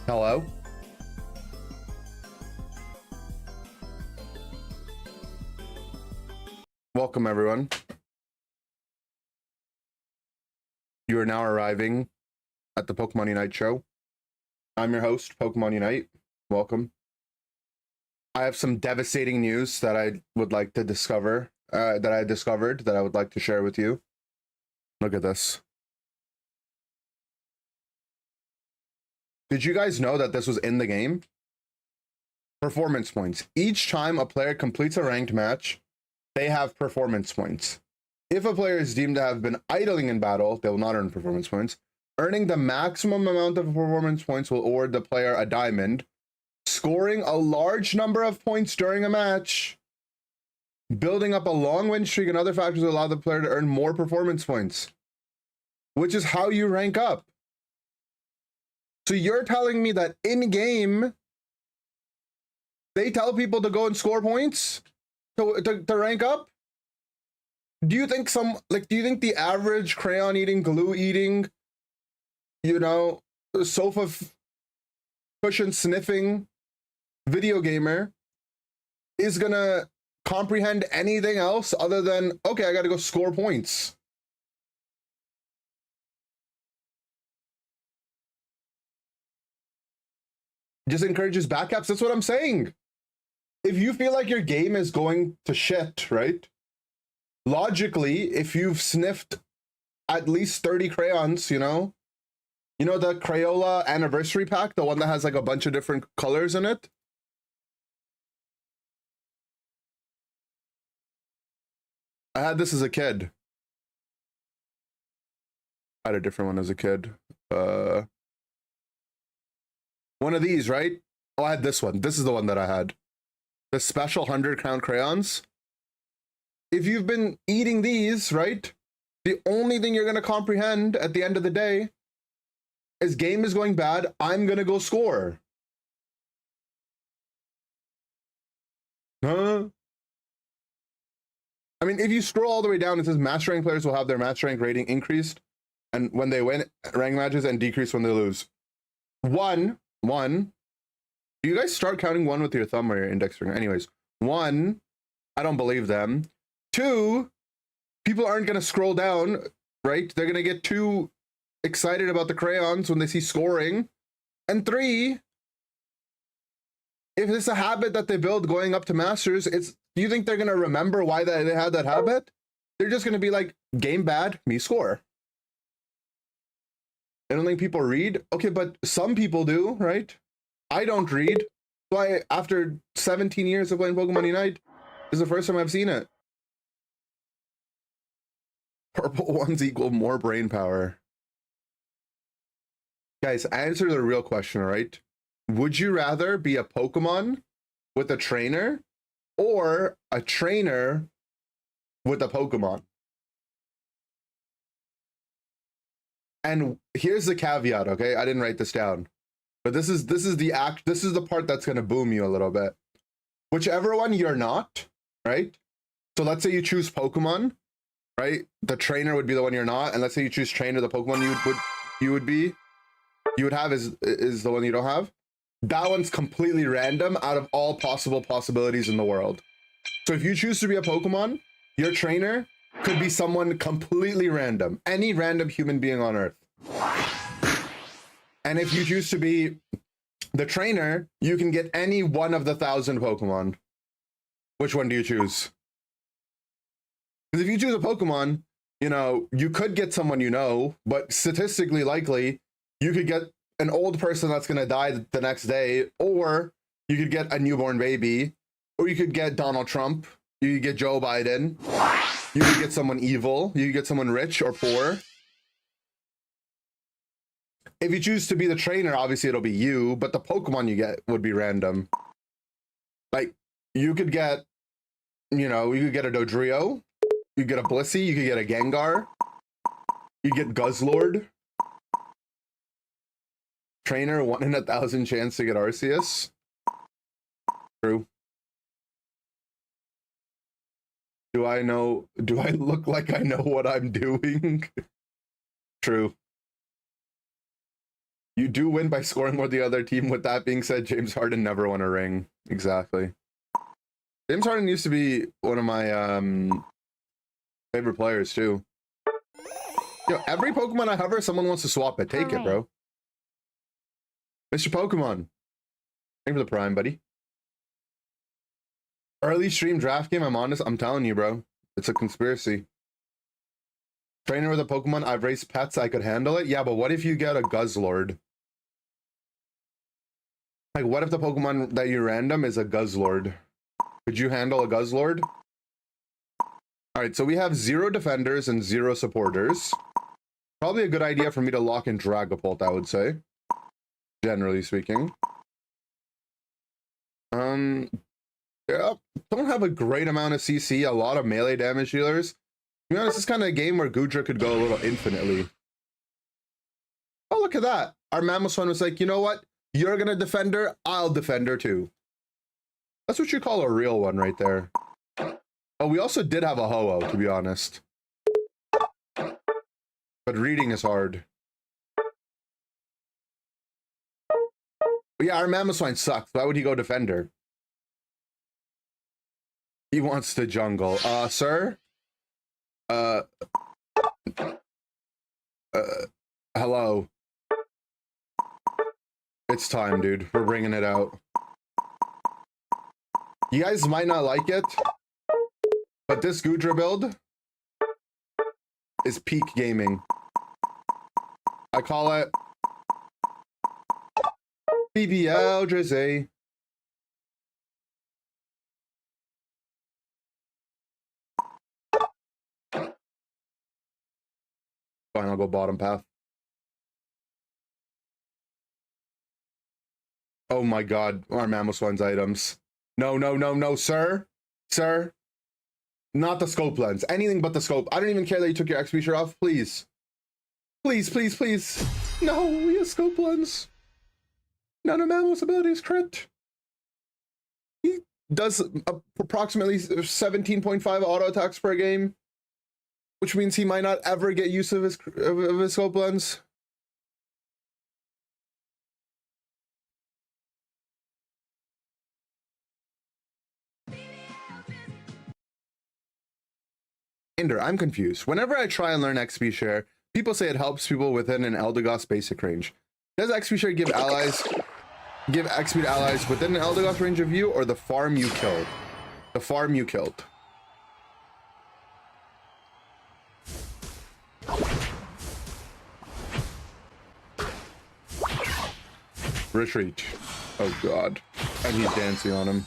Hello? Welcome, everyone. You are now arriving at the Pokemon Unite show. I'm your host, Pokemon Unite. Welcome. I have some devastating news that I would like to discover, that I discovered that I would like to share with you. Look at this. Did you guys know that this was in the game? Performance points. Each time a player completes a ranked match, they have performance points. If a player is deemed to have been idling in battle, they will not earn performance points. Earning the maximum amount of performance points will award the player a diamond. Scoring a large number of points during a match, building up a long win streak, and other factors will allow the player to earn more performance points, which is how you rank up. So you're telling me that in-game, they tell people to go and score points to rank up? Do you think do you think the average crayon eating, glue eating, sofa cushion sniffing video gamer is gonna comprehend anything else other than, okay, I gotta go score points? Just encourages backcaps. That's what I'm saying. If you feel like your game is going to shit, right? Logically, if you've sniffed at least 30 crayons, the Crayola anniversary pack, the one that has like a bunch of different colors in it. I had this as a kid. I had a different one as a kid. One of these, right? Oh, I had this one. This is the one that I had. The special 100-count crayons. If you've been eating these, right? The only thing you're going to comprehend at the end of the day is game is going bad. I'm going to go score. Huh? I mean, if you scroll all the way down, it says master rank players will have their master rank rating increased and when they win rank matches and decrease when they lose. One, do you guys start counting one with your thumb or your index finger? Anyways, one, I don't believe them. Two, people aren't going to scroll down, right? They're going to get too excited about the crayons when they see scoring. And three, if it's a habit that they build going up to masters, do you think they're going to remember why they had that habit? They're just going to be like, game bad, me score. I don't think people read. Okay, but some people do, right? I don't read. So after 17 years of playing Pokemon Unite, this is the first time I've seen it. Purple ones equal more brain power. Guys, answer the real question, right? Would you rather be a Pokemon with a trainer or a trainer with a Pokemon? And here's the caveat, okay? I didn't write this down. But this is the part that's going to boom you a little bit. Whichever one you're not, right? So let's say you choose Pokemon, right? The trainer would be the one you're not, and let's say you choose trainer, the Pokemon you would have is the one you don't have. That one's completely random out of all possible possibilities in the world. So if you choose to be a Pokemon, your trainer could be someone completely random, any random human being on Earth. And if you choose to be the trainer, you can get any one of the 1,000 Pokemon. Which one do you choose? Because if you choose a Pokemon, you could get someone but statistically likely, you could get an old person that's going to die the next day, or you could get a newborn baby, or you could get Donald Trump, you could get Joe Biden, you could get someone evil, you could get someone rich or poor. If you choose to be the trainer, obviously it'll be you, but the Pokemon you get would be random. Like, you could get, you could get a Dodrio, you could get a Blissey, you could get a Gengar, you get Guzzlord. Trainer, 1 in 1,000 chance to get Arceus. True. Do I look like I know what I'm doing? True. You do win by scoring more the other team. With that being said, James Harden never won a ring. Exactly. James Harden used to be one of my favorite players too. Yo, every Pokemon I hover, someone wants to swap it. Take it, bro. Mr. Pokemon. Thank you for the prime, buddy. Early stream draft game, I'm honest. I'm telling you, bro. It's a conspiracy. Trainer with a Pokemon, I've raised pets, I could handle it. Yeah, but what if you get a Guzzlord? Like, what if the Pokemon that you random is a Guzzlord? Could you handle a Guzzlord? Alright, so we have 0 defenders and 0 supporters. Probably a good idea for me to lock in Dragapult, I would say. Generally speaking. Yeah, don't have a great amount of CC, a lot of melee damage dealers. To be honest, this is kind of a game where Goodra could go a little infinitely. Oh, look at that. Our Mamoswine was like, you know what? You're gonna defend her, I'll defend her too. That's what you call a real one right there. Oh, we also did have a Ho-Oh, to be honest. But reading is hard. But yeah, our Mamoswine sucks. Why would he go defend her? He wants to jungle. Sir? Hello. It's time, dude. We're bringing it out. You guys might not like it, but this Goodra build is peak gaming. I call it BBL Drizzy. Fine, I'll go bottom path. Oh my god, our Mamoswine's items. No, no, no, no, sir. Sir. Not the scope lens. Anything but the scope. I don't even care that you took your XP shirt off. Please. Please, please, please. No, he has scope lens. None of Mamos abilities crit. He does approximately 17.5 auto attacks per game, which means he might not ever get use of his scope lens. Inder, I'm confused. Whenever I try and learn XP share, people say it helps people within an Eldegoss basic range. Does XP share give XP to allies within an Eldegoss range of you, or the farm you killed? The farm you killed. Retreat. Oh god. And he's dancing on him.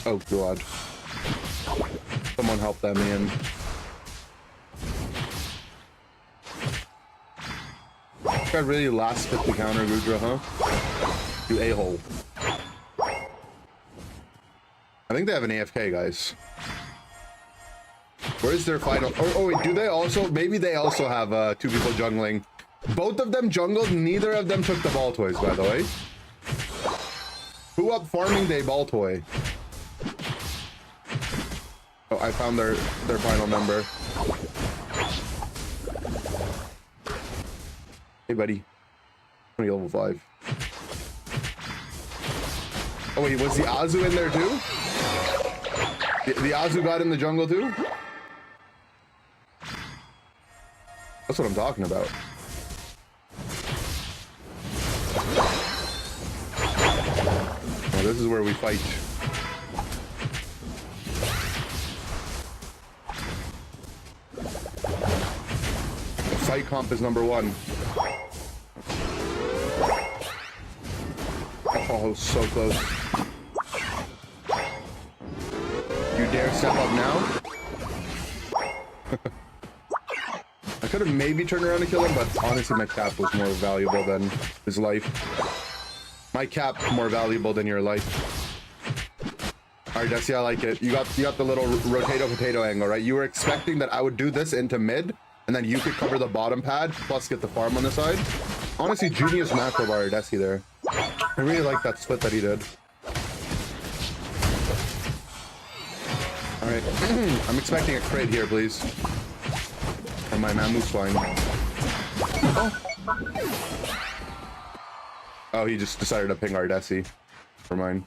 Oh god. Someone help that man. This guy really last hit the counter Goodra, huh? You a-hole. I think they have an AFK, guys. Where's their final? Oh wait, do they also? Maybe they also have 2 people jungling. Both of them jungled, neither of them took the baltoys, by the way. Who up farming they baltoy? Oh, I found their final number. Hey, buddy. 20 level 5. Oh, wait, was the Azu in there too? The Azu got in the jungle too? That's what I'm talking about. Oh, this is where we fight. Fight comp is number 1. Oh, so close. You dare step up now? I could have maybe turned around to kill him, but honestly my cap was more valuable than his life. My cap more valuable than your life. Alright, Desi, I like it. You got the little rotato potato angle, right? You were expecting that I would do this into mid, and then you could cover the bottom pad, plus get the farm on the side. Honestly, genius macro bar Desi there. I really like that split that he did. All right. I'm expecting a crit here, please. Or my Mammo's flying. Oh. Oh, he just decided to ping our Desi. For mine.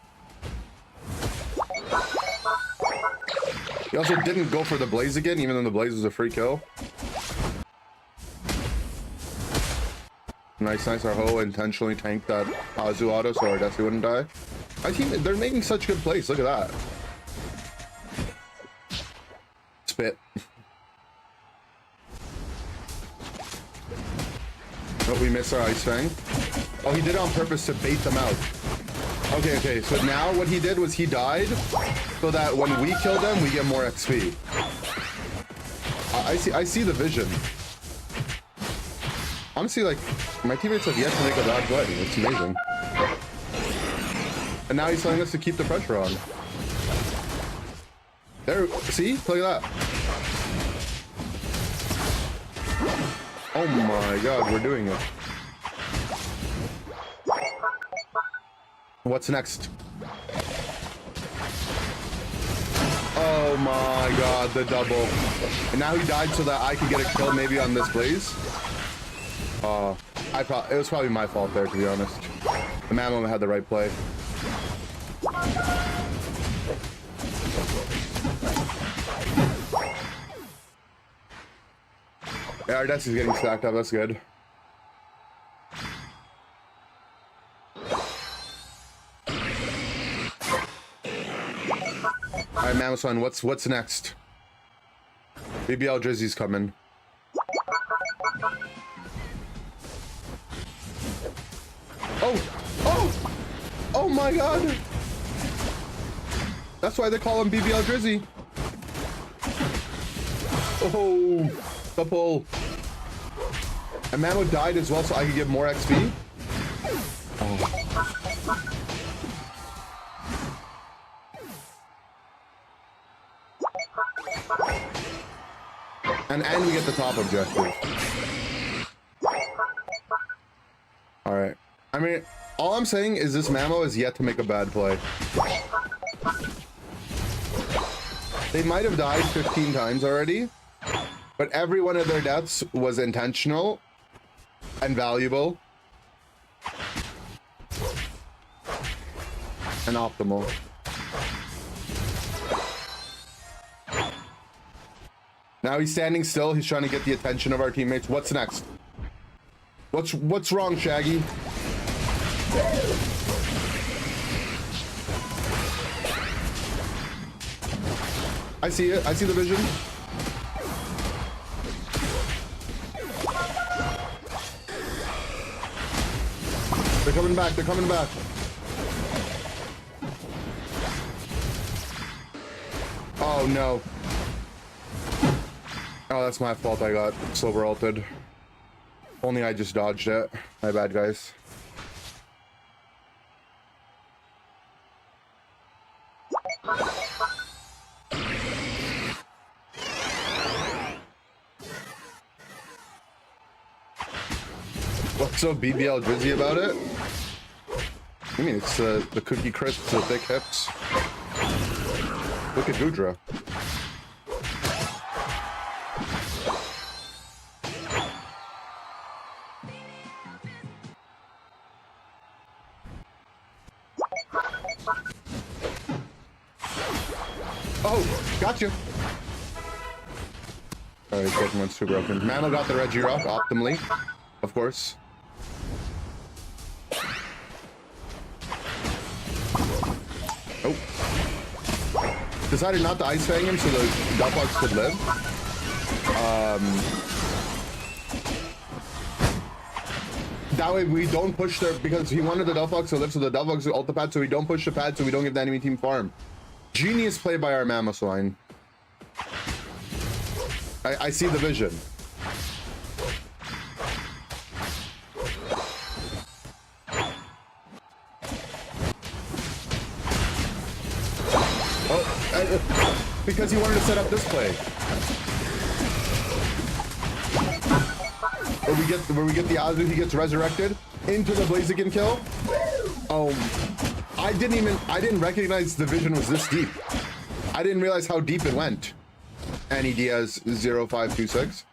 He also didn't go for the Blaze again, even though the Blaze was a free kill. Nice, nice. Our Ho intentionally tanked that Azu auto so our Desi wouldn't die. My team, they're making such good plays. Look at that. Spit. Oh, we missed our Ice Fang. Oh, he did it on purpose to bait them out. Okay, okay. So now what he did was he died so that when we kill them, we get more XP. I see the vision. Honestly, like, my teammates have yet to make a bad play. It's amazing. And now he's telling us to keep the pressure on. There, see? Look at that. Oh my god, we're doing it. What's next? Oh my god, the double. And now he died so that I could get a kill maybe on this Blaze. It was probably my fault there, to be honest. The Mammo had the right play. Yeah, our Desi's getting stacked up. That's good. Alright, Mammoson, what's next? BBL Drizzy's coming. Oh! Oh my god! That's why they call him BBL Drizzy. Oh, the pull. And Mammo died as well so I could get more XP. Oh. And we get the top objective. Alright. I mean, all I'm saying is this Mammo is yet to make a bad play. They might have died 15 times already, but every one of their deaths was intentional and valuable and optimal. Now he's standing still. He's trying to get the attention of our teammates. What's next? What's wrong, Shaggy? I see it. I see the vision. They're coming back. They're coming back. Oh, no. Oh, that's my fault. I got silver ulted. Only I just dodged it. My bad, guys. What's so BBL Drizzy about it? I mean, it's the cookie crisps, the thick hips. Look at Gudra. Oh, got you. Alright, Pokemon's too broken. Mano got the Regirock optimally, of course. Oh. Decided not to Ice Fang him so the Duckbox could live. That way we don't push their, because he wanted the Duckbox to live, so the Duckbox will ult the pad so we don't push the pad so we don't give the enemy team farm. Genius play by our Mammoth. I see the vision. Oh, because he wanted to set up this play. Where we get the Azu, he gets resurrected into the Blaziken kill. Oh, I didn't recognize the vision was this deep. I didn't realize how deep it went. Annie Diaz 0526.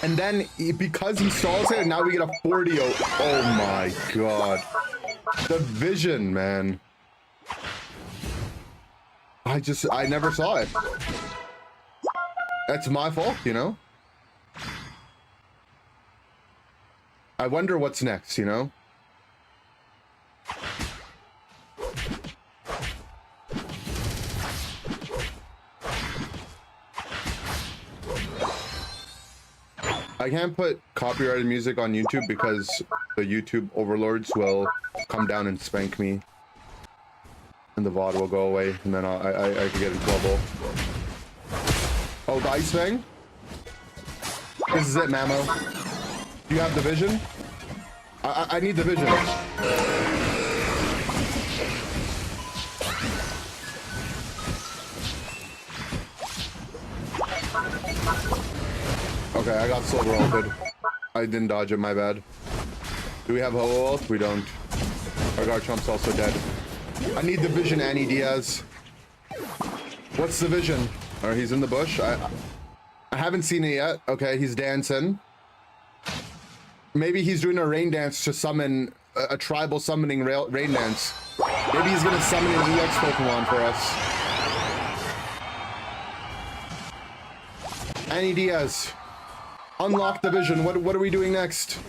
And then because he stalls it, now we get a 40. Oh my god. The vision, man. I never saw it. That's my fault, you know? I wonder what's next, you know? I can't put copyrighted music on YouTube because the YouTube overlords will come down and spank me. And the VOD will go away, and then I could get in trouble. Oh, the ice bang? This is it, Mamo. Do you have the vision? I need the vision. Okay, I got silver ulted. I didn't dodge it, my bad. Do we have Ho ult? We don't. Our Garchomp's also dead. I need the vision, Annie Diaz. What's the vision? Or he's in the bush. I haven't seen it yet. Okay, he's dancing. Maybe he's doing a rain dance to summon a tribal summoning rain dance. Maybe he's gonna summon an EX Pokemon for us. Annie Diaz. Unlock the vision. What are we doing next?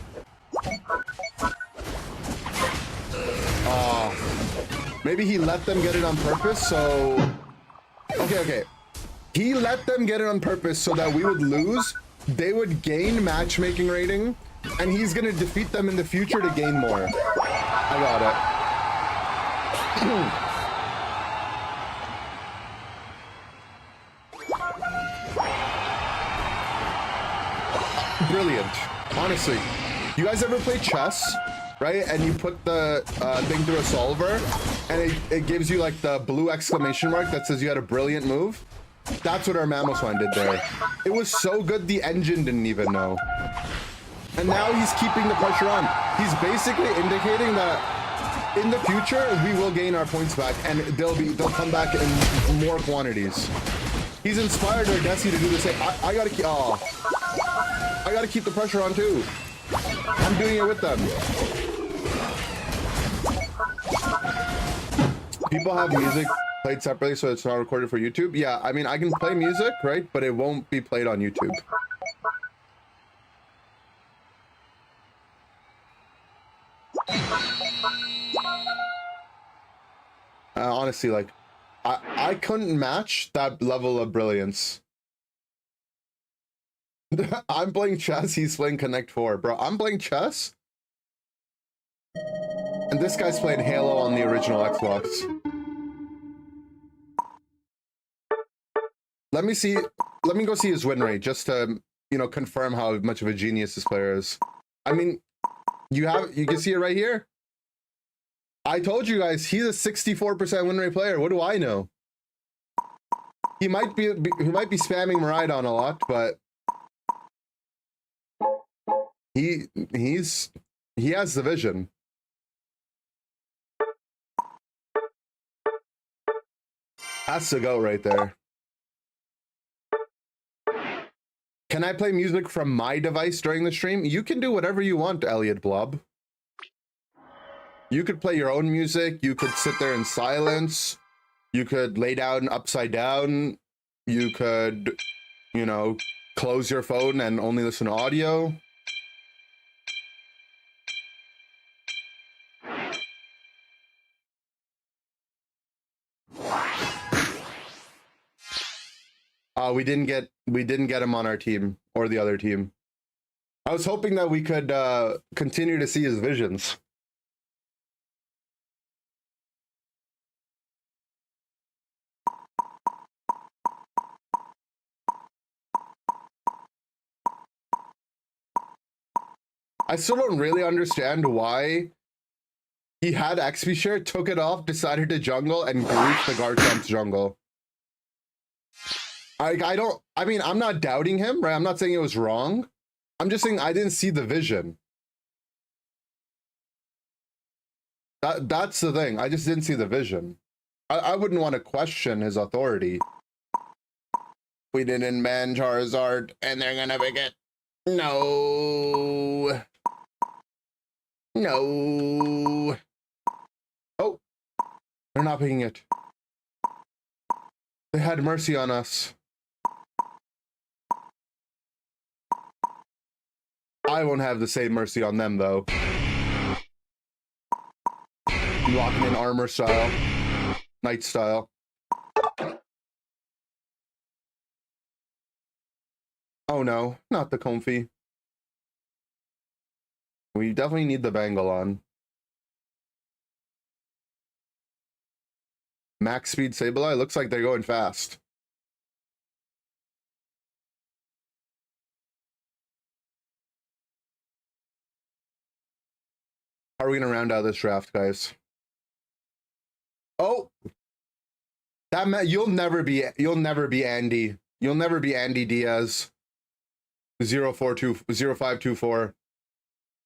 Maybe he let them get it on purpose, so... Okay. He let them get it on purpose so that we would lose, they would gain matchmaking rating, and he's gonna defeat them in the future to gain more. I got it. Brilliant. Honestly. You guys ever play chess? Right? And you put the thing through a solver, and it gives you like the blue exclamation mark that says you had a brilliant move. That's what our Mamoswine did there. It was so good the engine didn't even know. And now he's keeping the pressure on. He's basically indicating that in the future we will gain our points back, and they'll come back in more quantities. He's inspired our Desi to do the same. I gotta keep the pressure on too. I'm doing it with them. People have music played separately, so it's not recorded for YouTube. Yeah, I mean, I can play music, right? But it won't be played on YouTube. Honestly, like, I couldn't match that level of brilliance. I'm playing chess, he's playing Connect 4. Bro, I'm playing chess, and this guy's playing Halo on the original Xbox. Let me go see his win rate, just to, you know, confirm how much of a genius this player is. I mean, you can see it right here. I told you guys, he's a 64% win rate player. What do I know? He might be spamming Miraidon a lot, but he has the vision. That's the goat right there. Can I play music from my device during the stream? You can do whatever you want, Elliot Blob. You could play your own music. You could sit there in silence. You could lay down upside down. You could, you know, close your phone and only listen to audio. We didn't get him on our team or the other team. I was hoping that we could continue to see his visions. I still don't really understand why he had XP share, took it off, decided to jungle, and grouped the Garchomp's jungle. I mean, I'm not doubting him, right? I'm not saying it was wrong. I'm just saying I didn't see the vision. That's the thing. I just didn't see the vision. I wouldn't want to question his authority. We didn't ban Charizard, and they're gonna pick it. No. No. Oh, they're not picking it. They had mercy on us. I won't have the same mercy on them, though. Locking in armor style. Knight style. Oh no, not the Comfy. We definitely need the Bangle on. Max speed Sableye, looks like they're going fast. How are we gonna round out this draft, guys? Oh, you'll never be Andy. You'll never be Andy Diaz. 0524.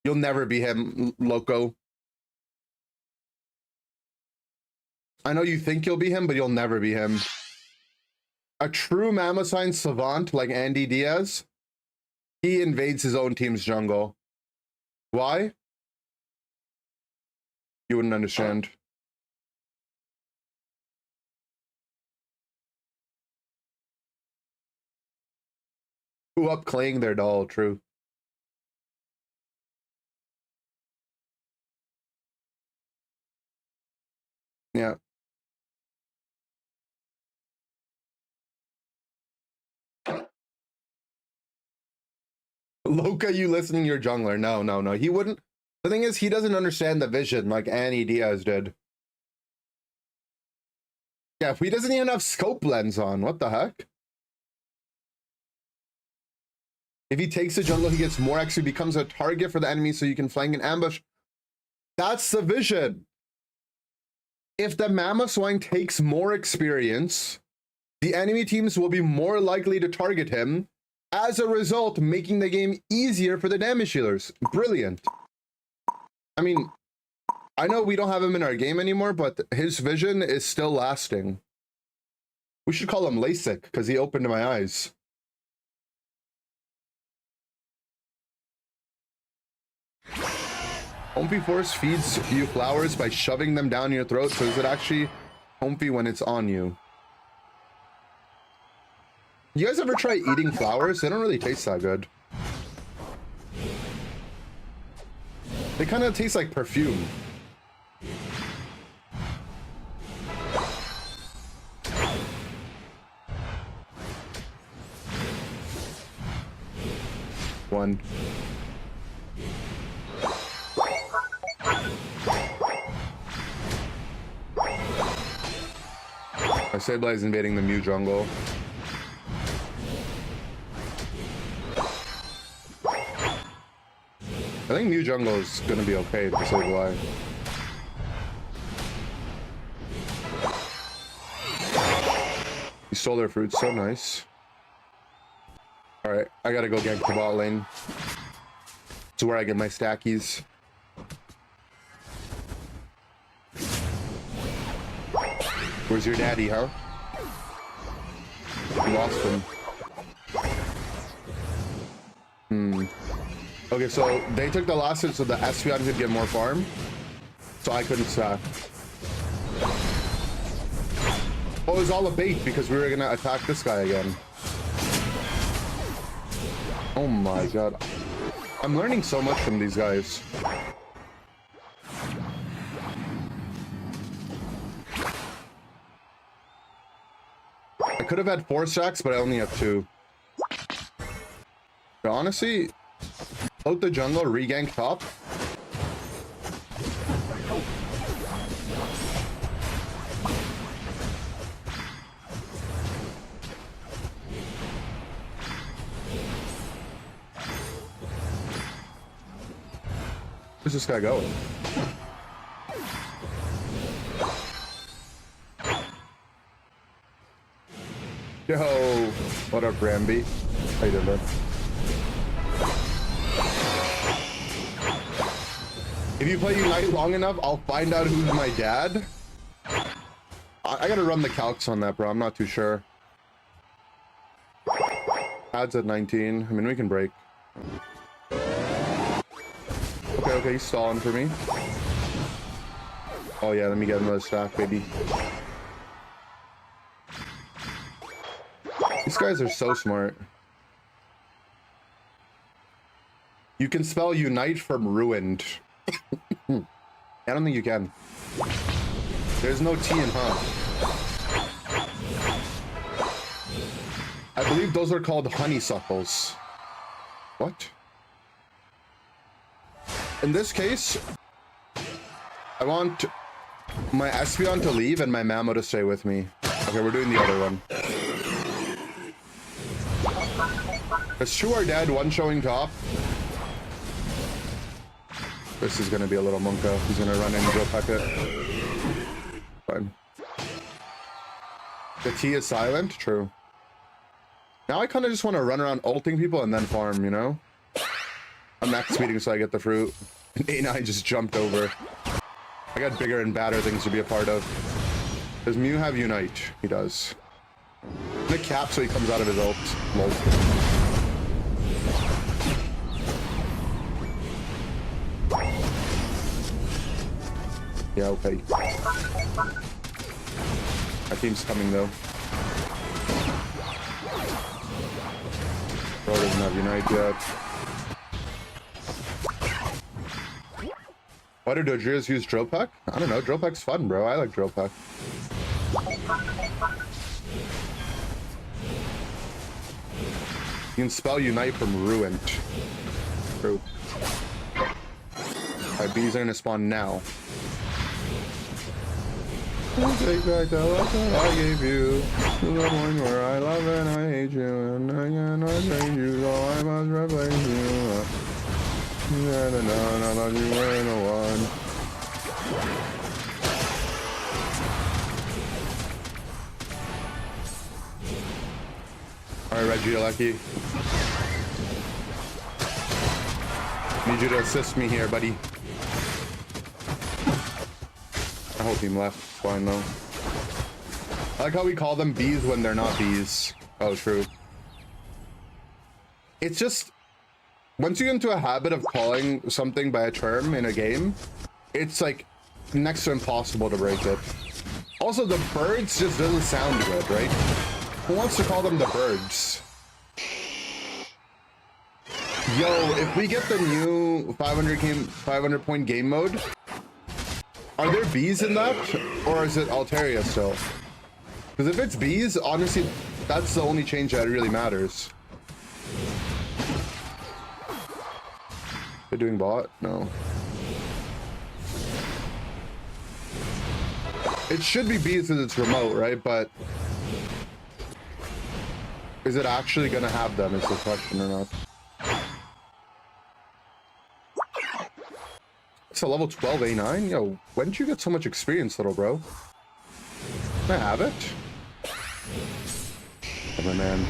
You'll never be him, Loco. I know you think you'll be him, but you'll never be him. A true Mammosign savant like Andy Diaz, he invades his own team's jungle. Why? You wouldn't understand. Who up claying their doll, true. Yeah. Loca, you listening to your jungler? No. He wouldn't. The thing is, he doesn't understand the vision like Annie Diaz did. Yeah, if he doesn't even have scope lens on, what the heck? If he takes the jungle, he gets more XP, becomes a target for the enemy so you can flank and ambush. That's the vision. If the Mammoth takes more experience, the enemy teams will be more likely to target him, as a result, making the game easier for the damage dealers. Brilliant. I mean, I know we don't have him in our game anymore, but his vision is still lasting. We should call him LASIK, because he opened my eyes. Comfy Force feeds you flowers by shoving them down your throat, so is it actually comfy when it's on you? You guys ever try eating flowers? They don't really taste that good. They kind of taste like perfume. One. Our Sableye is invading the Mew jungle. I think Mew jungle is gonna be okay to Sableye. He stole their fruits, so nice. Alright, I gotta go gank the bot lane. It's where I get my stackies. Where's your daddy, huh? You lost him. Okay, so they took the last hit so the Espeon could get more farm. So I couldn't stack. Oh, it was all a bait because we were gonna attack this guy again. Oh my god. I'm learning so much from these guys. I could have had 4 stacks, but I only have 2. But honestly, out the jungle, regank top. Where's this guy going? Yo, what up, Ramby? How you doing, bud? If you play Unite long enough, I'll find out who's my dad. I gotta run the calcs on that, bro. I'm not too sure. Adds at 19. I mean, we can break. Okay, he's stalling for me. Oh yeah, let me get another stack, baby. These guys are so smart. You can spell unite from ruined. I don't think you can. There's no T in huh. I believe those are called honeysuckles. What? In this case, I want my Espeon to leave and my Mammo to stay with me. Okay, we're doing the other one. There's two are dead, one showing top. This is gonna be a little Monka. He's gonna run in and go pack it. Fine. The T is silent? True. Now I kind of just want to run around ulting people and then farm, you know? I'm max speeding so I get the fruit. And A9 just jumped over. I got bigger and badder things to be a part of. Does Mew have Unite? He does. The cap so he comes out of his ult. Lol. Yeah, okay. Our team's coming though. Bro doesn't have Unite yet. Why do Dodgers use Drill Peck? I don't know, Drill Peck's fun, bro. I like Drill Peck. You can spell Unite from ruined. True. Alright, bees are gonna spawn now. Take back the love that I gave you, to the one where I love and I hate you, and I cannot change you, so I must replace you. I thought you were the one. Alright, Reggie, you're lucky. Need you to assist me here, buddy. I hope team left. It's fine though. I like how we call them bees when they're not bees. Oh, true. It's just, once you get into a habit of calling something by a term in a game, it's like next to impossible to break it. Also, the birds just doesn't sound good, right? Who wants to call them the birds? Yo, if we get the new 500 point game mode, are there bees in that, or is it Altaria still? Because if it's bees, honestly, that's the only change that really matters. They're doing bot? No. It should be bees because it's remote, right? But is it actually gonna have them is the question or not? It's a level 12 A9? Yo, when did you get so much experience, little bro? Can I have it? Oh, my man.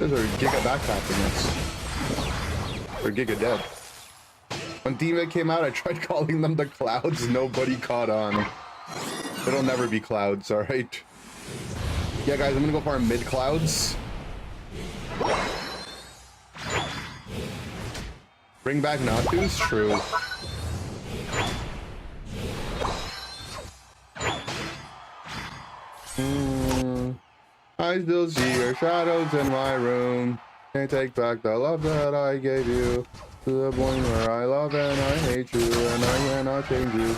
Those are Giga backpacking us. Or Giga dead. When teammate came out, I tried calling them the clouds. Nobody caught on. It'll never be clouds, alright? Yeah, guys, I'm gonna go farm mid clouds. Bring back Natu's? True. I still see your shadows in my room. Can't take back the love that I gave you, to the point where I love and I hate you, and I cannot change you.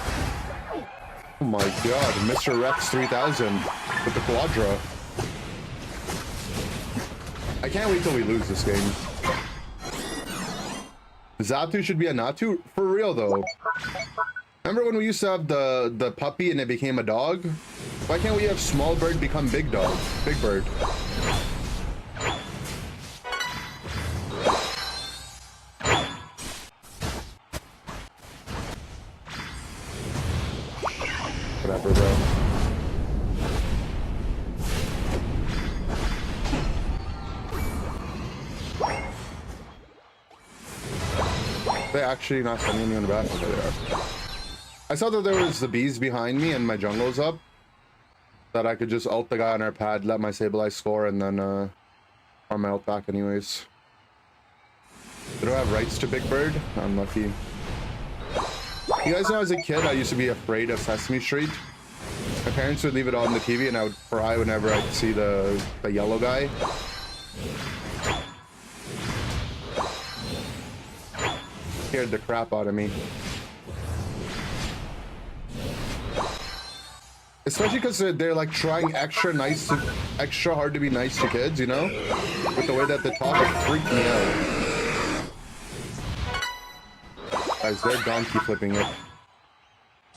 Oh my god, Mr. Rex 3000 with the Quadra. I can't wait till we lose this game. Zatu should be a Natu? For real though. Remember when we used to have the puppy and it became a dog? Why can't we have small bird become big dog? Big bird. Whatever, bro. They actually not sending anyone back over there. I saw that there was the bees behind me and my jungle's up. That I could just ult the guy on our pad, let my Sableye score, and then farm my ult back anyways. They don't have rights to Big Bird. I'm lucky. You guys know as a kid I used to be afraid of Sesame Street. My parents would leave it on the TV and I would cry whenever I'd see the yellow guy. Scared the crap out of me. Especially because they're like trying extra hard to be nice to kids, you know? With the way that they talk, it freaked me out. Guys, they're donkey flipping it.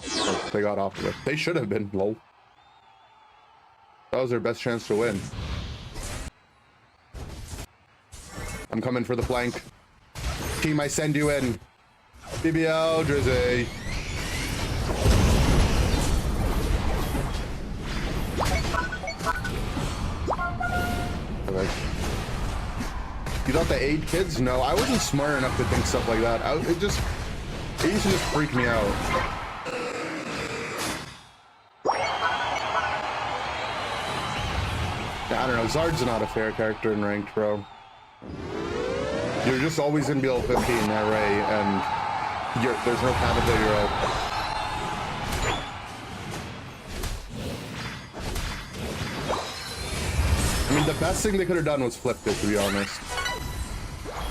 Oh, they got off of it. They should have been, lol. That was their best chance to win. I'm coming for the flank. Team, I send you in. BBL, Drizzy. Okay. You thought they ate kids? No, I wasn't smart enough to think stuff like that. It used to just freak me out. I don't know, Zard's not a fair character in ranked, bro. You're just always gonna be level 15 in that Ray, and there's no time until you're out. I mean, the best thing they could have done was flipped it, to be honest.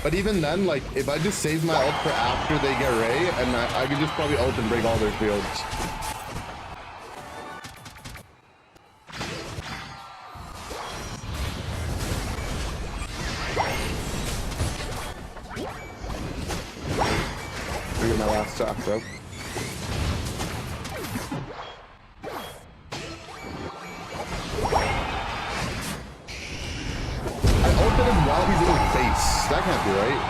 But even then, like, if I just save my ult for after they get Ray, and I could just probably ult and break all their fields. Get my last stock, bro. I ulted him while he's in his base. That can't be right.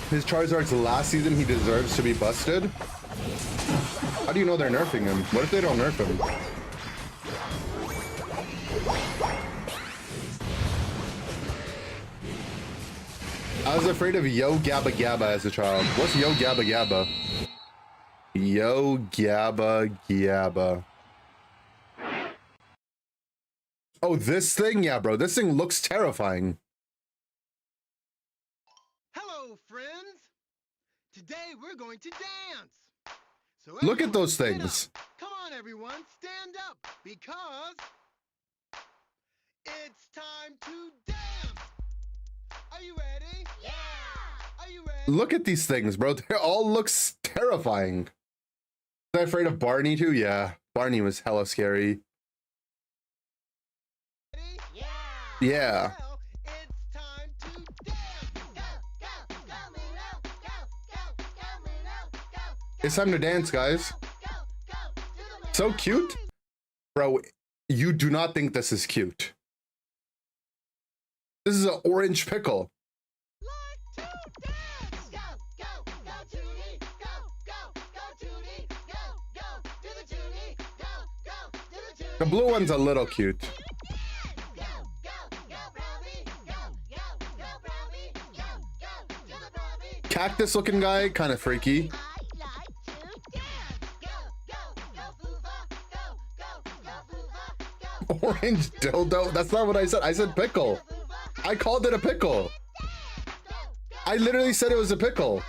His Charizard's last season, he deserves to be busted. How do you know they're nerfing him? What if they don't nerf him? I was afraid of Yo Gabba Gabba as a child. What's Yo Gabba Gabba? Yo Gabba Gabba. Oh, this thing? Yeah, bro. This thing looks terrifying. Hello, friends. Today we're going to dance. So look at those things. Come on, everyone, stand up because it's time to dance. Are you ready? Yeah. Are you ready? Look at these things, bro. They all looks terrifying. Was I afraid of Barney too? Yeah. Barney was hella scary. Ready? Yeah. Yeah. Well, it's time to dance. Go, Lilo. Go, Lilo. Go. It's time to dance, guys. So cute. Bro, you do not think this is cute. This is an orange pickle. Like to dance. Go, Tootie. Go, Tootie. Go, do the Tootie. Go, do the Tootie. The blue one's a little cute. Go, Brownie. Go, Brownie. Go, do the Brownie. Cactus looking guy, kind of freaky. Orange dildo? That's not what I said. I said pickle. I called it a pickle. I literally said it was a pickle.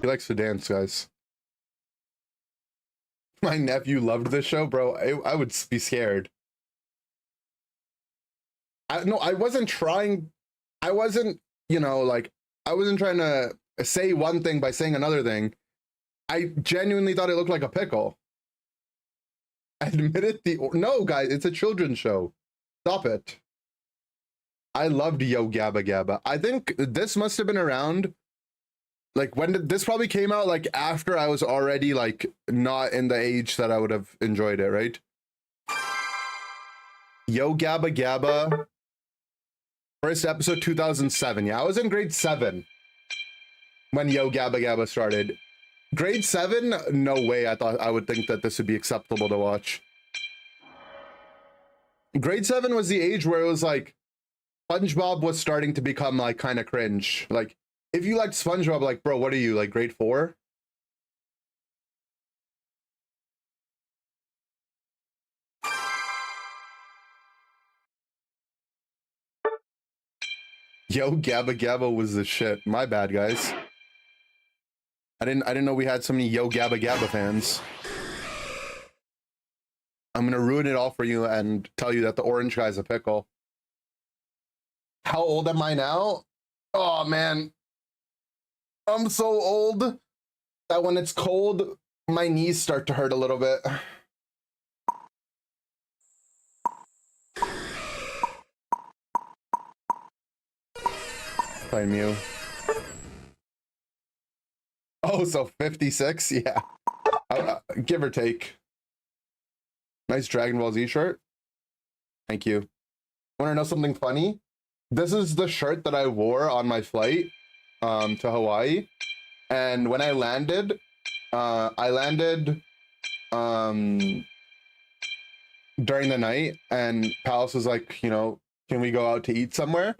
He likes to dance, guys. My nephew loved this show, bro. I would be scared. No, I wasn't trying. I wasn't, you know, like, I wasn't trying to say one thing by saying another thing. I genuinely thought it looked like a pickle. I admitted no, guys, it's a children's show. Stop it. I loved Yo Gabba Gabba. I think this must have been around, like, when did this probably came out, like, after I was already, like, not in the age that I would have enjoyed it, right? Yo Gabba Gabba First episode 2007. Yeah, I was in grade 7 when Yo Gabba Gabba started. Grade 7? No way I thought I would think that this would be acceptable to watch. Grade 7 was the age where it was like SpongeBob was starting to become like kind of cringe. Like if you liked SpongeBob, like bro, what are you, like grade 4? Yo Gabba Gabba was the shit. My bad, guys. I didn't know we had so many Yo Gabba Gabba fans. I'm gonna ruin it all for you and tell you that the orange guy's a pickle. How old am I now? Oh man, I'm so old that when it's cold, my knees start to hurt a little bit. Play Mew. Oh, so 56? Yeah. Give or take. Nice Dragon Ball Z shirt. Thank you. Want to know something funny? This is the shirt that I wore on my flight to Hawaii. And when I landed during the night, and Palace was like, you know, can we go out to eat somewhere?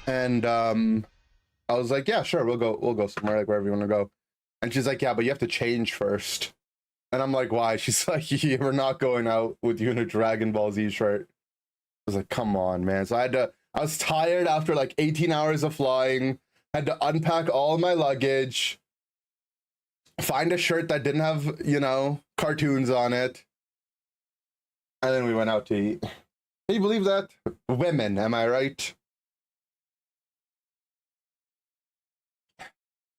And I was like, yeah, sure, we'll go somewhere, like wherever you want to go. And she's like, yeah, but you have to change first. And I'm like, why? She's like, we're not going out with you in a Dragon Ball Z shirt. I was like, come on, man. So I was tired after like 18 hours of flying, had to unpack all my luggage, find a shirt that didn't have, you know, cartoons on it. And then we went out to eat. Can you believe that? Women, am I right?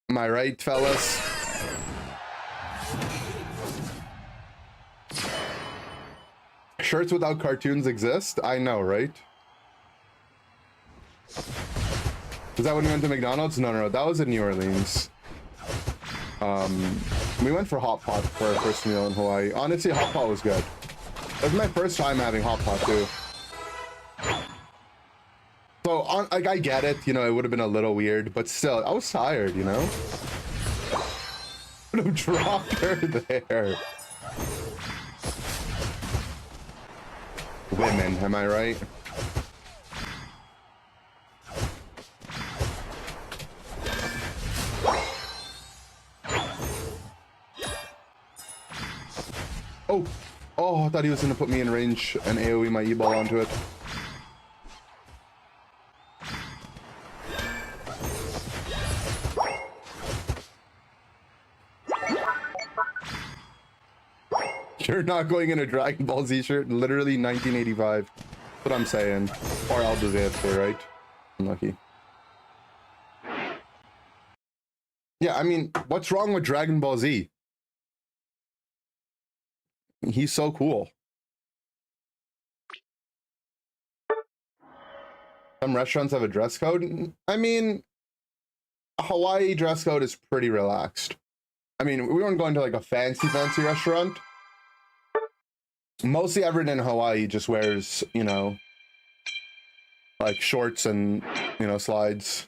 Am I right, fellas? Shirts without cartoons exist? I know, right? Was that when we went to McDonald's? No, that was in New Orleans. We went for hot pot for our first meal in Hawaii. Honestly, hot pot was good. It was my first time having hot pot too. So, like, I get it, you know, it would have been a little weird, but still, I was tired, you know? Would have dropped her there. Women, am I right? Oh, I thought he was gonna put me in range and AoE my E-ball onto it. You're not going in a Dragon Ball Z shirt, literally 1985. That's what I'm saying. Or I'll do this, right? Unlucky. Yeah, I mean, what's wrong with Dragon Ball Z? He's so cool. Some restaurants have a dress code. I mean, a Hawaii dress code is pretty relaxed. I mean, we weren't going to like a fancy restaurant. Mostly everyone in Hawaii just wears, you know, like shorts and, you know, slides.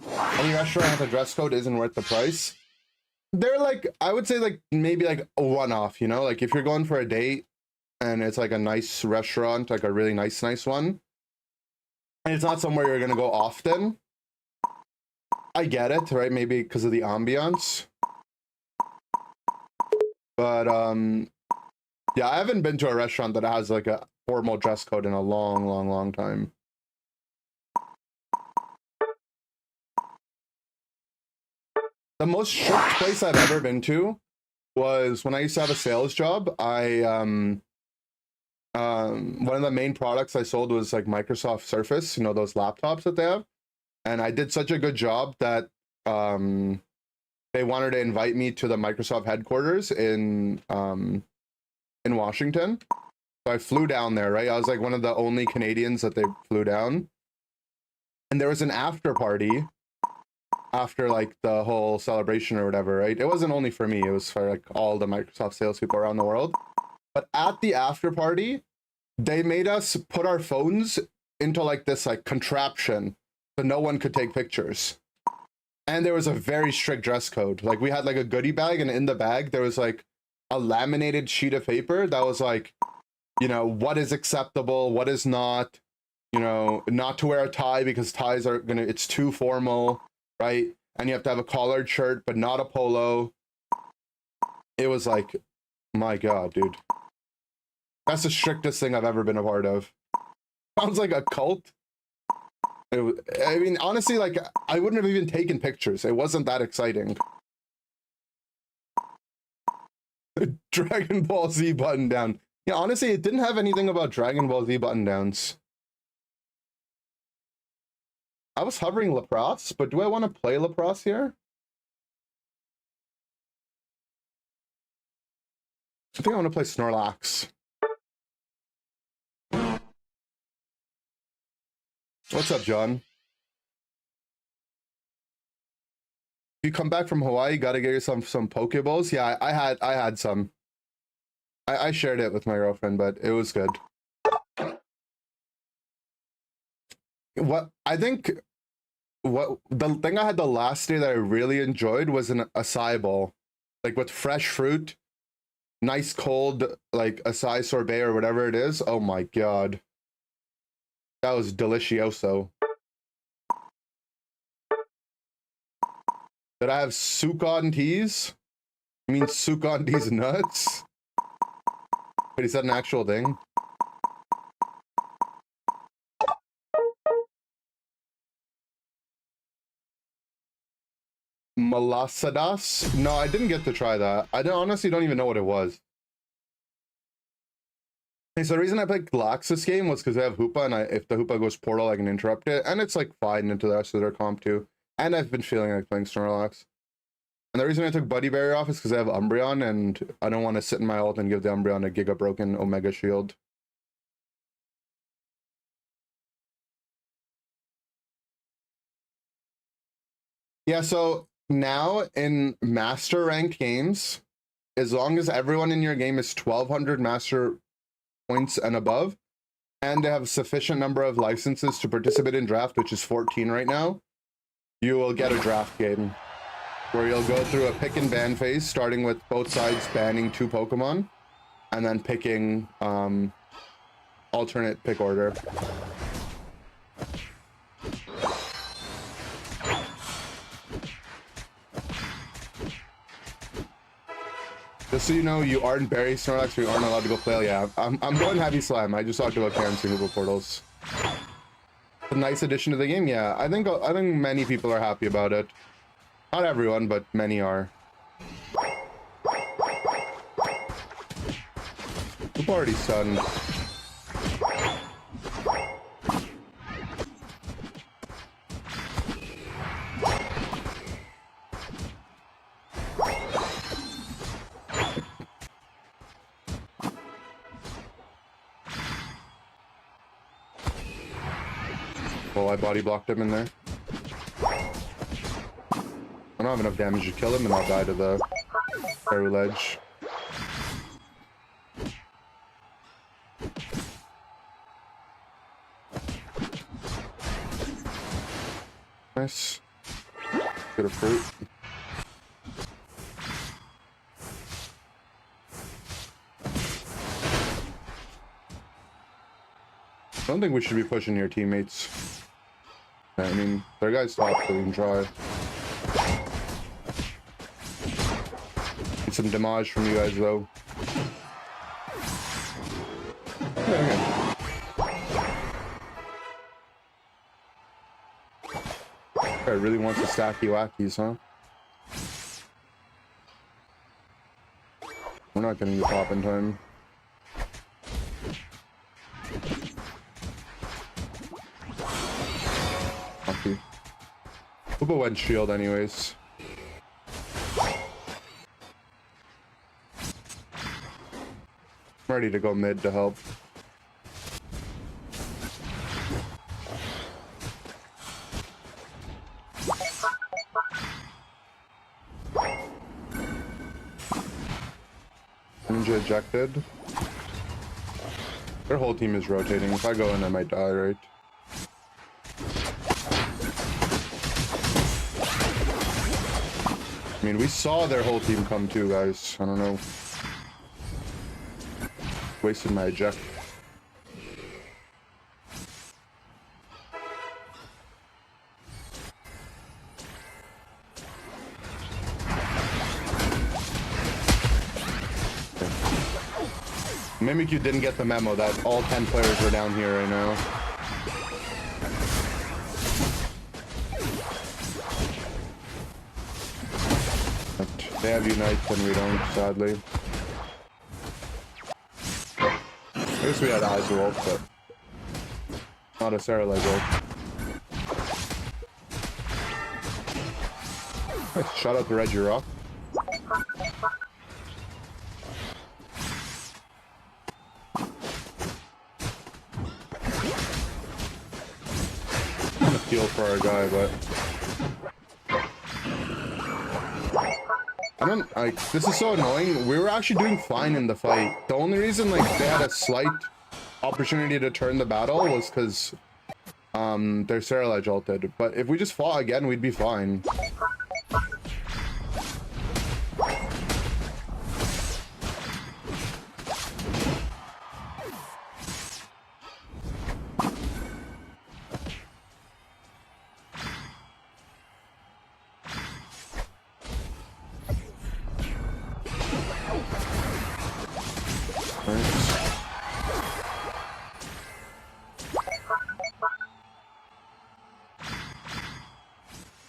Any restaurant with a dress code isn't worth the price. They're like, I would say like maybe like a one-off, you know, like if you're going for a date and it's like a nice restaurant, like a really nice one, and it's not somewhere you're gonna go often. I get it, right? Maybe because of the ambiance. But yeah, I haven't been to a restaurant that has like a formal dress code in a long time. The most strict place I've ever been to was when I used to have a sales job. One of the main products I sold was like Microsoft Surface, you know, those laptops that they have. And I did such a good job that they wanted to invite me to the Microsoft headquarters in Washington. So I flew down there, right? I was like one of the only Canadians that they flew down. And there was an after party after like the whole celebration or whatever, right? It wasn't only for me, it was for like all the Microsoft salespeople around the world. But at the after party, they made us put our phones into like this like contraption so no one could take pictures. And there was a very strict dress code. Like we had like a goodie bag, and in the bag there was like a laminated sheet of paper that was like, you know, what is acceptable, what is not, you know, not to wear a tie because ties are gonna, it's too formal, right? And you have to have a collared shirt, but not a polo. It was like, my God, dude. That's the strictest thing I've ever been a part of. Sounds like a cult. I mean, honestly, like, I wouldn't have even taken pictures. It wasn't that exciting. Dragon Ball Z button down. Yeah, honestly, it didn't have anything about Dragon Ball Z button downs. I was hovering lacrosse, but do I want to play lacrosse here? I think I want to play Snorlax. What's up, John? If you come back from Hawaii, you gotta get yourself some Pokeballs. Yeah, I had some. I shared it with my girlfriend, but it was good. What I think, what the thing I had the last day that I really enjoyed was an acai bowl, like with fresh fruit, nice cold like acai sorbet or whatever it is. Oh my God, that was delicioso. Did I have Sukon teas? You mean Sukon teas nuts? But is that an actual thing? Malasadas? No, I didn't get to try that. Honestly don't even know what it was. Okay, so the reason I played Galaxis game was because I have Hoopa, and if the Hoopa goes portal, I can interrupt it, and it's like fine into the rest of their comp too. And I've been feeling like playing Snorlax. And the reason I took Buddy Berry off is because I have Umbreon, and I don't want to sit in my ult and give the Umbreon a Giga Broken Omega Shield. Yeah, so now in master ranked games, as long as everyone in your game is 1200 master points and above, and they have a sufficient number of licenses to participate in draft, which is 14 right now, you will get a draft game where you'll go through a pick and ban phase, starting with both sides banning 2 Pokemon, and then picking alternate pick order. Just so you know, you aren't Berry Snorlax, so you aren't allowed to go play. Yeah, I'm going Heavy Slam. I just talked about Karen's Hoopa portals. A nice addition to the game. Yeah, I think many people are happy about it. Not everyone, but many are. Hoopa already stunned. Well, I body blocked him in there. I don't have enough damage to kill him, and I'll die to the fairy ledge. Nice. Get a fruit. I don't think we should be pushing your teammates. I mean, their guys top, so we can try. Need some damage from you guys, though. Okay. I really want to stack you wackies, huh? We're not getting the top in time. Hoopa went shield anyways. I'm ready to go mid to help. Ninja ejected. Their whole team is rotating. If I go in, I might die, right? I mean, we saw their whole team come too, guys. I don't know. Wasted my eject. Mimic, you didn't get the memo that all 10 players are down here right now. But they have Unite and we don't, sadly. I guess we had Eyes Wolf, but not a Sarah leg Wolf. Shout out to Reggie Rock. Feel for our guy, but I don't like this is so annoying. We were actually doing fine in the fight. The only reason like they had a slight opportunity to turn the battle was because their Sarah Ledge ulted. But if we just fought again, we'd be fine.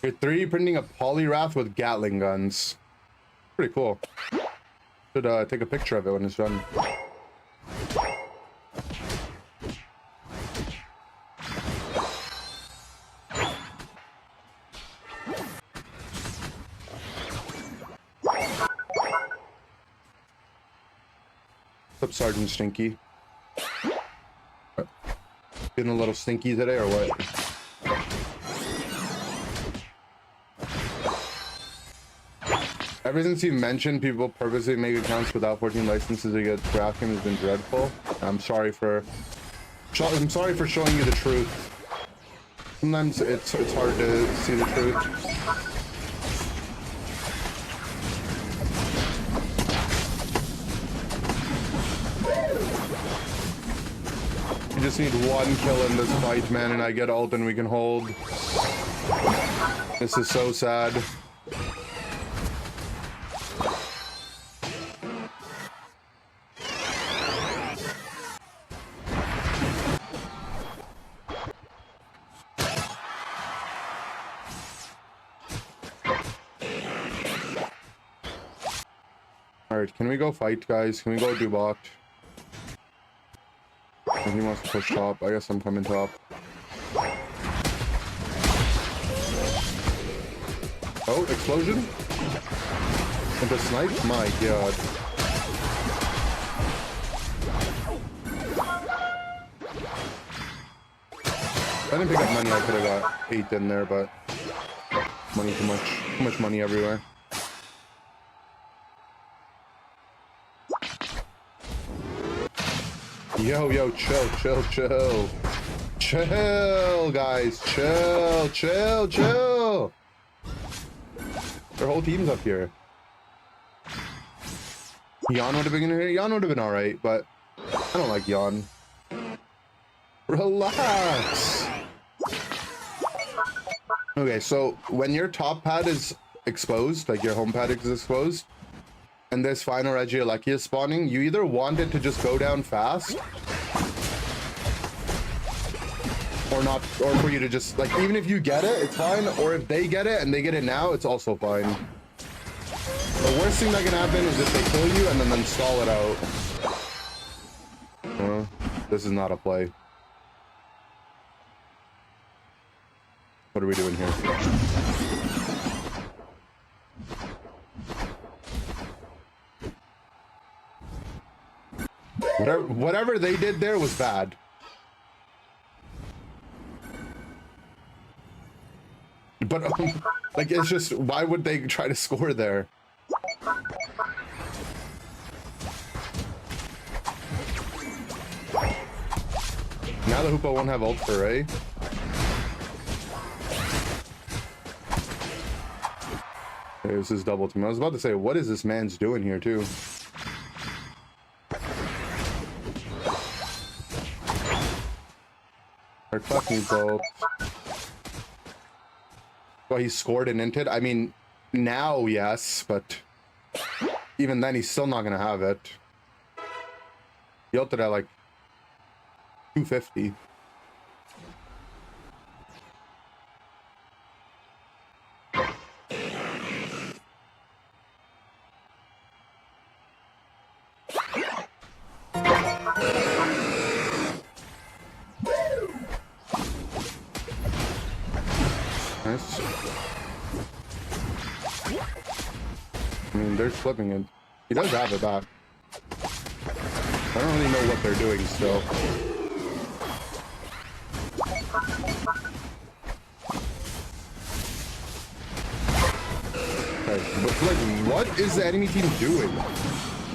You're 3D printing a Polyrath with Gatling guns. Pretty cool. Should take a picture of it when it's done. What's up, Sergeant Stinky? Getting a little stinky today or what? Ever since you mentioned people purposely make accounts without 14 licenses to get draft game has been dreadful. I'm sorry for showing you the truth. Sometimes it's hard to see the truth. You just need one kill in this fight, man, and I get ult and we can hold. This is so sad. Alright, can we go fight, guys? Can we go do bot? If he wants to push top, I guess I'm coming top. Oh, explosion? Into snipe? My god. If I didn't pick up money, I could have got 8 in there, but money too much. Too much money everywhere. Yo, chill. Chill, guys. Chill. Their whole team's up here. Yon would have been here. Yon would have been alright, but I don't like Yon. Relax. Okay, so when your top pad is exposed, like your home pad is exposed, and this final Regieleki is spawning, you either want it to just go down fast, or not, or for you to just, like, even if you get it, it's fine, or if they get it and they get it now, it's also fine. The worst thing that can happen is if they kill you and then stall it out. This is not a play. What are we doing here? Whatever they did there was bad. But like, it's just, why would they try to score there? now the Hoopa won't have ult for Ray. Okay, this is double team. I was about to say, what is this man's doing here too? Our fucking both. Well, he scored and inted. I mean, now yes, but even then he's still not gonna have it. He ulted at like 250. Nice. I mean, they're flipping it. He does have it back. I don't really know what they're doing still. Okay, but like, what is the enemy team doing?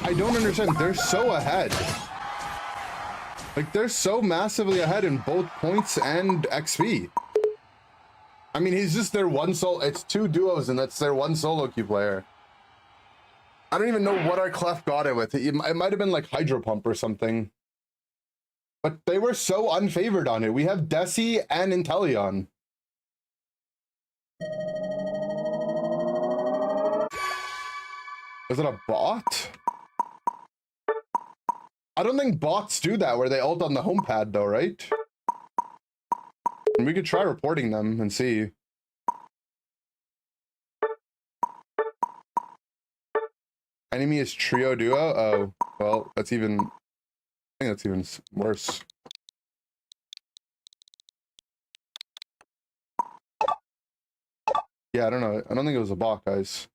I don't understand. They're so ahead. Like, they're so massively ahead in both points and XP. I mean, he's just their one solo. It's two duos, and that's their one solo queue player. I don't even know what our Clef got it with. It might have been like Hydro Pump or something. But they were so unfavored on it. We have Desi and Inteleon. Was it a bot? I don't think bots do that where they ult on the home pad though, right? And we could try reporting them and see. Enemy is trio duo? Oh, well, that's even... I think that's even worse. Yeah, I don't know. I don't think it was a bot, guys.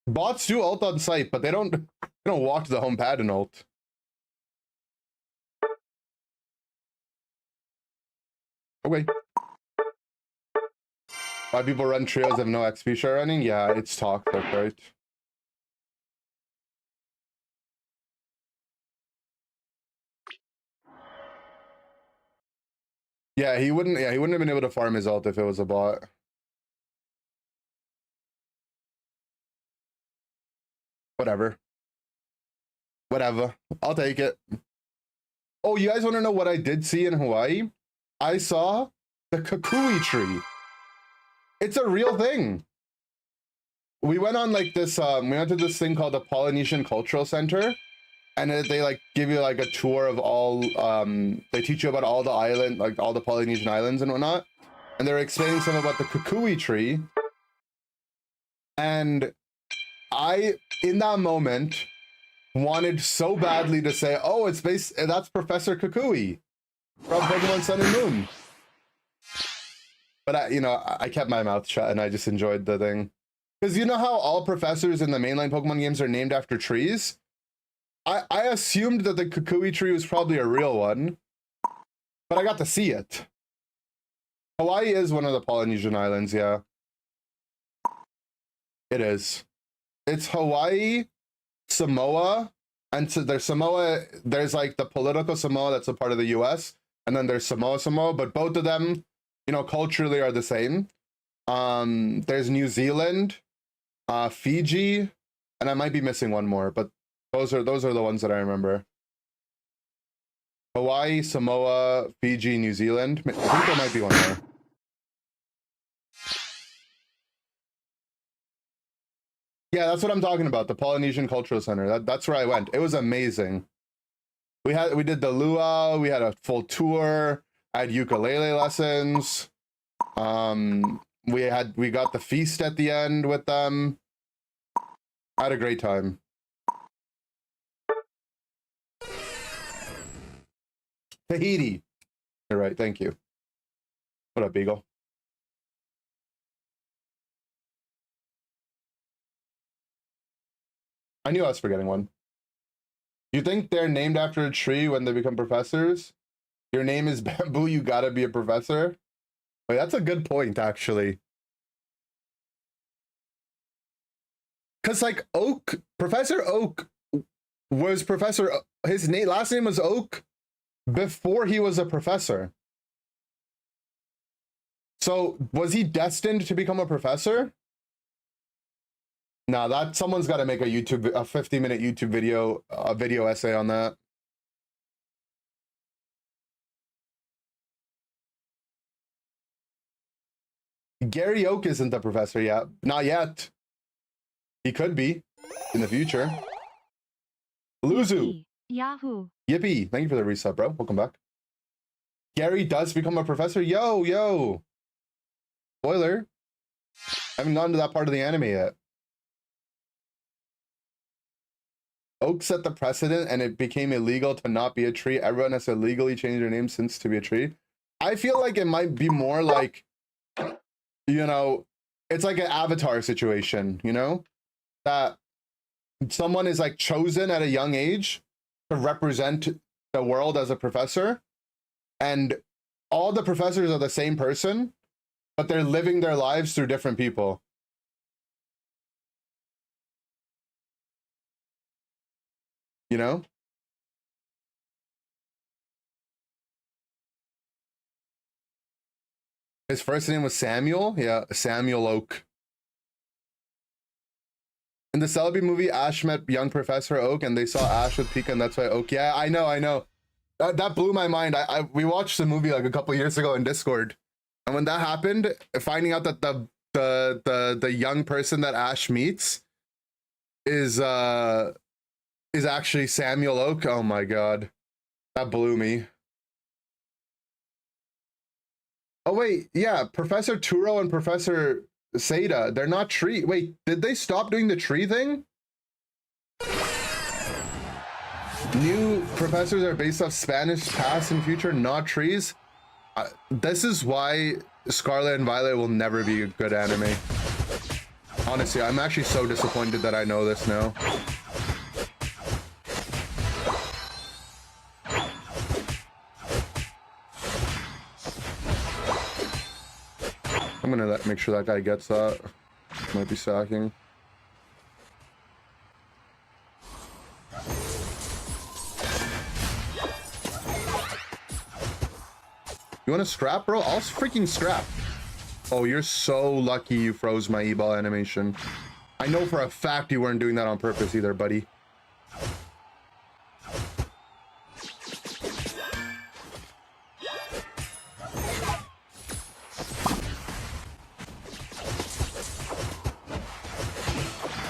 Bots do ult on site, but they don't walk to the home pad and ult. Okay. Why people run trios have no XP share running? Yeah, it's toxic, right? Yeah, he wouldn't have been able to farm his ult if it was a bot. Whatever. Whatever. I'll take it. Oh, you guys want to know what I did see in Hawaii? I saw the kukui tree. It's a real thing. We went on like this, we went to this thing called the Polynesian Cultural Center, and they like give you like a tour of all, they teach you about all the island, like all the Polynesian islands and whatnot. And they're explaining some about the kukui tree. And I, in that moment, wanted so badly to say, oh, that's Professor Kukui from Pokemon Sun and Moon. But I kept my mouth shut and I just enjoyed the thing. Because you know how all professors in the mainline Pokemon games are named after trees? I assumed that the Kukui tree was probably a real one, but I got to see it. Hawaii is one of the Polynesian islands, yeah. It is. It's Hawaii, Samoa, and so there's Samoa, there's like the political Samoa that's a part of the US, and then there's Samoa, but both of them, culturally are the same. There's New Zealand, Fiji, and I might be missing one more, but those are the ones that I remember. Hawaii, Samoa, Fiji, New Zealand. I think there might be one more. Yeah, that's what I'm talking about. The Polynesian Cultural Center. That's where I went. It was amazing. We did the luau. We had a full tour. I had ukulele lessons. We got the feast at the end with them. I had a great time. Tahiti. You're right. Thank you. What up, Beagle? I knew I was forgetting one. You think they're named after a tree when they become professors? Your name is Bamboo, you gotta be a professor? Wait, that's a good point, actually. Because, like, Professor Oak was Professor, his last name was Oak before he was a professor. So was he destined to become a professor? Nah, that someone's got to make a 50-minute YouTube video, a video essay on that. Gary Oak isn't the professor yet. Not yet. He could be in the future. Luzu. Yahoo. Yippee. Thank you for the reset, bro. Welcome back. Gary does become a professor. Yo. Spoiler. I haven't gotten to that part of the anime yet. Oak set the precedent and it became illegal to not be a tree. Everyone has to legally change their name since to be a tree. I feel like it might be more like, you know, it's like an Avatar situation, you know? That someone is like chosen at a young age to represent the world as a professor. And all the professors are the same person, but they're living their lives through different people. You know? His first name was Samuel. Yeah, Samuel Oak. In the Celebi movie, Ash met young Professor Oak and they saw Ash with Pika, and that's why Oak. Yeah, I know. That blew my mind. We watched the movie like a couple years ago in Discord. And when that happened, finding out that the young person that Ash meets is actually Samuel Oak. Oh my god. That blew me. Oh wait, yeah, Professor Turo and Professor Seda, they're not tree. Wait, did they stop doing the tree thing? New professors are based off Spanish past and future, not trees. This is why Scarlet and Violet will never be a good anime. Honestly, I'm actually so disappointed that I know this now. I'm gonna make sure that guy gets that. Might be sacking. You want to scrap, bro? I'll freaking scrap. Oh, you're so lucky you froze my E-ball animation. I know for a fact you weren't doing that on purpose either, buddy.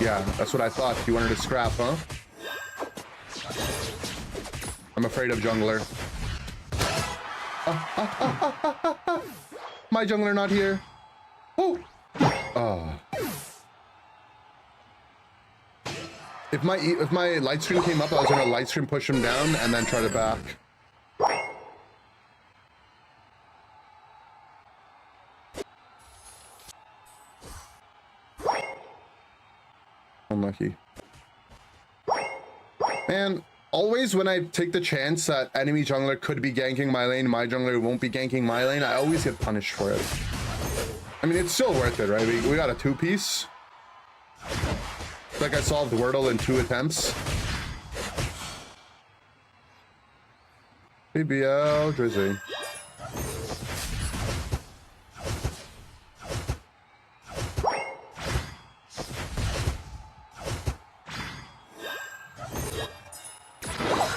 Yeah, that's what I thought. You wanted to scrap, huh? I'm afraid of jungler. My jungler not here. Oh. If my light stream came up, I was gonna light stream push him down and then try to back. Unlucky. Man, always when I take the chance that enemy jungler could be ganking my lane, my jungler won't be ganking my lane, I always get punished for it. I mean, it's still worth it, right? We got a 2-piece. It's like I solved Wordle in 2 attempts. BBL, Drizzy.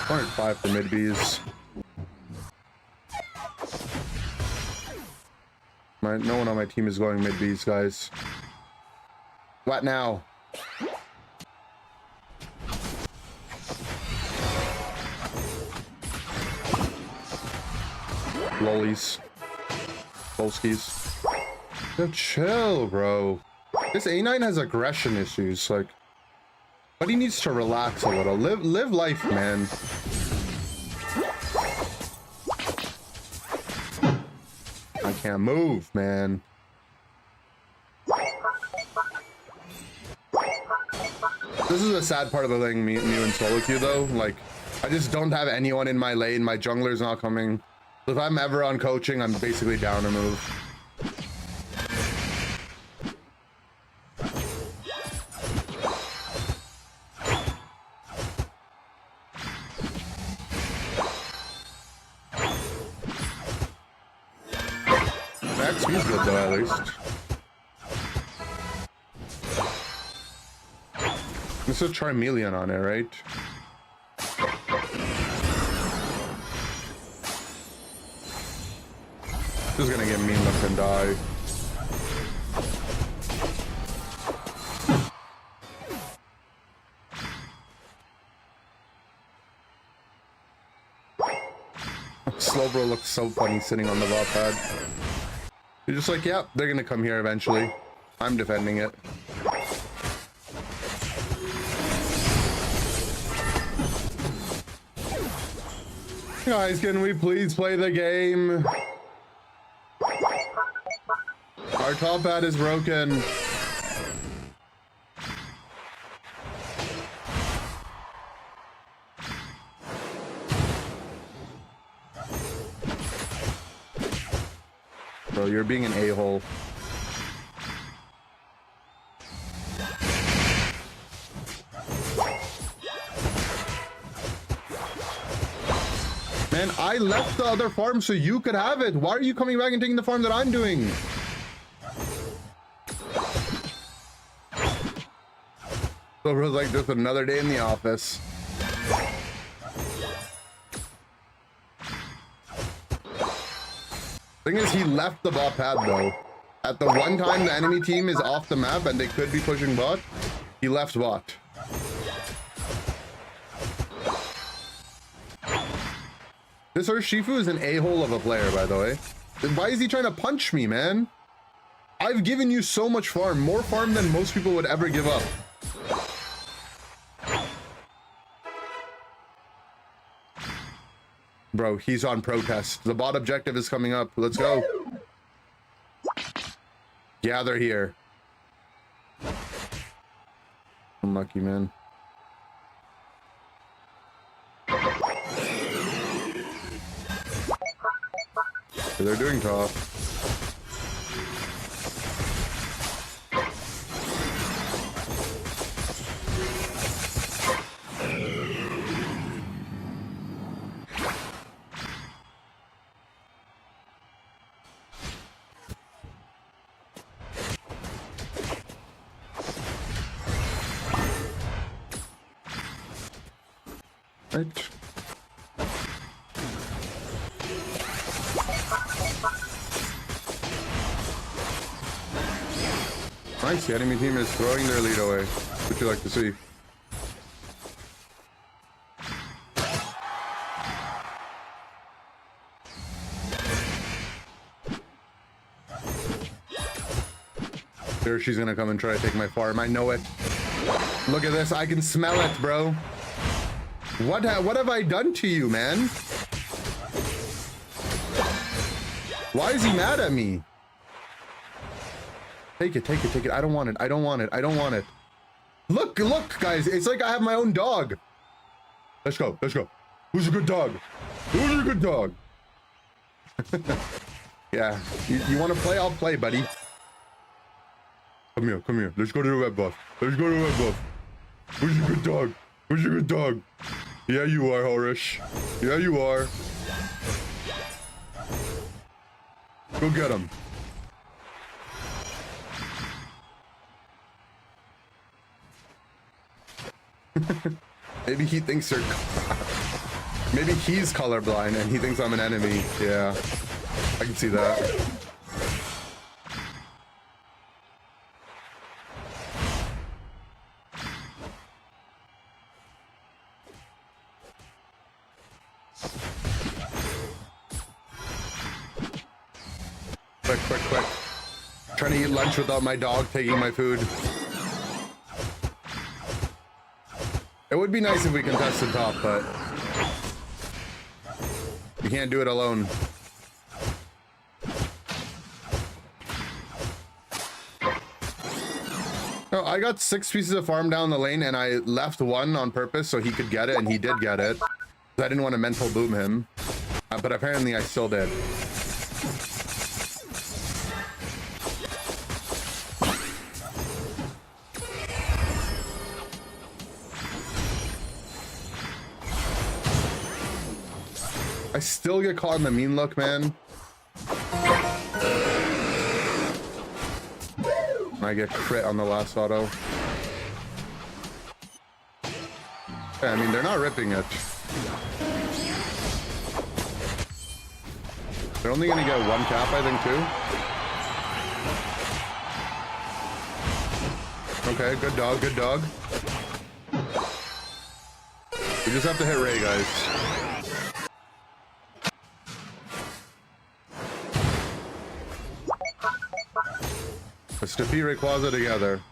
.5 for mid Bs. No one on my team is going mid Bs, guys. What now? Lollies. Bolskis. Yo, chill, bro. This A9 has aggression issues, like. But he needs to relax a little. Live life, man. I can't move, man. This is a sad part of the thing, me and solo queue though. Like, I just don't have anyone in my lane. My jungler's not coming. If I'm ever on coaching, I'm basically down to move. XP's good though, at least. This is a Charmeleon on it, right? This is gonna get mean looked and die. Slowbro looks so funny sitting on the bot pad. You're just like, yeah, they're gonna come here eventually. I'm defending it. Guys, can we please play the game? Our top pad is broken. Bro, you're being an a-hole. Man, I left the other farm so you could have it. Why are you coming back and taking the farm that I'm doing? So it was like just another day in the office. Thing is, he left the bot pad though. At the one time the enemy team is off the map and they could be pushing bot, he left bot. This Urshifu is an a-hole of a player, by the way. Why is he trying to punch me, man? I've given you so much farm, more farm than most people would ever give up. Bro, he's on protest. The bot objective is coming up. Let's go. Gather here. Unlucky, man. They're doing top. Right. Nice, the enemy team is throwing their lead away. What you like to see? There, she's gonna come and try to take my farm. I know it. Look at this. I can smell it, bro. What have I done to you, man? Why is he mad at me? Take it, take it, take it. I don't want it. I don't want it. I don't want it. Look, look, guys. It's like I have my own dog. Let's go. Let's go. Who's a good dog? Who's a good dog? Yeah. You want to play? I'll play, buddy. Come here. Come here. Let's go to the red buff. Let's go to the red buff. Who's a good dog? Who's a good dog? Yeah, you are, Horish. Yeah, you are. Go get him. Maybe he thinks you're... Maybe he's colorblind and he thinks I'm an enemy. Yeah, I can see that. Quick, quick, quick. Trying to eat lunch without my dog taking my food. It would be nice if we contested top, but we can't do it alone. No, I got 6 pieces of farm down the lane and I left one on purpose so he could get it, and he did get it. I didn't want to mental boom him, but apparently I still did. I still get caught in the mean look, man. I get crit on the last auto. Yeah, I mean, they're not ripping it. They're only gonna get one cap, I think, too. Okay, good dog, good dog. We just have to hit Ray, guys. Let's defeat Rayquaza together.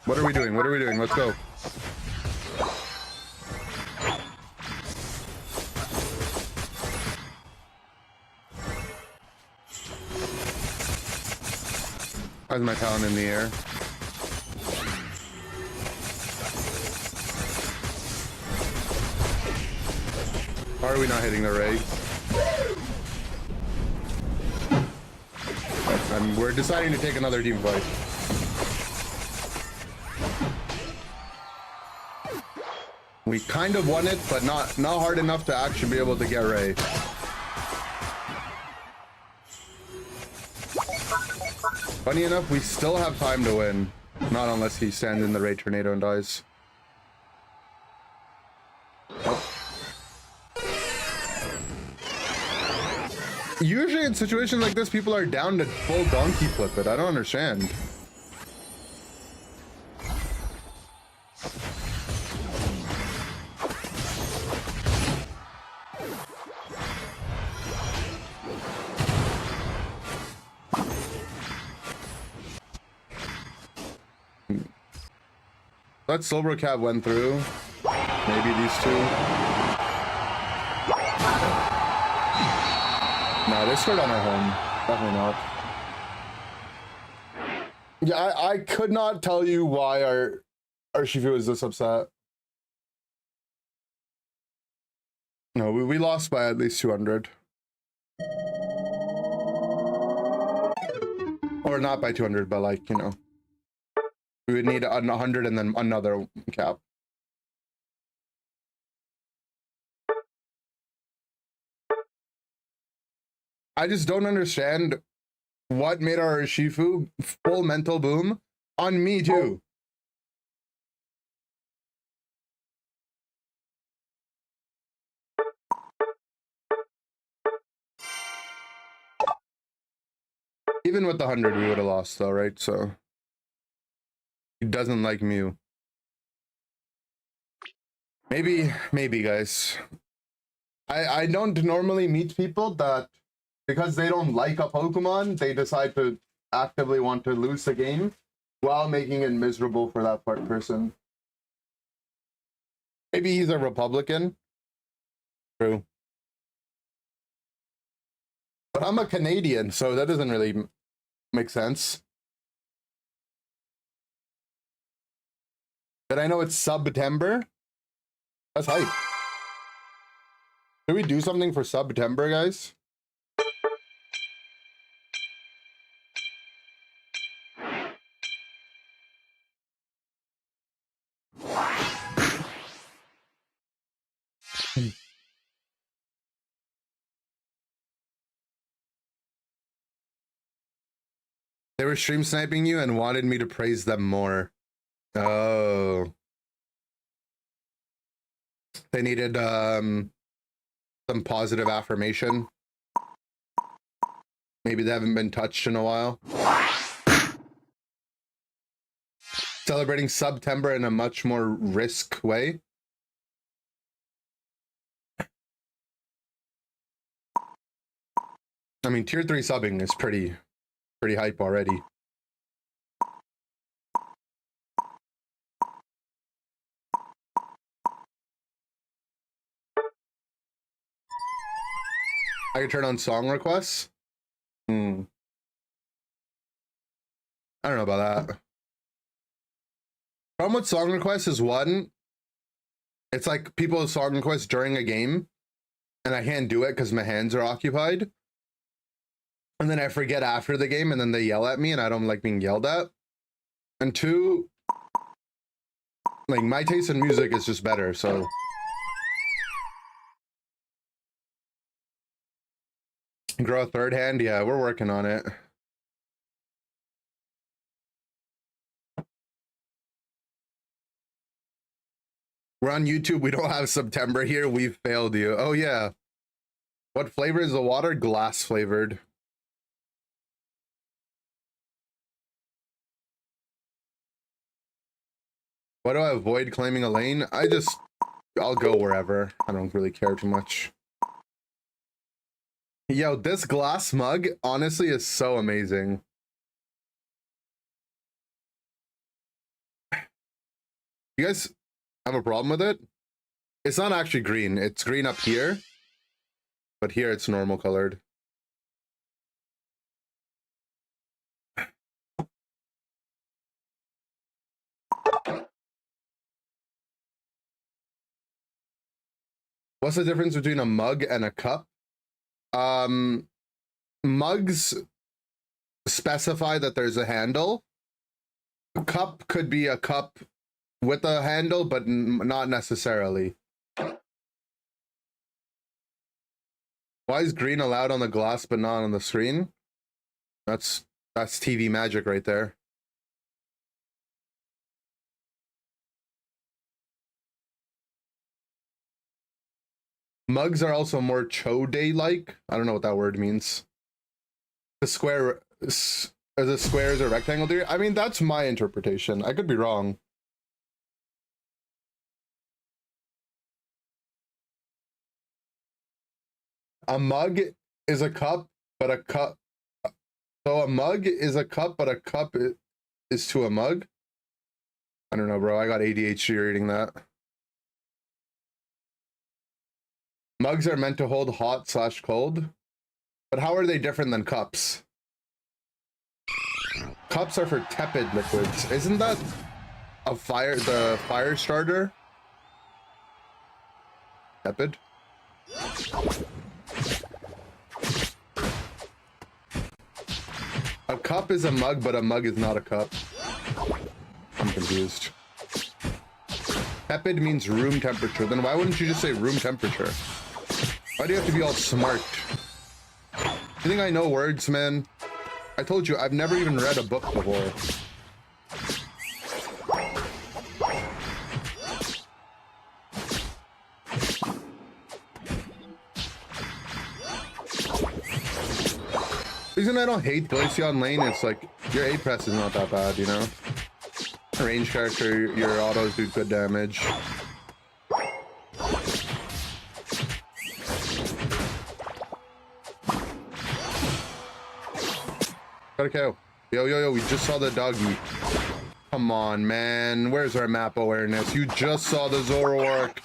What are we doing? What are we doing? Let's go. How's my talent in the air? Why are we not hitting the Ray? We're deciding to take another team fight. We kind of won it, but not hard enough to actually be able to get Ray. Funny enough, we still have time to win. Not unless he stands in the Ray Tornado and dies. Oh. Usually in situations like this, people are down to full donkey flip it. I don't understand. That Silver Cat went through. Maybe these two. No, they scored on our home. Definitely not. Yeah, I could not tell you why our Shifu is this upset. No, we lost by at least 200. Or not by 200, but like, you know. We would need 100 and then another cap. I just don't understand what made our Shifu full mental boom on me too. Even with the 100, we would have lost though, right? So he doesn't like Mew. Maybe, guys. I don't normally meet people that, because they don't like a Pokemon, they decide to actively want to lose the game while making it miserable for that person. Maybe he's a Republican. True. But I'm a Canadian, so that doesn't really make sense. But I know it's September. That's hype. Should we do something for September, guys? They were stream sniping you and wanted me to praise them more. Oh. They needed some positive affirmation. Maybe they haven't been touched in a while. Celebrating September in a much more risk way. I mean, tier 3 subbing is pretty hype already. I can turn on song requests. I don't know about that. Problem with song requests is one, it's like people's song requests during a game, and I can't do it because my hands are occupied. And then I forget after the game, and then they yell at me, and I don't like being yelled at. And two, like, my taste in music is just better, so. Grow a third hand? Yeah, we're working on it. We're on YouTube. We don't have September here. We've failed you. Oh, yeah. What flavor is the water? Glass flavored. Why do I avoid claiming a lane? I'll go wherever. I don't really care too much. Yo, this glass mug honestly is so amazing. You guys have a problem with it? It's not actually green. It's green up here, but here it's normal colored. What's the difference between a mug and a cup? Mugs specify that there's a handle. A cup could be a cup with a handle, but not necessarily. Why is green allowed on the glass but not on the screen? That's TV magic right there. Mugs are also more chode-like. I don't know what that word means. The square is a square is a rectangle theory. I mean, that's my interpretation. I could be wrong. A mug is a cup, but a cup. So a mug is a cup, but a cup is to a mug. I don't know, bro. I got ADHD reading that. Mugs are meant to hold hot/cold, but how are they different than cups? Cups are for tepid liquids. Isn't that the fire starter? Tepid. A cup is a mug, but a mug is not a cup. I'm confused. Tepid means room temperature. Then why wouldn't you just say room temperature? Why do you have to be all smart? You think I know words, man? I told you, I've never even read a book before. The reason I don't hate Glaceon Lane is like, your A press is not that bad, you know? Range character, your autos do good damage. Got a KO. Yo, we just saw the doggy. Come on, man. Where's our map awareness? You just saw the Zoroark.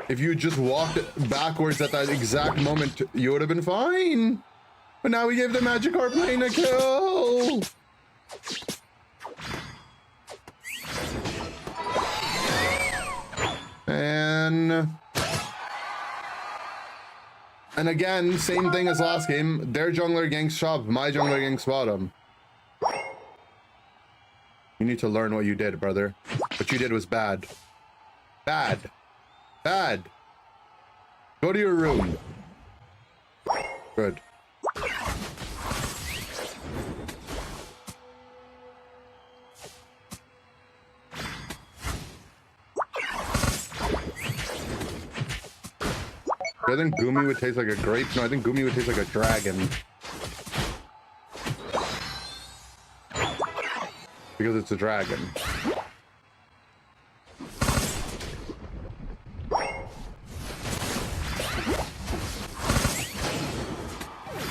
If you just walked backwards at that exact moment, you would have been fine. But now we gave the Magikarp lane a kill. And again, same thing as last game. Their jungler ganks top, my jungler ganks bottom. You need to learn what you did, brother. What you did was bad. Bad. Bad. Go to your room. Good. I think Gumi would taste like a grape. No, I think Gumi would taste like a dragon. Because it's a dragon.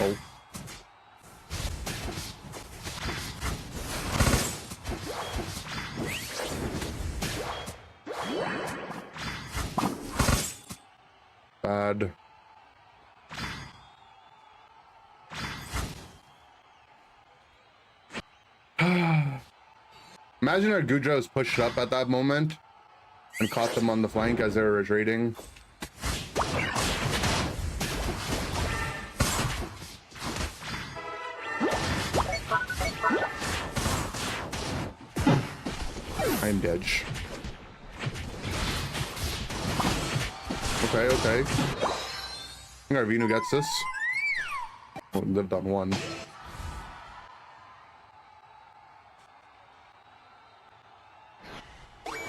Oh. Bad. Imagine our Goudreau's pushed up at that moment and caught them on the flank as they were retreating. I'm dead. Okay. I think Arvino gets this. Oh, lived on one.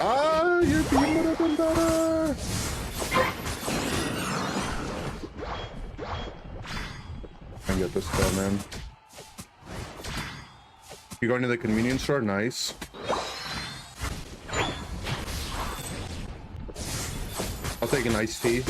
Ah, your team would have been better. get this kill, man. You going to the convenience store? Nice. I'll take an iced tea.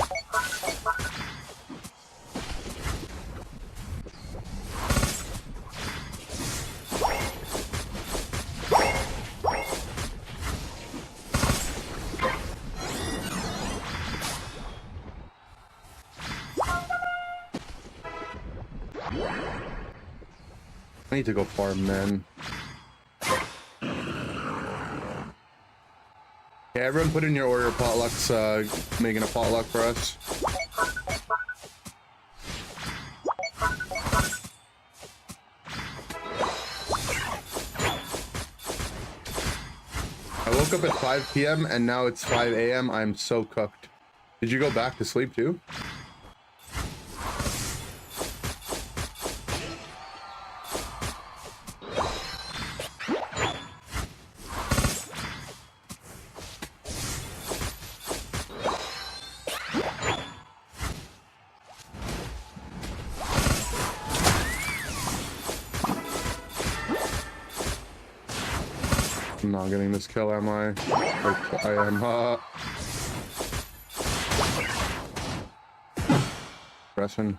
I need to go farm, man. Yeah, everyone put in your order. Potluck's making a potluck for us. I woke up at 5 p.m. and now it's 5 a.m. I'm so cooked. Did you go back to sleep too? I'm not getting this kill, am I? I am, Pressing.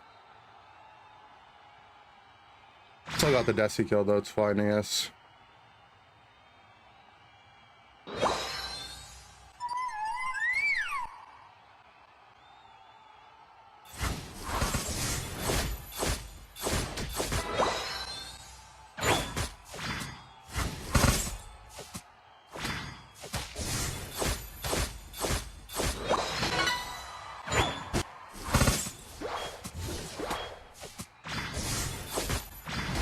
Still got the Desi kill though, it's fine, I guess.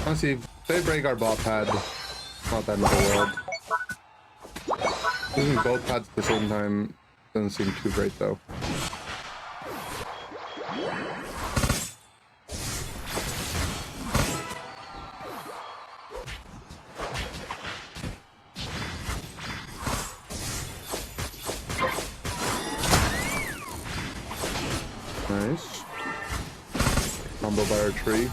Honestly, if they break our bot pad, not that in the world. Using both pads at the same time doesn't seem too great though. Nice. Combo by our tree.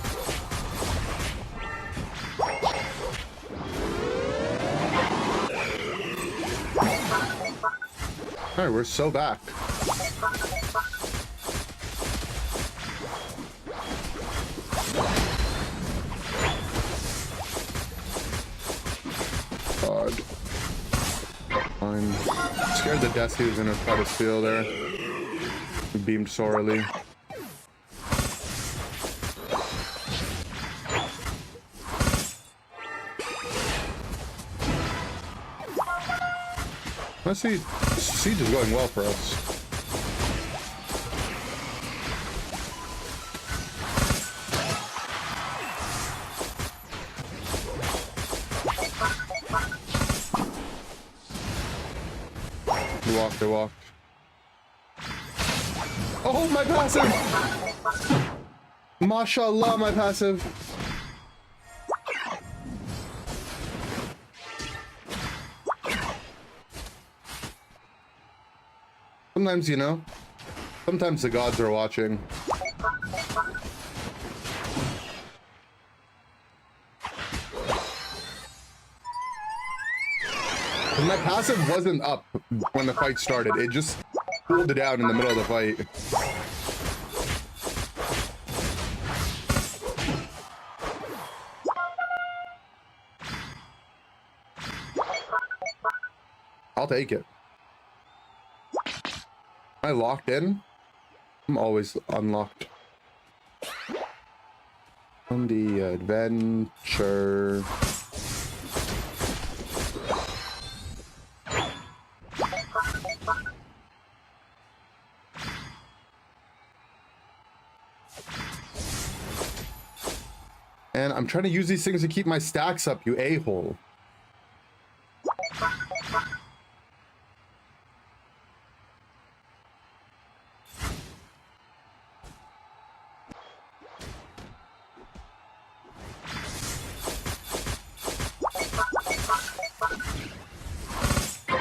Alright, we're so back. God. Fine. Scared the Desi was gonna try to steal there. He beamed sorely. Honestly, siege is going well for us. They walked. Oh, my passive! Mashallah, my passive. Sometimes, you know, sometimes the gods are watching. And my passive wasn't up when the fight started. It just pulled it down in the middle of the fight. I'll take it. Am I locked in? I'm always unlocked. On the adventure. And I'm trying to use these things to keep my stacks up, you a-hole.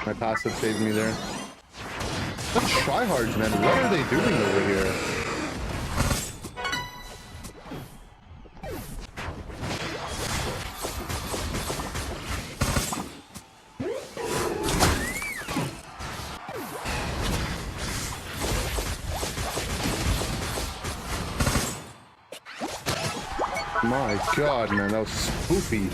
My passive saved me there. What tryhards, man? What are they doing over here? My god, man, that was spoopy.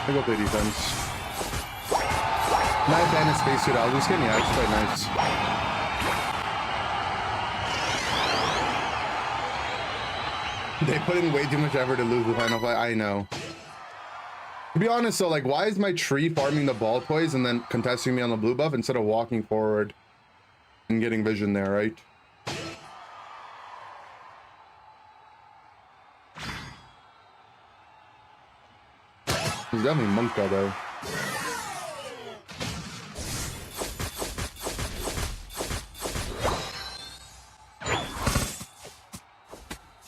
I go play defense. Knife and a spacesuit. I'll just get me. I just play knives. They put in way too much effort to lose the final fight. I know. To be honest, though, like, why is my tree farming the ball toys and then contesting me on the blue buff instead of walking forward and getting vision there, right? He's definitely Monka, though.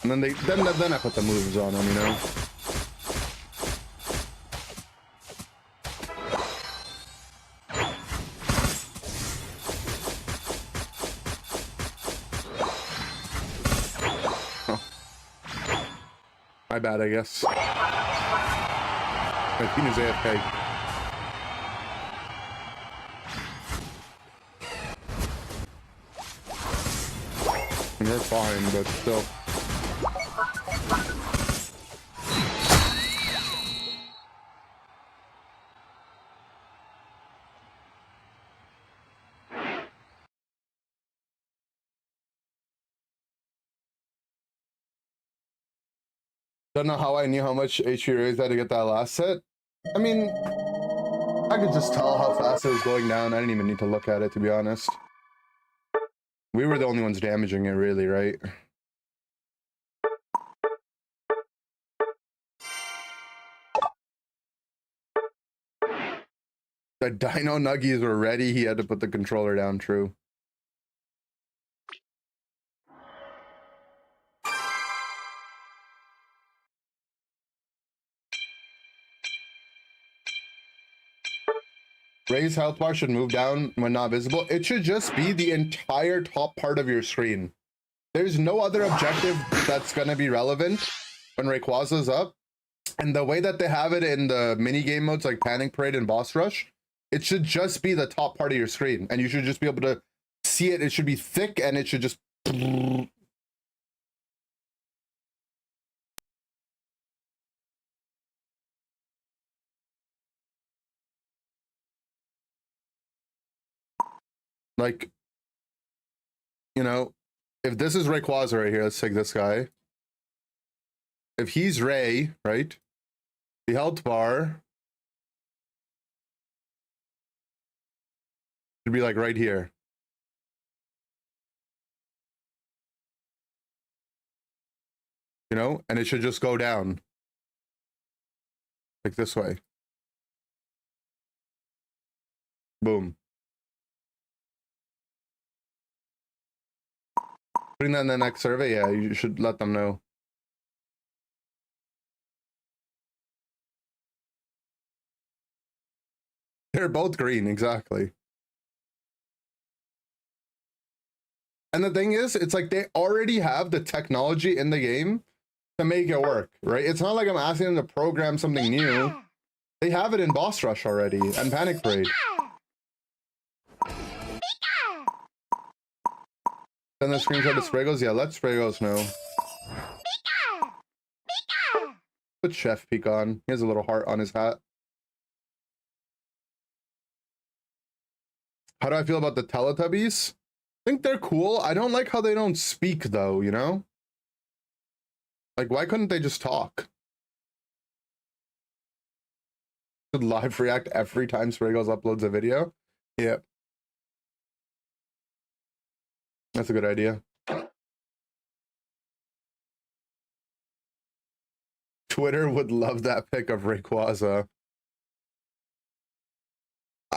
And then then I put the moves on him, you know? Oh. My bad, I guess. My team is AFK. And they're fine, but still. Don't know how I knew how much HP raised I had to get that last set. I mean, I could just tell how fast it was going down. I didn't even need to look at it, to be honest. We were the only ones damaging it, really, right? The Dino Nuggies were ready. He had to put the controller down, true. Raise health bar should move down when not visible. It should just be the entire top part of your screen. There's no other objective that's going to be relevant when Rayquaza's up. And the way that they have it in the mini game modes like Panic Parade and Boss Rush, it should just be the top part of your screen. And you should just be able to see it. It should be thick and it should just... Like, you know, if this is Rayquaza right here, let's take this guy. If he's Ray, right? The health bar should be like right here. You know, and it should just go down. Like this way. Boom. Putting that in the next survey, yeah, you should let them know. They're both green, exactly. And the thing is, it's like they already have the technology in the game to make it work, right? It's not like I'm asking them to program something new. They have it in Boss Rush already and Panic Parade. Send the screenshot to Spragos? Yeah, let Spragos know. Put Chef Peak on. He has a little heart on his hat. How do I feel about the Teletubbies? I think they're cool. I don't like how they don't speak, though, you know? Like, why couldn't they just talk? Should live react every time Spragos uploads a video? Yep. That's a good idea. Twitter would love that pic of Rayquaza.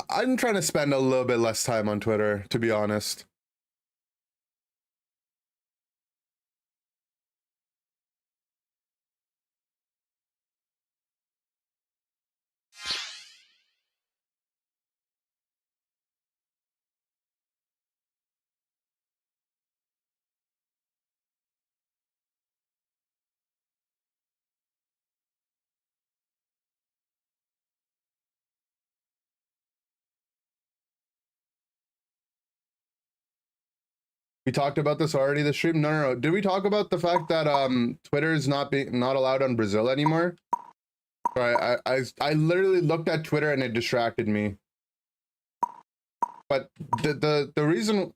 I'm trying to spend a little bit less time on Twitter, to be honest. We talked about this already, the stream? No. Did we talk about the fact that Twitter is not allowed on Brazil anymore? Sorry, I literally looked at Twitter and it distracted me. But the reason,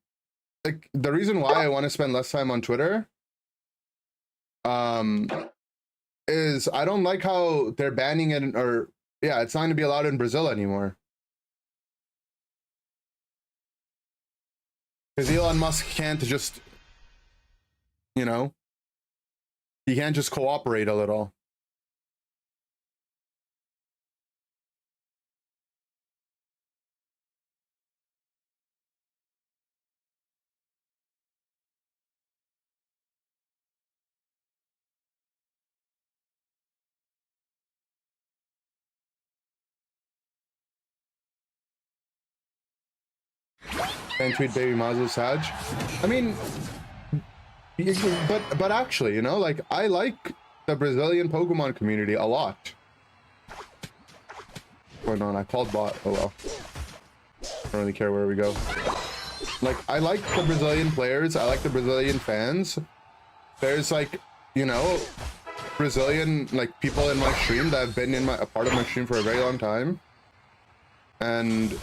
like, the reason why I want to spend less time on Twitter is I don't like how they're banning it, or yeah, it's not going to be allowed in Brazil anymore. Because Elon Musk can't just, you know, he can't just cooperate a little. And tweet baby Mazel Sag. I mean, but actually, you know, like, I like the Brazilian Pokemon community a lot. What's going on? I called bot. Oh well. I don't really care where we go. Like, I like the Brazilian players. I like the Brazilian fans. There's, like, you know, Brazilian, like, people in my stream that have been in a part of my stream for a very long time. And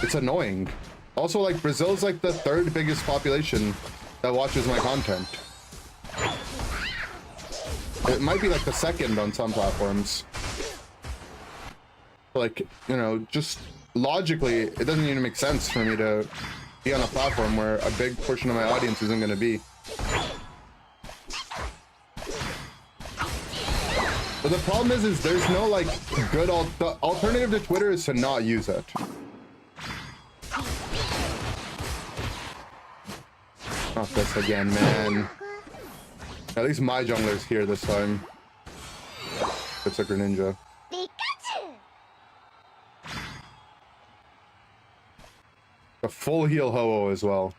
it's annoying. Also, like, Brazil's like the third biggest population that watches my content. It might be like the second on some platforms. Like, you know, just logically, it doesn't even make sense for me to be on a platform where a big portion of my audience isn't going to be. But the problem is there's no, like, good the alternative to Twitter is to not use it. Not this again, man. At least my jungler's here this time. It's a Greninja. A full heal Ho-Oh as well.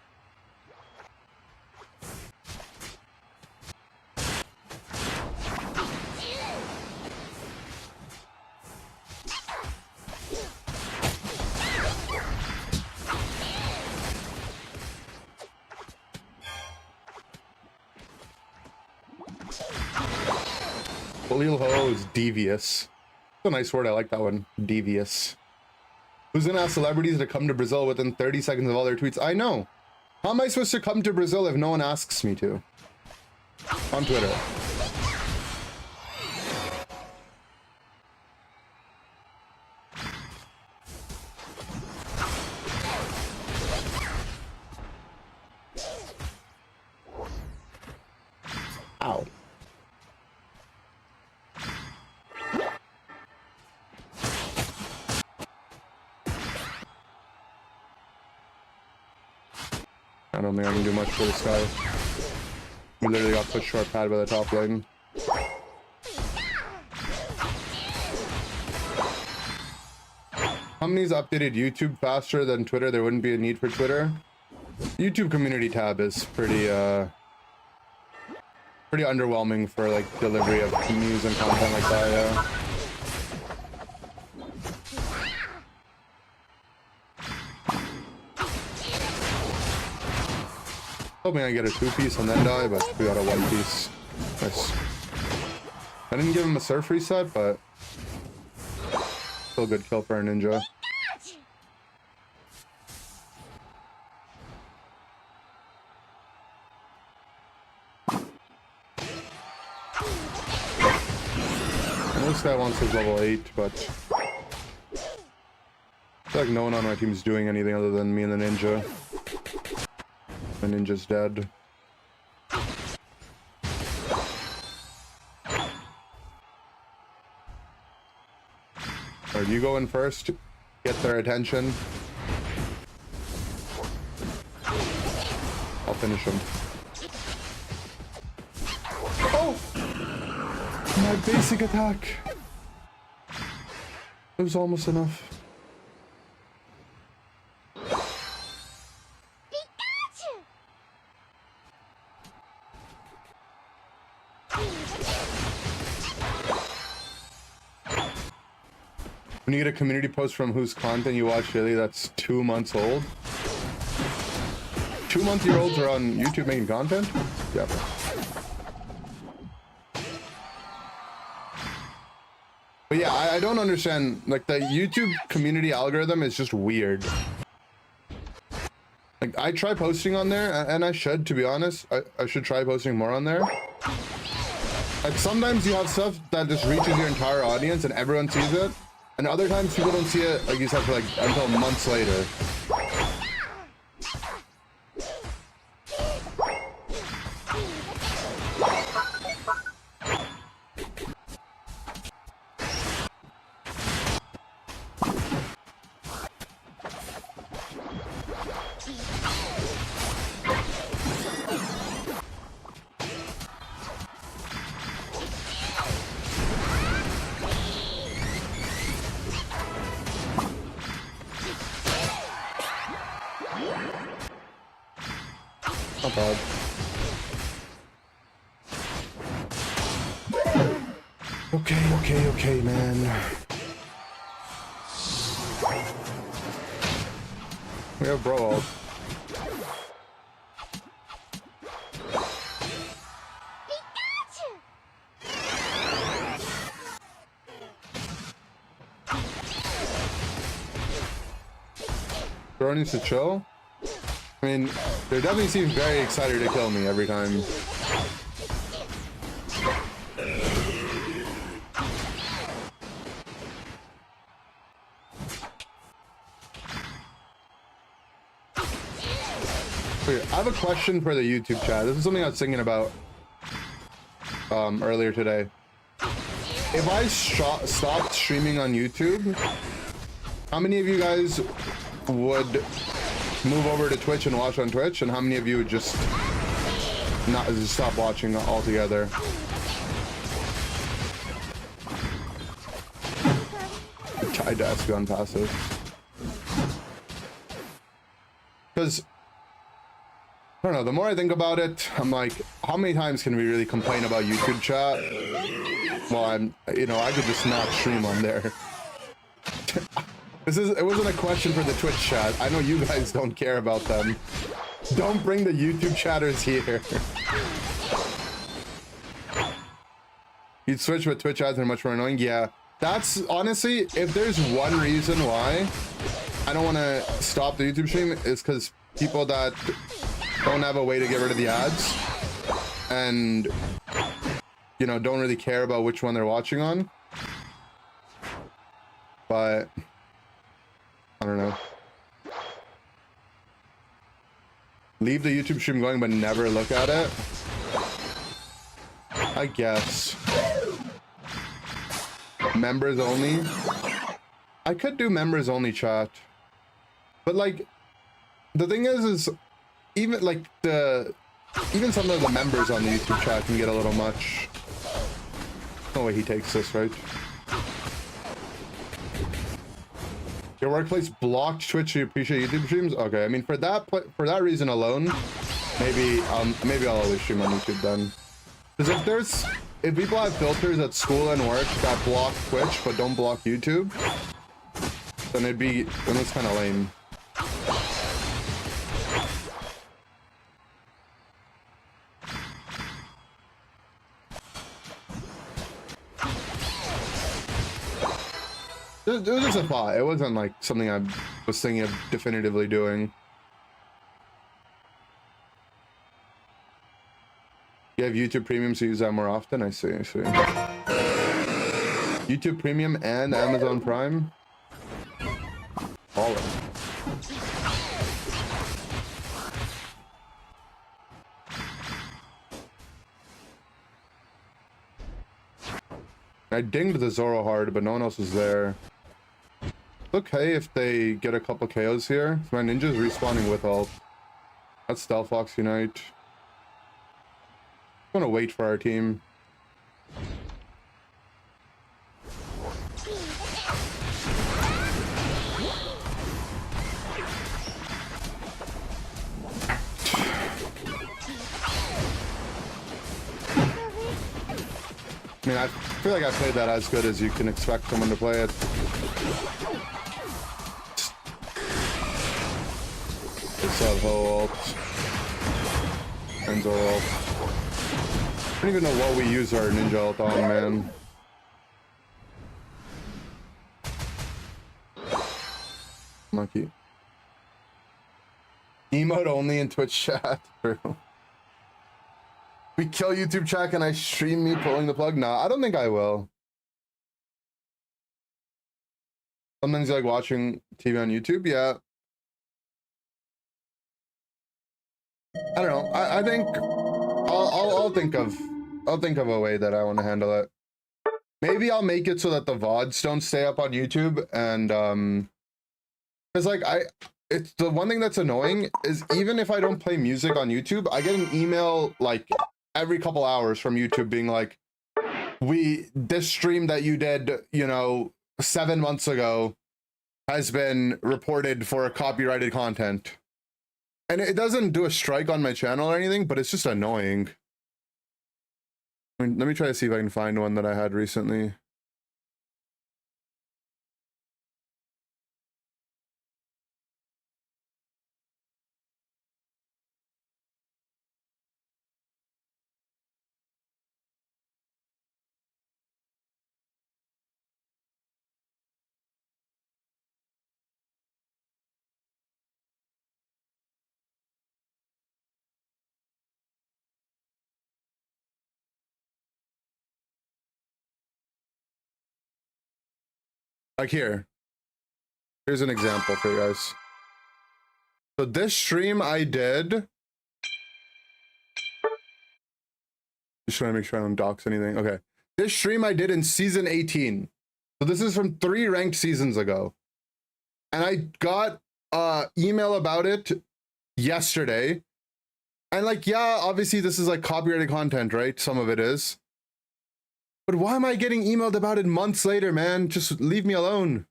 Full Ho is devious. It's a nice word. I like that one. Devious. Who's gonna ask celebrities to come to Brazil within 30 seconds of all their tweets? I know. How am I supposed to come to Brazil if no one asks me to? On Twitter. Ow. I don't think I can do much for this guy. We literally got pushed short pad by the top lane. Companies updated YouTube faster than Twitter. There wouldn't be a need for Twitter. YouTube community tab is pretty underwhelming for, like, delivery of news and content like that, yeah. Hoping I get a 2-piece and then die, but we got a 1-piece. Nice. I didn't give him a surf reset, but still a good kill for a ninja. And this guy wants his level 8, but I feel like no one on my team is doing anything other than me and the ninja. The ninja's dead. Alright, you go in first. Get their attention. I'll finish him. Oh! My basic attack! It was almost enough. When you get a community post from whose content you watch daily that's 2 months old. 2-month-olds are on YouTube making content? Yep. But yeah, I don't understand. Like, the YouTube community algorithm is just weird. Like, I try posting on there, and I should, to be honest. I should try posting more on there. Like, sometimes you have stuff that just reaches your entire audience and everyone sees it. And other times people don't see it, like you said, for like until months later. Not bad. Okay, man. We have bro ult. Bro needs to chill. I mean, they definitely seem very excited to kill me every time. Okay, I have a question for the YouTube chat. This is something I was thinking about earlier today. If I stopped streaming on YouTube, how many of you guys would move over to Twitch and watch on Twitch, and how many of you would just stop watching altogether? Tried to ask you on passive. Because I don't know, the more I think about it, I'm like, how many times can we really complain about YouTube chat? Well, I could just not stream on there. It wasn't a question for the Twitch chat. I know you guys don't care about them. Don't bring the YouTube chatters here. You'd switch, but Twitch ads are much more annoying. Yeah, that's honestly, if there's one reason why I don't want to stop the YouTube stream, is because people that don't have a way to get rid of the ads and, you know, don't really care about which one they're watching on. But I don't know. Leave the YouTube stream going but never look at it? I guess. Members only? I could do members only chat. But like, the thing is even like even some of the members on the YouTube chat can get a little much. No way he takes this, right? Your workplace blocked Twitch. You appreciate YouTube streams? Okay, I mean, for that reason alone, maybe I'll always stream on YouTube then. Because if people have filters at school and work that block Twitch but don't block YouTube, then it's kind of lame. It was just a thought. It wasn't like something I was thinking of definitively doing. You have YouTube Premium, so you use that more often? I see. YouTube Premium and Amazon Prime? All of them. I dinged the Zoro hard, but no one else was there. Okay, if they get a couple KOs here. My ninja's respawning with ult. That's Stealth Fox Unite. I'm gonna wait for our team. I mean, I feel like I played that as good as you can expect someone to play it. Sub ho ult. Enzo ult. I don't even know what we use our ninja ult on, man. Monkey. Emote only in Twitch chat. We kill YouTube chat, can I stream me pulling the plug? Nah, I don't think I will. Sometimes you like watching TV on YouTube, yeah. I don't know. I think I'll think of a way that I want to handle it. Maybe I'll make it so that the VODs don't stay up on YouTube, and because like it's the one thing that's annoying is even if I don't play music on YouTube, I get an email like every couple hours from YouTube being like, this stream that you did, you know, 7 months ago has been reported for copyrighted content. And it doesn't do a strike on my channel or anything, but it's just annoying. I mean, let me try to see if I can find one that I had recently. Like here's an example for you guys. So this stream I did, just trying to make sure I don't dox anything. Okay, this stream I did in season 18. So this is from 3 ranked seasons ago, and I got email about it yesterday. And like, yeah, obviously this is like copyrighted content, right? Some of it is. But why am I getting emailed about it months later, man? Just leave me alone.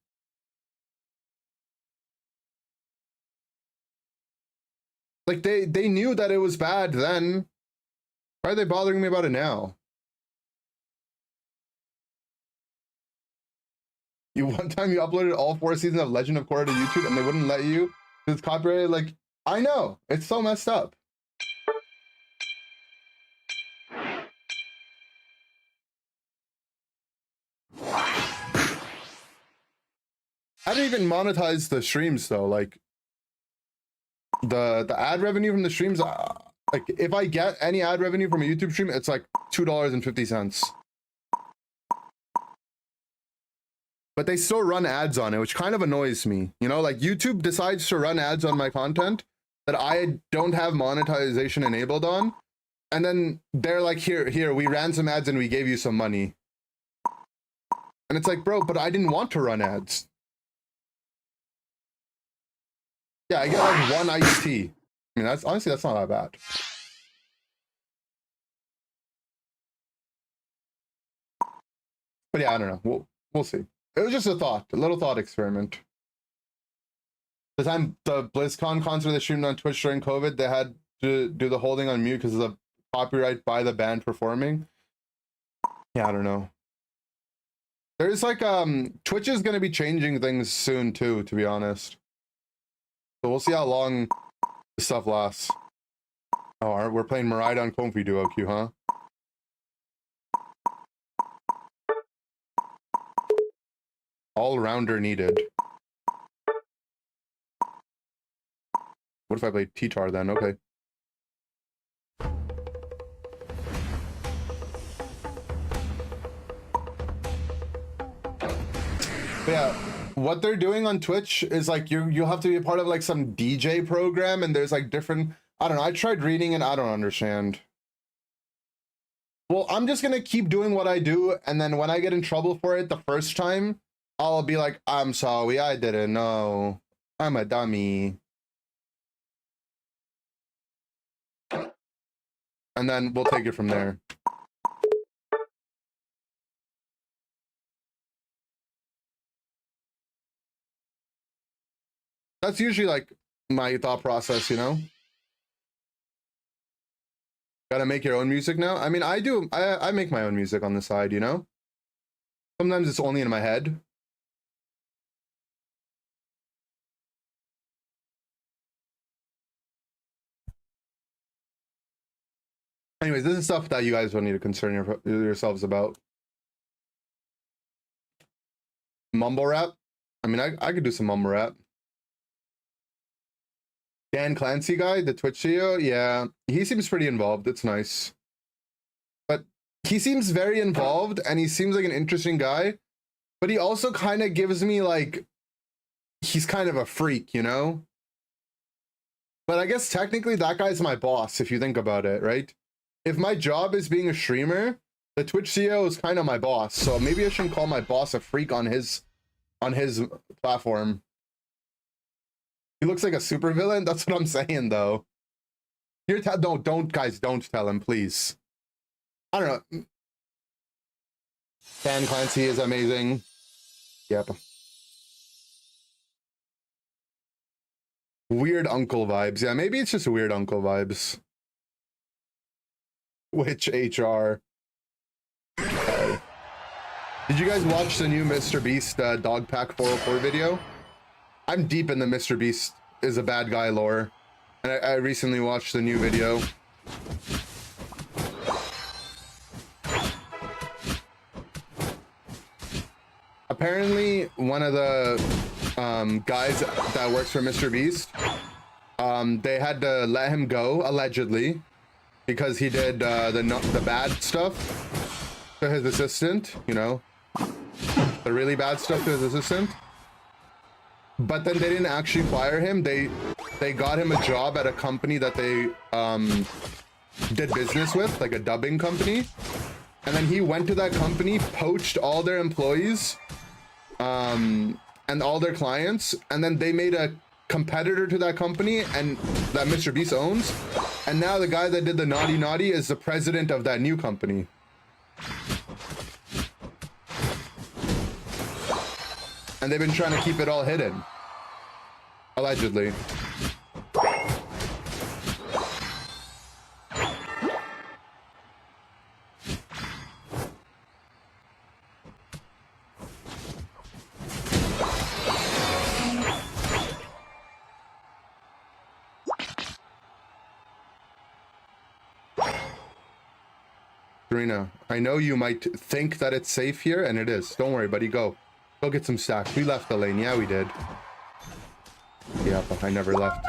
Like they knew that it was bad then. Why are they bothering me about it now? One time you uploaded all 4 seasons of Legend of Korra to YouTube and they wouldn't let you. It's copyrighted. Like, I know. It's so messed up. I didn't even monetize the streams though. Like the ad revenue from the streams, like if I get any ad revenue from a YouTube stream, it's like $2.50. But they still run ads on it, which kind of annoys me. You know, like YouTube decides to run ads on my content that I don't have monetization enabled on. And then they're like, here, we ran some ads and we gave you some money. And it's like, bro, but I didn't want to run ads. Yeah, I get like 1 iced tea. I mean, that's honestly, that's not that bad. But yeah, I don't know. We'll see. It was just a little thought experiment. The time the BlizzCon concert they streamed on Twitch during COVID, they had to do the holding on mute because of the copyright by the band performing. Yeah, I don't know. There's like Twitch is gonna be changing things soon too, to be honest. So we'll see how long this stuff lasts. Oh, we're playing Marida on Comfy Duo Q, huh? All-rounder needed. What if I play T-Tar then? Okay. But yeah, what they're doing on Twitch is like you'll have to be a part of like some DJ program, and there's like different, I don't know, I tried reading and I don't understand. Well, I'm just gonna keep doing what I do, and then when I get in trouble for it the first time, I'll be like, I'm sorry, I didn't know. I'm a dummy. And then we'll take it from there. That's usually like my thought process, you know? Gotta make your own music now. I mean, I make my own music on the side, you know? Sometimes it's only in my head. Anyways, this is stuff that you guys don't need to concern yourselves about. Mumble rap. I mean, I could do some mumble rap. Dan Clancy guy, the Twitch CEO, yeah, he seems pretty involved. It's nice. But he seems very involved and he seems like an interesting guy. But he also kind of gives me like, he's kind of a freak, you know? But I guess technically that guy's my boss, if you think about it, right? If my job is being a streamer, the Twitch CEO is kind of my boss. So maybe I shouldn't call my boss a freak on his platform. He looks like a supervillain. That's what I'm saying, though. Don't guys, don't tell him, please. I don't know. Dan Clancy is amazing. Yep. Weird uncle vibes. Yeah, maybe it's just weird uncle vibes. Which HR? Okay. Did you guys watch the new Mr. Beast Dog Pack 404 video? I'm deep in the Mr. Beast is a bad guy lore. And I recently watched the new video. Apparently, one of the guys that works for Mr. Beast, they had to let him go, allegedly, because he did the bad stuff to his assistant, you know, the really bad stuff to his assistant. But then they didn't actually fire him. They got him a job at a company that they did business with, like a dubbing company. And then he went to that company, poached all their employees and all their clients, and then they made a competitor to that company and that Mr. Beast owns. And now the guy that did the naughty is the president of that new company. And they've been trying to keep it all hidden. Allegedly. Serena, I know you might think that it's safe here, and it is. Don't worry, buddy. Go get some stacks. We left the lane. Yeah, we did. Yeah, but I never left.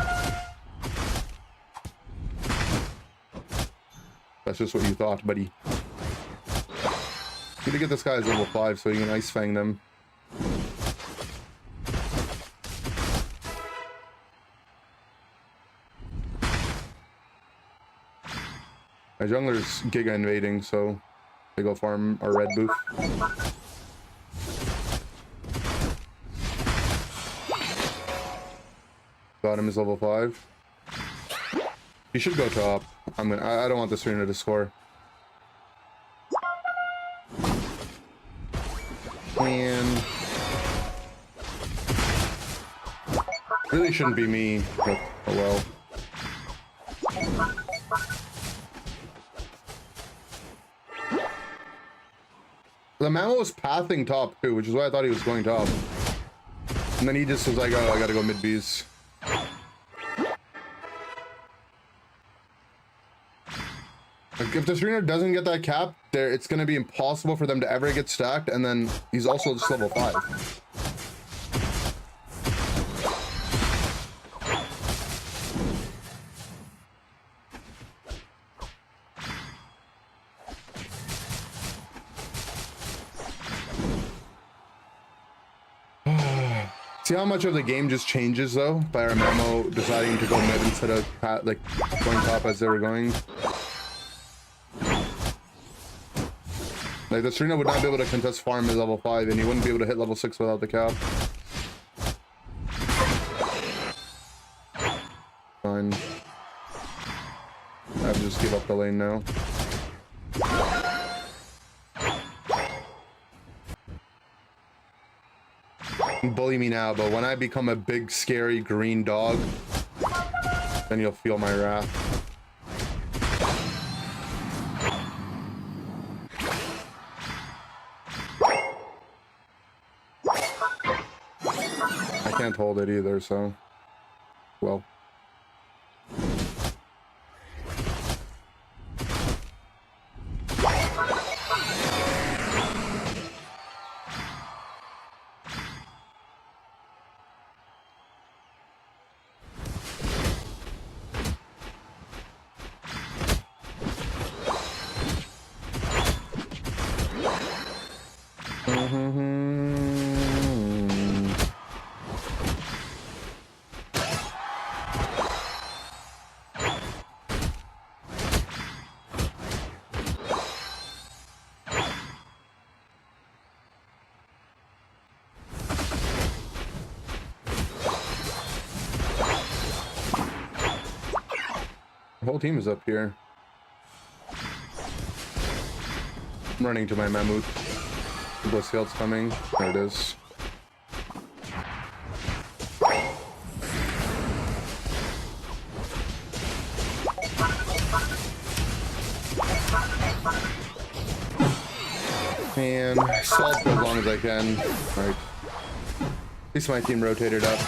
That's just what you thought, buddy. Need to get this guy as level 5 so he can ice fang them. My jungler's giga invading, so they go farm our red booth. Got him as level 5. He should go top. I don't want this arena to score. And really shouldn't be me, but oh well. The Mamo was pathing top too, which is why I thought he was going top. And then he just was like, oh, I gotta go mid Bs. Like, if the Serena doesn't get that cap, it's gonna be impossible for them to ever get stacked, and then he's also just level 5. See how much of the game just changes though by our Memo deciding to go mid instead of like going top as they were going. Like the Serena would not be able to contest farm at level 5, and he wouldn't be able to hit level 6 without the cap. Fine. I have to just give up the lane now. Bully me now, but when I become a big scary green dog, then you'll feel my wrath. I can't hold it either, so well. whole team is up here. I'm running to my mammoth. The Blissfield's coming. There it is. And salt for as long as I can. Alright. At least my team rotated up.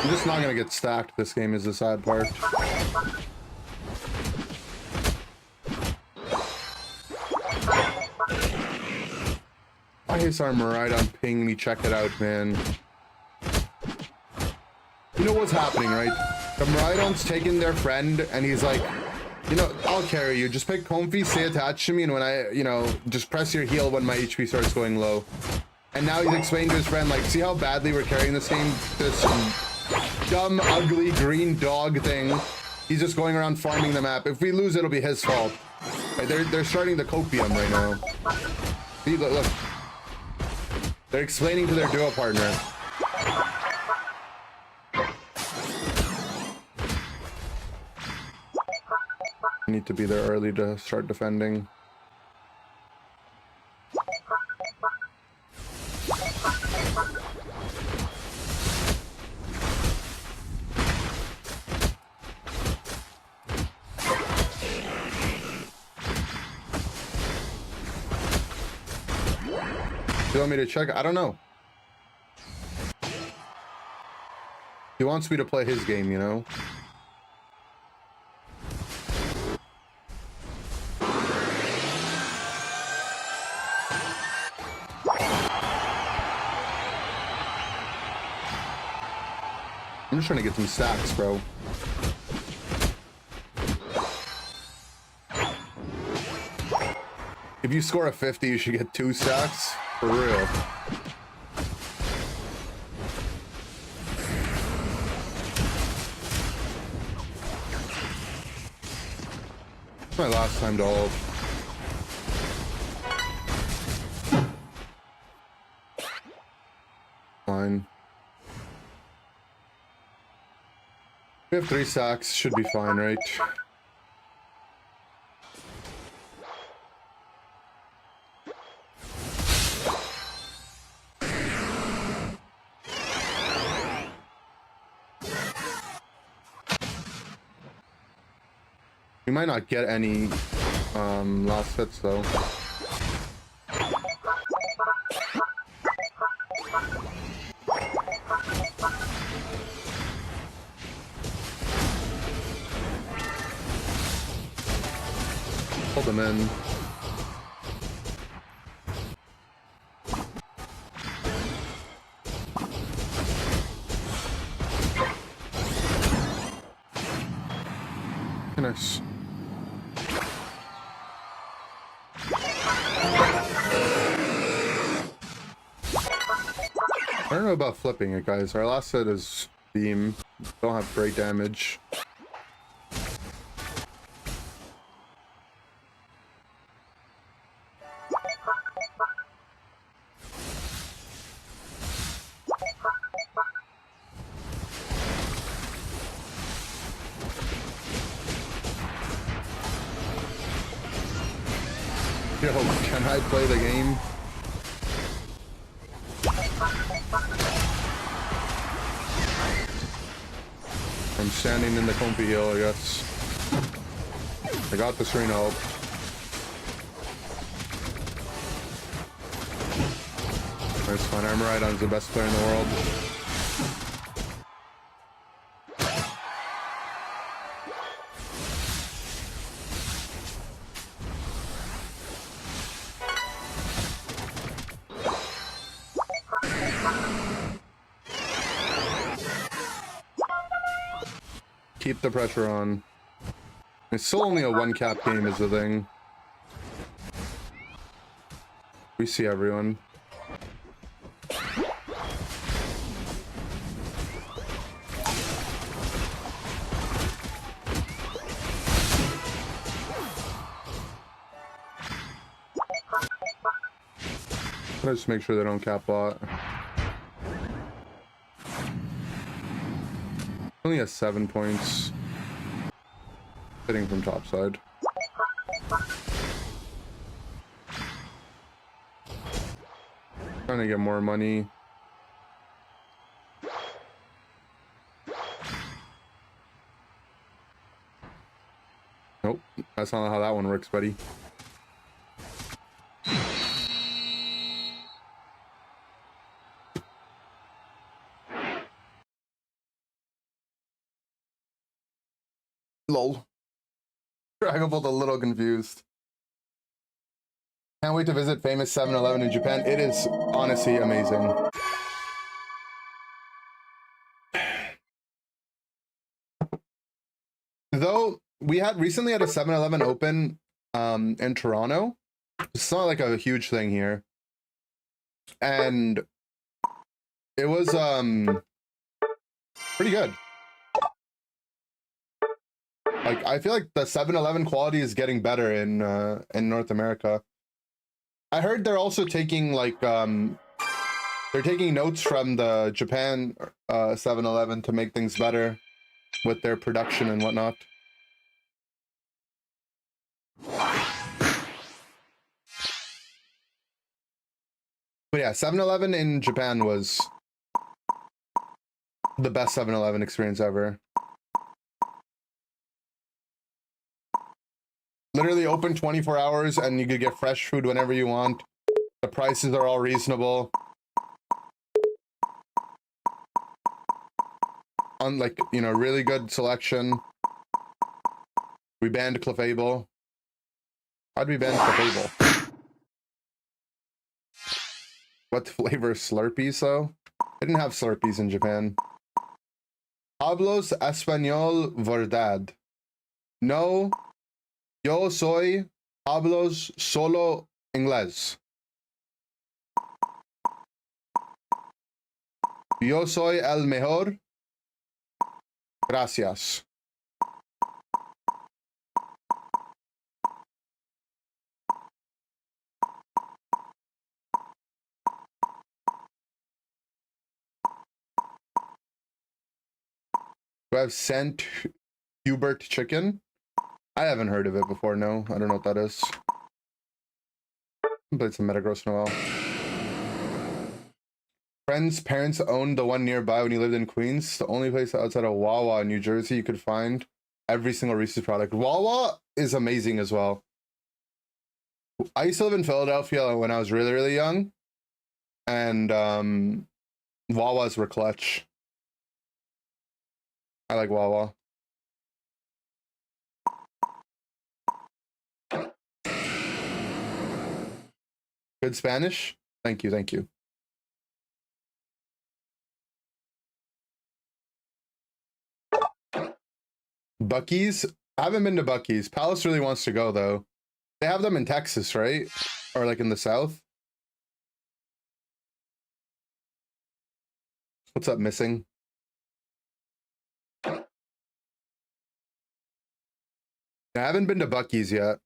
I'm just not gonna get stacked. This game is the sad part. Why is our Miraidon ping me? Check it out, man. You know what's happening, right? The Miraidon's taking their friend and he's like, you know, I'll carry you. Just pick comfy, stay attached to me, and when I, you know, just press your heel when my HP starts going low. And now he's explaining to his friend, like, see how badly we're carrying this game? This dumb, ugly, green dog thing. He's just going around farming the map. If we lose, it'll be his fault. Like, they're starting the copium right now. See, look. They're explaining to their duo partner. I need to be there early to start defending. Do you want me to check? I don't know. He wants me to play his game, you know? I'm just trying to get some stacks, bro. If you score a 50, you should get 2 stacks. For real. It's my last time to ult. Fine. We have 3 stacks, should be fine, right? We might not get any last hits though. Hold them in. Nice. I don't know about flipping it, guys. Our last set is beam. Don't have great damage. Yo, can I play the game? I'm standing in the comfy hill, I guess. I got the Serena ult. That's fine. Miraidon's the best player in the world. Keep the pressure on. It's still only a 1-cap game is the thing. We see everyone. Let's just make sure they don't cap bot. Only has 7 points. Sitting from top side. Trying to get more money. Nope, that's not how that one works, buddy. Lol. Dragonbolt a little confused. Can't wait to visit famous 7-Eleven in Japan. It is honestly amazing. Though we had recently had a 7-Eleven open in Toronto. It's not like a huge thing here. And it was pretty good. Like, I feel like the 7-Eleven quality is getting better in North America. I heard they're also taking like they're taking notes from the Japan 7-Eleven to make things better with their production and whatnot. But yeah, 7-Eleven in Japan was the best 7-Eleven experience ever. Literally open 24 hours and you could get fresh food whenever you want. The prices are all reasonable. On like, you know, really good selection. We banned Clefable. How'd we ban Clefable? What flavor Slurpees though? They didn't have Slurpees in Japan. Hablos Español Verdad. No. Yo soy hablos solo inglés. Yo soy el mejor. Gracias. Do I have sent Hubert chicken? I haven't heard of it before, no. I don't know what that is. I played some Metagross in a while. Friend's parents owned the one nearby when he lived in Queens. The only place outside of Wawa in New Jersey you could find every single Reese's product. Wawa is amazing as well. I used to live in Philadelphia when I was really, really young. And Wawas were clutch. I like Wawa. Good Spanish? Thank you, thank you. Buc-ee's? I haven't been to Buc-ee's. Palace really wants to go, though. They have them in Texas, right? Or like in the South? What's up, missing? I haven't been to Buc-ee's yet.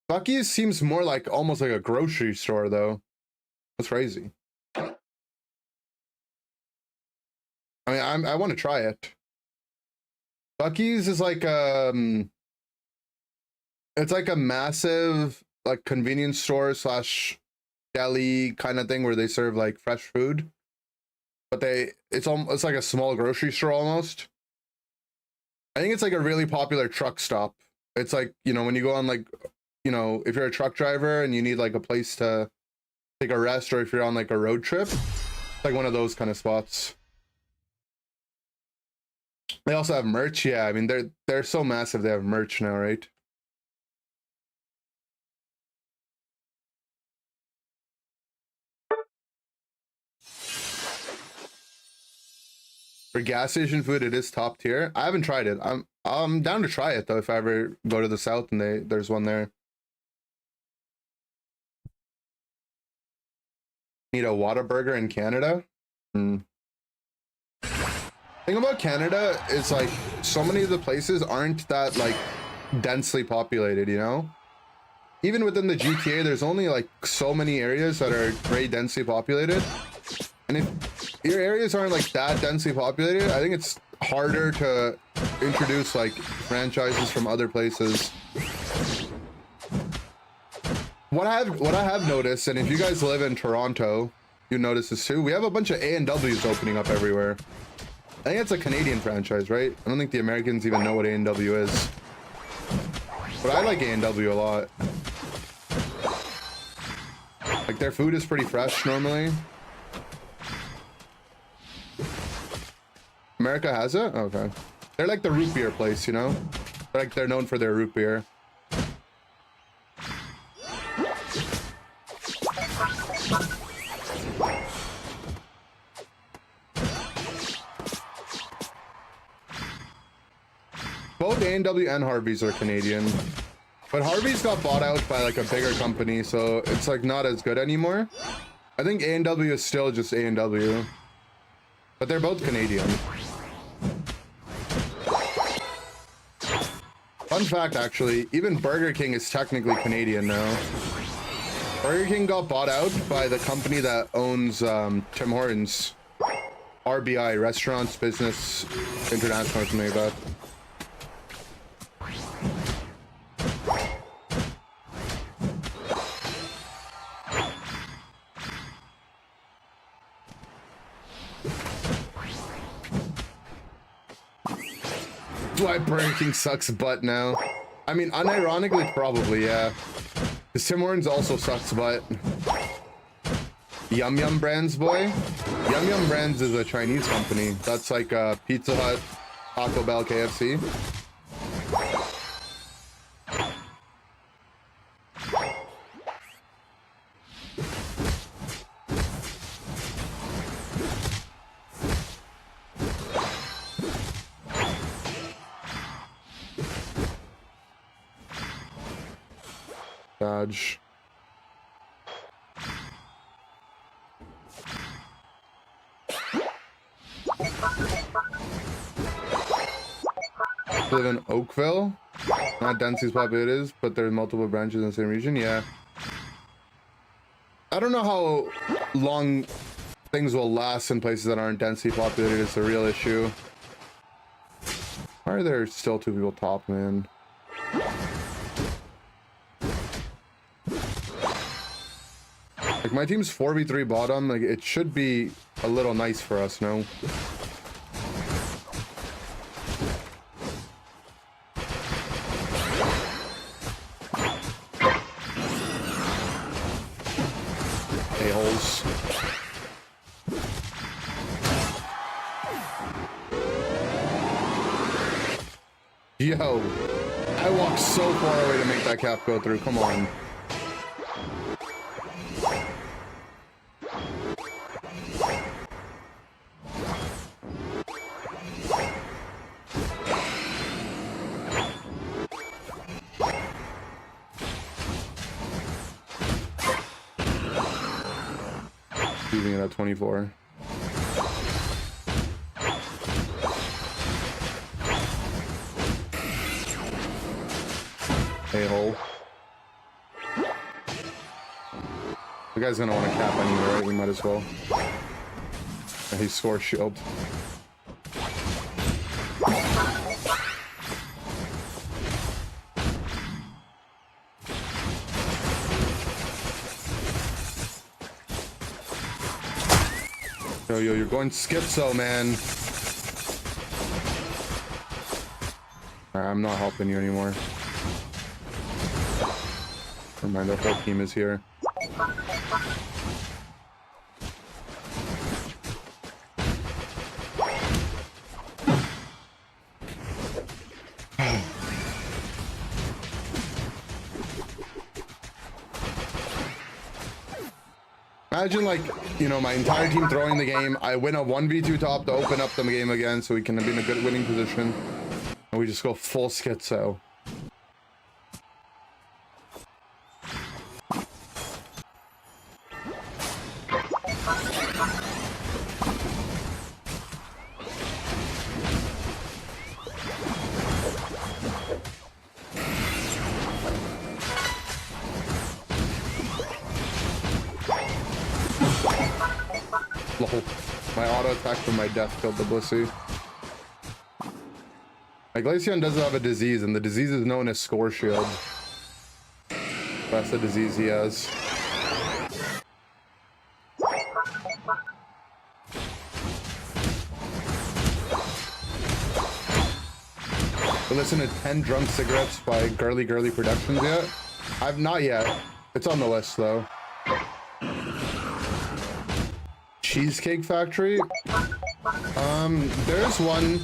Buc-ee's seems more like almost like a grocery store, though. That's crazy. I mean, I want to try it. Buc-ee's is like it's like a massive like convenience store slash deli kind of thing where they serve like fresh food, but it's like a small grocery store almost. I think it's like a really popular truck stop. It's like, you know, when you go on like, you know, if you're a truck driver and you need like a place to take a rest, or if you're on like a road trip, it's like one of those kind of spots. They also have merch. Yeah, I mean, they're so massive. They have merch now, right? For gas station food, it is top tier. I haven't tried it. I'm down to try it though if I ever go to the South and there's one there. Need a Whataburger in Canada? Thing about Canada is like so many of the places aren't that like densely populated, you know? Even within the GTA, there's only like so many areas that are very densely populated. And if your areas aren't like that densely populated, I think it's harder to introduce like franchises from other places. What I have noticed, and if you guys live in Toronto, you notice this too, we have a bunch of A&Ws opening up everywhere. I think it's a Canadian franchise, right? I don't think the Americans even know what A&W is. But I like A&W a lot. Like, their food is pretty fresh normally. America has it? Okay. They're like the root beer place, you know? They're known for their root beer. Both A&W and Harvey's are Canadian. But Harvey's got bought out by like a bigger company, so it's like not as good anymore. I think A&W is still just A&W. But they're both Canadian. Fun fact, actually, even Burger King is technically Canadian now. Burger King got bought out by the company that owns Tim Hortons. RBI, Restaurants Business International, or something like that. Why Burger King sucks butt now. I mean, unironically, probably, yeah. Because Tim Hortons also sucks butt. Yum Yum Brands, boy. Yum Yum Brands is a Chinese company. That's like Pizza Hut, Taco Bell, KFC. Dodge. Live in Oakville, not densely as populated it is, but there's multiple branches in the same region. Yeah, I don't know how long things will last in places that aren't densely populated. Is the real issue. Why are there still 2 people top, man? Like, my team's 4v3 bottom. Like, it should be a little nice for us, no? A-holes. Yo, I walked so far away to make that cap go through. Come on. Leaving it at 24. A-hole. The guy's gonna want to cap anyway, right? We might as well. And he scores shield. Yo, you're going schizo, man. I'm not helping you anymore. Never mind, the whole team is here. Imagine, like, you know, my entire team throwing the game. I win a 1v2 top to open up the game again so we can be in a good winning position. And we just go full schizo. Lol. My auto attack from my death killed the Blissey. My Glaceon does have a disease, and the disease is known as Score Shield. That's the disease he has. Listen to 10 Drunk Cigarettes by Girly Girly Productions yet? I've not yet. It's on the list though. Cheesecake Factory? There's one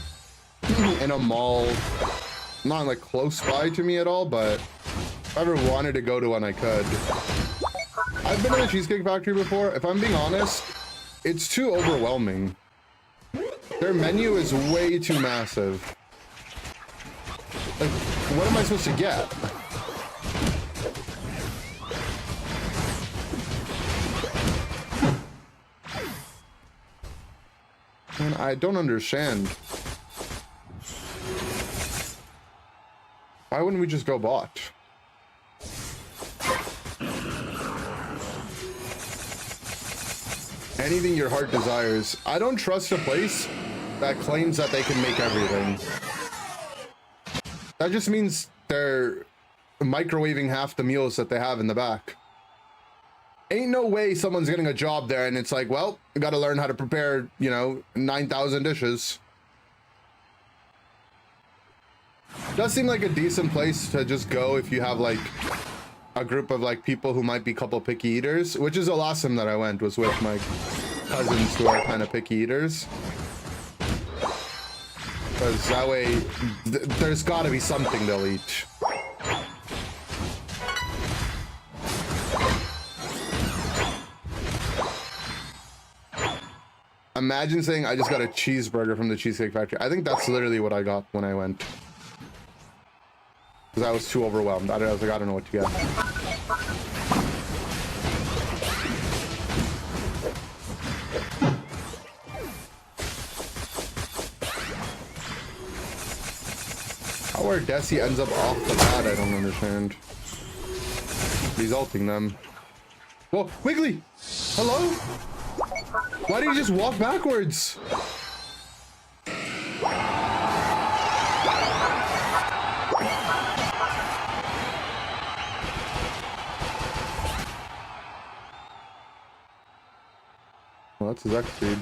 in a mall, not like close by to me at all, but if I ever wanted to go to one, I could. I've been in a Cheesecake Factory before. If I'm being honest, it's too overwhelming. Their menu is way too massive. Like, what am I supposed to get? Man, I don't understand. Why wouldn't we just go bot? Anything your heart desires. I don't trust a place that claims that they can make everything. That just means they're microwaving half the meals that they have in the back. Ain't no way someone's getting a job there and it's like, well, you gotta learn how to prepare, you know, 9,000 dishes. Does seem like a decent place to just go if you have like a group of like people who might be a couple picky eaters, which is the last time that I went was with my cousins who are kind of picky eaters. Because that way, there's got to be something they'll eat. Imagine saying I just got a cheeseburger from the Cheesecake Factory. I think that's literally what I got when I went. Because I was too overwhelmed. I was like, I don't know what to get. Where Desi ends up off the bat, I don't understand. He's ulting them. Whoa, Wiggly! Hello? Why did he just walk backwards? Well, that's his X speed.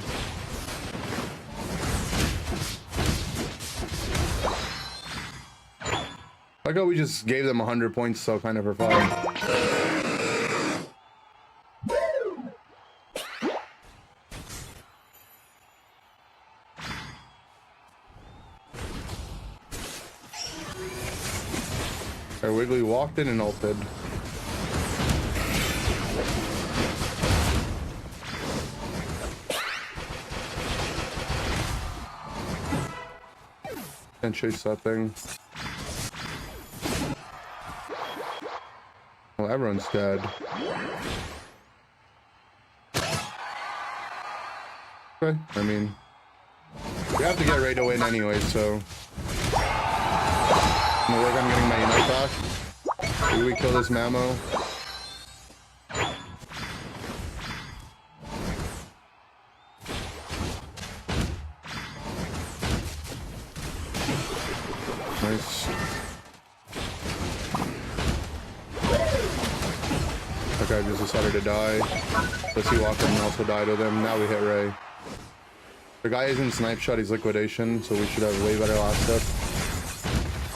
I thought we just gave them 100 points, so kind of for fun. Our Wiggly walked in and ulted. And chase that thing. Well, everyone's dead. Okay, I mean, we have to get Ray to win anyway, so I'm gonna work on getting my Unite back. Maybe we kill this Mamo. Nice. That guy just decided to die. Does he walk in and also died with him? Now we hit Ray. The guy isn't snipe shot, he's liquidation, so we should have way better last step.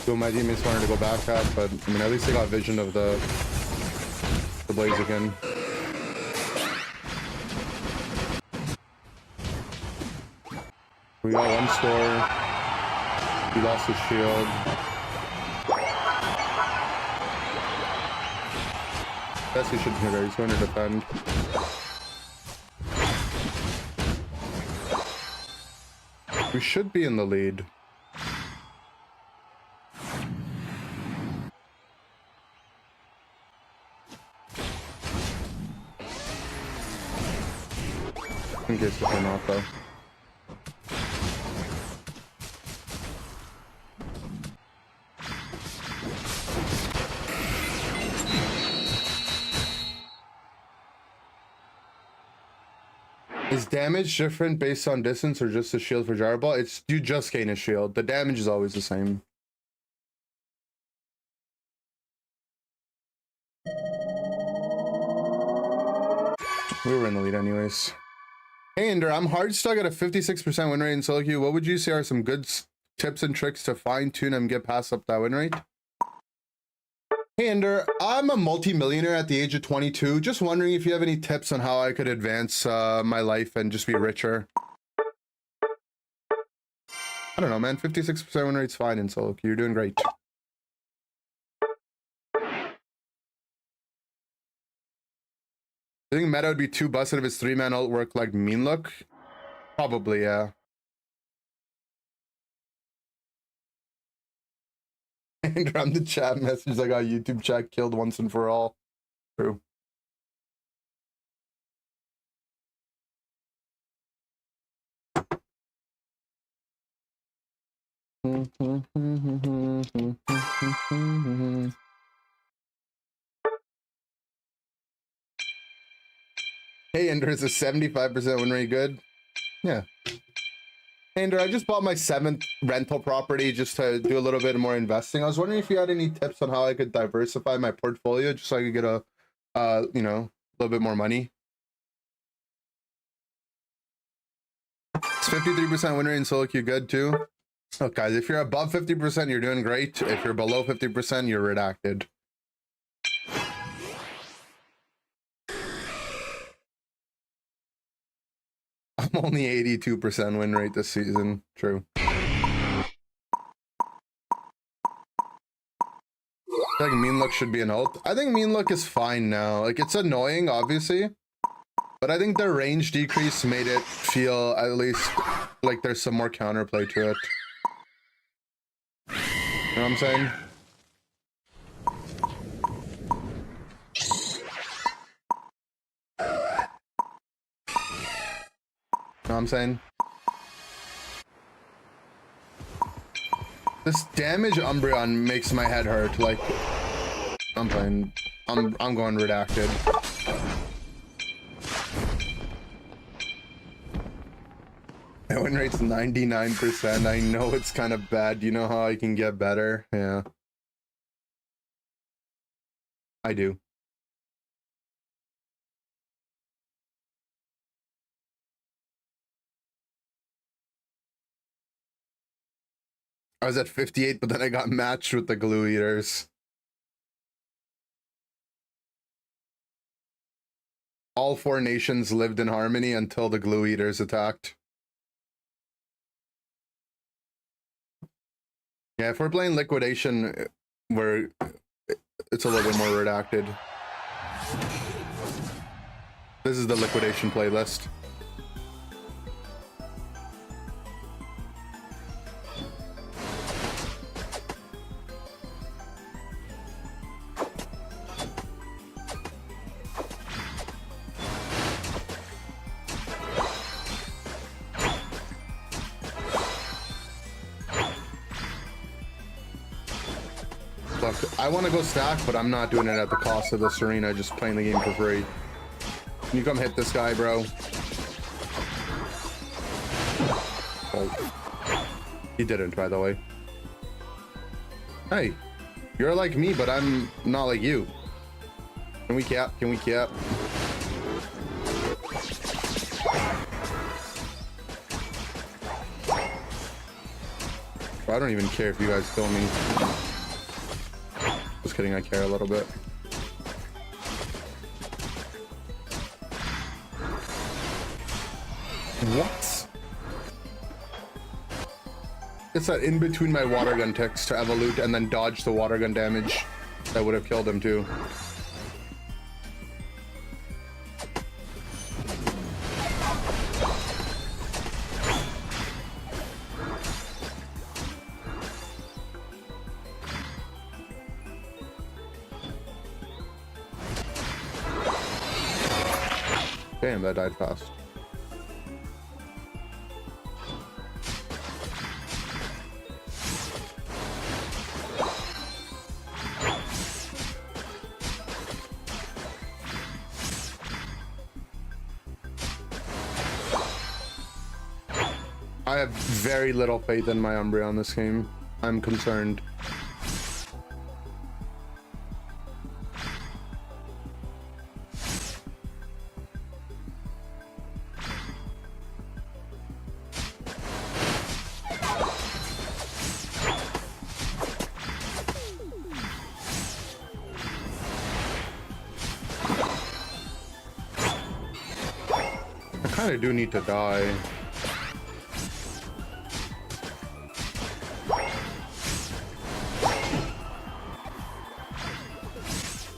Two of my teammates wanted to go back at, but I mean at least they got vision of the blaze again. We got one score. He lost his shield. Guess he shouldn't hit her, he's going to defend. We should be in the lead. In case we're not though. Is damage different based on distance or just a shield for gyro ball? It's you just gain a shield. The damage is always the same. We were in the lead anyways. Hey Ender, I'm hard stuck at a 56% win rate in solo queue. What would you say are some good tips and tricks to fine tune and get past up that win rate? Hey Ender, I'm a multi-millionaire at the age of 22. Just wondering if you have any tips on how I could advance my life and just be richer. I don't know, man. 56% win rate's fine in solo queue. You're doing great. I think meta would be too busted if his 3-man ult worked like mean look. Probably, yeah. And around the chat message, I got YouTube chat killed once and for all. True. Hey Ender, is a 75% win rate good? Yeah. Hey Ender, I just bought my 7th rental property just to do a little bit more investing. I was wondering if you had any tips on how I could diversify my portfolio just so I could get a, you know, a little bit more money. It's 53% win rate in solo queue good too. Look guys, if you're above 50%, you're doing great. If you're below 50%, you're redacted. I'm only 82% win rate this season. True. I feel like mean look should be an ult. I think mean look is fine now. Like it's annoying, obviously, but I think the range decrease made it feel at least like there's some more counterplay to it. You know what I'm saying? You know what I'm saying? This damage Umbreon makes my head hurt. Like, I'm going redacted. My win rate's 99%. I know it's kind of bad. You know how I can get better? Yeah. I do. I was at 58, but then I got matched with the glue eaters. All 4 nations lived in harmony until the glue eaters attacked. Yeah, if we're playing liquidation, it's a little bit more redacted. This is the liquidation playlist. Look, I want to go stack, but I'm not doing it at the cost of this arena, just playing the game for free. Can you come hit this guy, bro? Oh. He didn't, by the way. Hey, you're like me, but I'm not like you. Can we cap? Can we cap? I don't even care if you guys kill me. Just kidding, I care a little bit. What? It's that in between my water gun ticks to evolute and then dodge the water gun damage that would have killed him too. Damn, that died fast. I have very little faith in my Umbreon this game. I'm concerned. I kind of do need to die.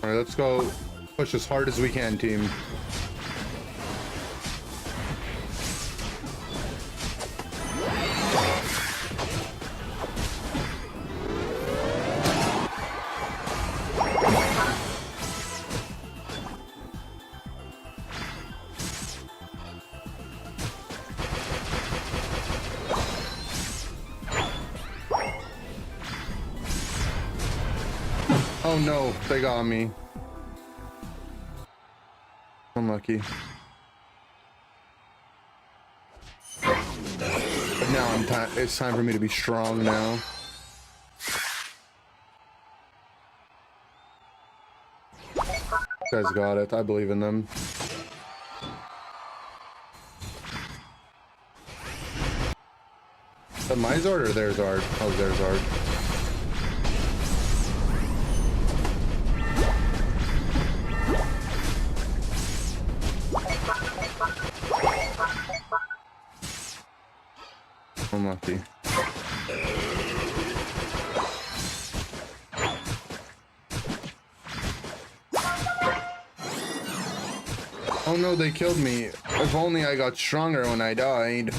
All right, let's go push as hard as we can, team. Oh no, they got me. Unlucky. But now it's time for me to be strong now. You guys got it. I believe in them. Is that my Zard or their Zard? Oh, their Zard. Unlucky. Oh no, they killed me. If only I got stronger when I died.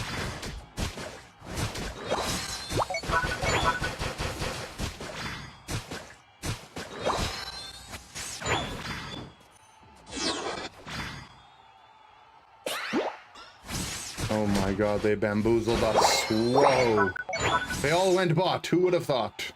Oh my god, they bamboozled us. Whoa. They all went bot. Who would have thought?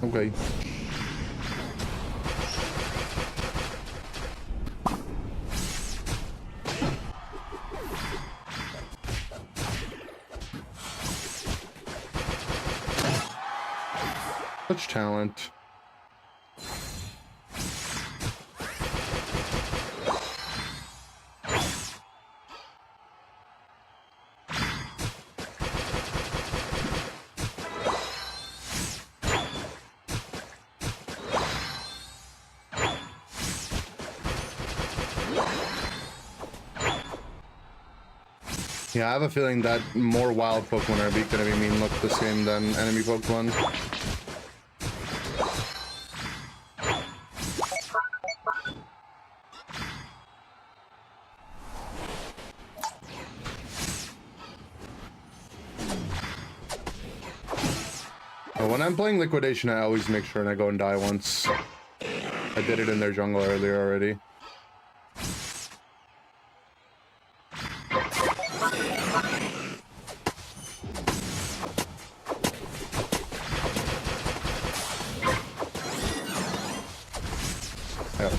Okay. Such talent. Yeah, I have a feeling that more wild Pokemon are gonna be mean look the same than enemy Pokemon. But when I'm playing Liquidation, I always make sure and I go and die once. I did it in their jungle earlier already. Yeah.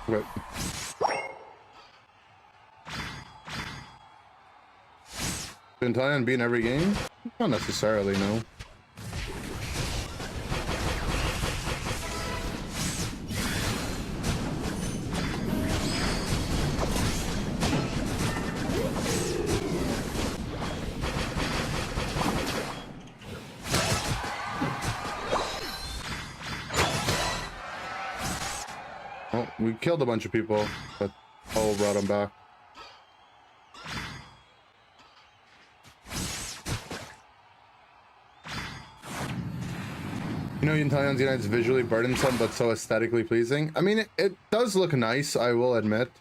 Okay. Been Thailand beat every game? Not necessarily, no. Well, we killed a bunch of people, but all brought them back. You know, Thailand's United's visually burdensome, but so aesthetically pleasing. I mean, it does look nice, I will admit.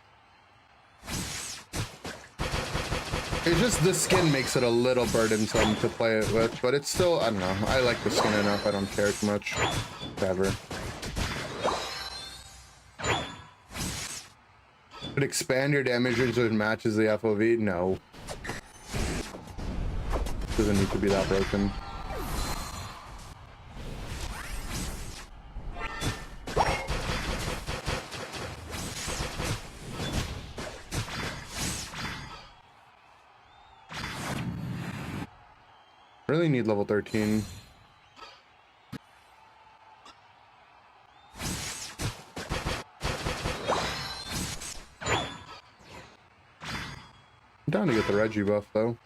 It's just the skin makes it a little burdensome to play it with, but it's still, I don't know. I like the skin enough. I don't care too much. Whatever. Could expand your damage range so it matches the FOV? No. Doesn't need to be that broken. Really need level 13. I'm down to get the Reggie buff though.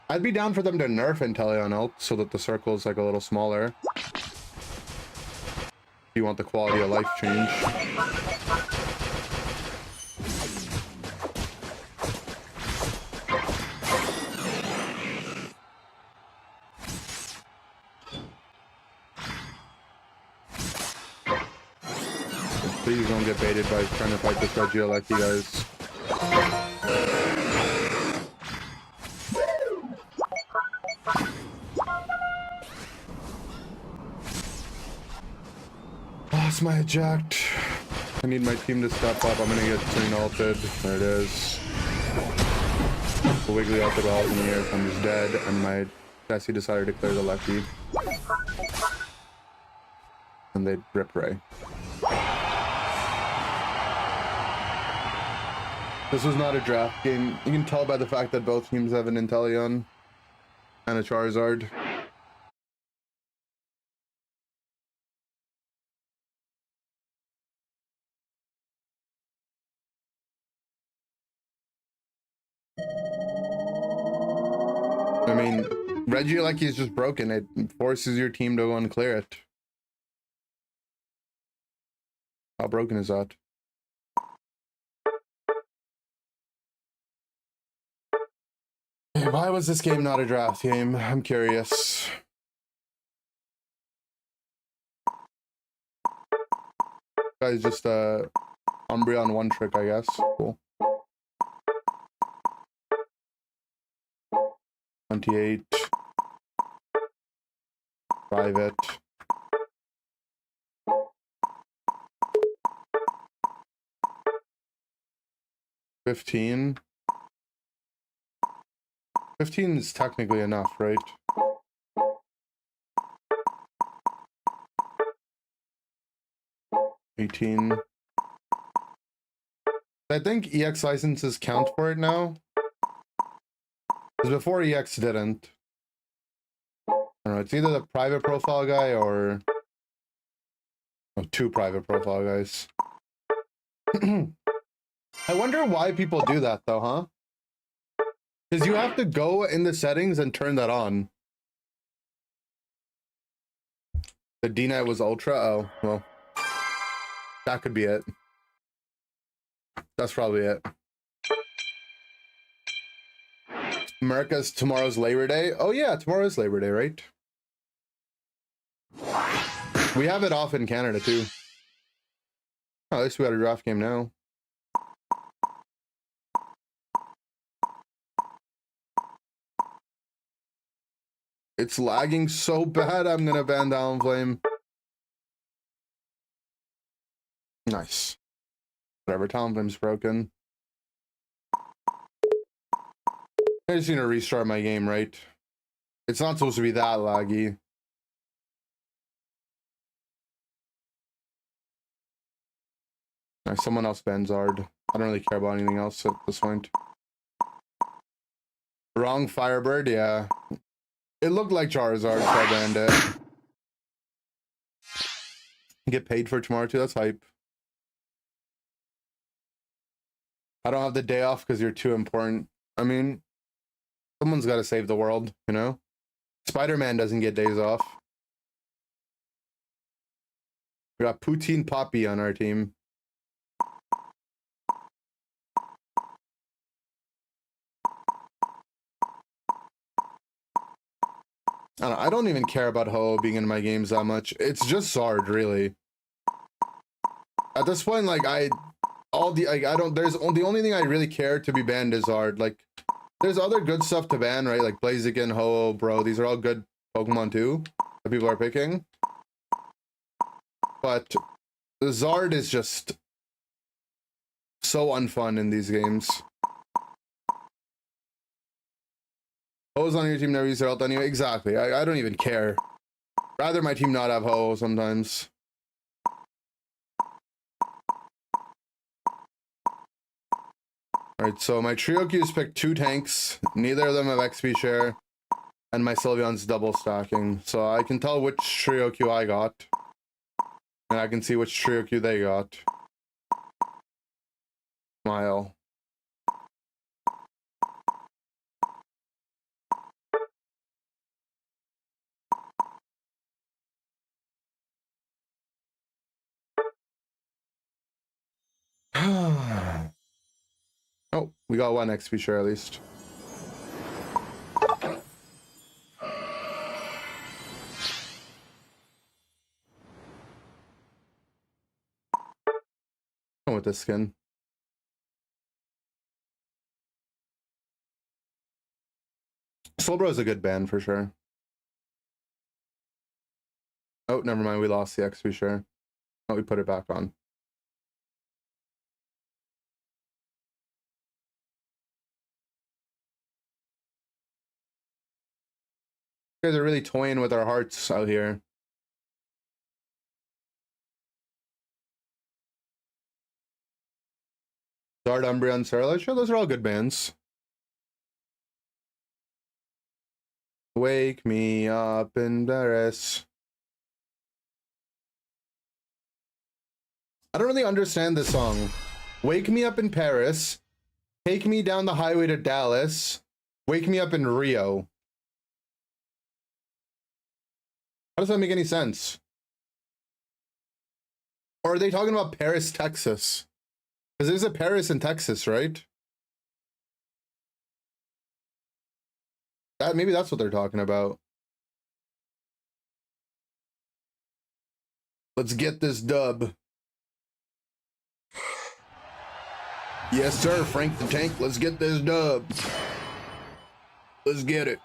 I'd be down for them to nerf Inteleon ult so that the circle is like a little smaller. If you want the quality of life change. Please don't get baited by trying to fight this Reggie like you guys. Lost my eject. I need my team to step up. I'm gonna get Serena ulted. There it is. The Wiggly ulted while I was in the air, so I'm just dead, and my Jessie decided to clear the Lucky. And they rip Ray. This was not a draft game. You can tell by the fact that both teams have an Inteleon and a Charizard. I mean, Regieleki is just broken. It forces your team to go and clear it. How broken is that? Why was this game not a draft game? I'm curious. Guys, just Umbreon one trick, I guess. Cool. 28. Private. $15. 15 is technically enough, right? $18. I think EX licenses count for it now. Because before EX didn't. I don't know, it's either the private profile guy or two private profile guys. I wonder why people do that though, huh? Because you have to go in the settings and turn that on. The D-Knight was Ultra? Oh, well. That could be it. That's probably it. America's tomorrow's Labor Day? Oh yeah, tomorrow is Labor Day, right? We have it off in Canada too. Oh, at least we got a draft game now. It's lagging so bad, I'm gonna ban Talonflame. Nice. Whatever, Talonflame's broken. I just need to restart my game, right? It's not supposed to be that laggy. Nice, someone else bans Zard. I don't really care about anything else at this point. Wrong Firebird, yeah. It looked like Charizard, so I banned it. Get paid for tomorrow too, that's hype. I don't have the day off because you're too important. I mean, someone's got to save the world, you know? Spider-Man doesn't get days off. We got Poutine Poppy on our team. I don't even care about Ho being in my games that much. It's just Zard, really. At this point, like, all the like, I don't. There's the only thing I really care to be banned is Zard. Like, there's other good stuff to ban, right? Like Blaziken, Ho-Oh, Bro. These are all good Pokemon too that people are picking. But the Zard is just so unfun in these games. Ho's on your team never use their ult anyway. Exactly. I don't even care. Rather my team not have Ho sometimes. Alright, so my Triocu's picked 2 tanks. Neither of them have XP share. And my Sylveon's double stacking. So I can tell which Triocu I got. And I can see which Triocu they got. Smile. Oh, we got 1 XP share at least. With this skin. Slowbro is a good ban for sure. Oh, never mind. We lost the XP share. Oh, we put it back on. You guys are really toying with our hearts out here. Zard, Umbreon, Sarla. Sure, those are all good bans. Wake me up in Paris. I don't really understand this song. Wake me up in Paris. Take me down the highway to Dallas. Wake me up in Rio. How does that make any sense? Or are they talking about Paris, Texas? Because there's a Paris in Texas, right? Maybe that's what they're talking about. Let's get this dub. Yes, sir, Frank the Tank. Let's get this dub. Let's get it.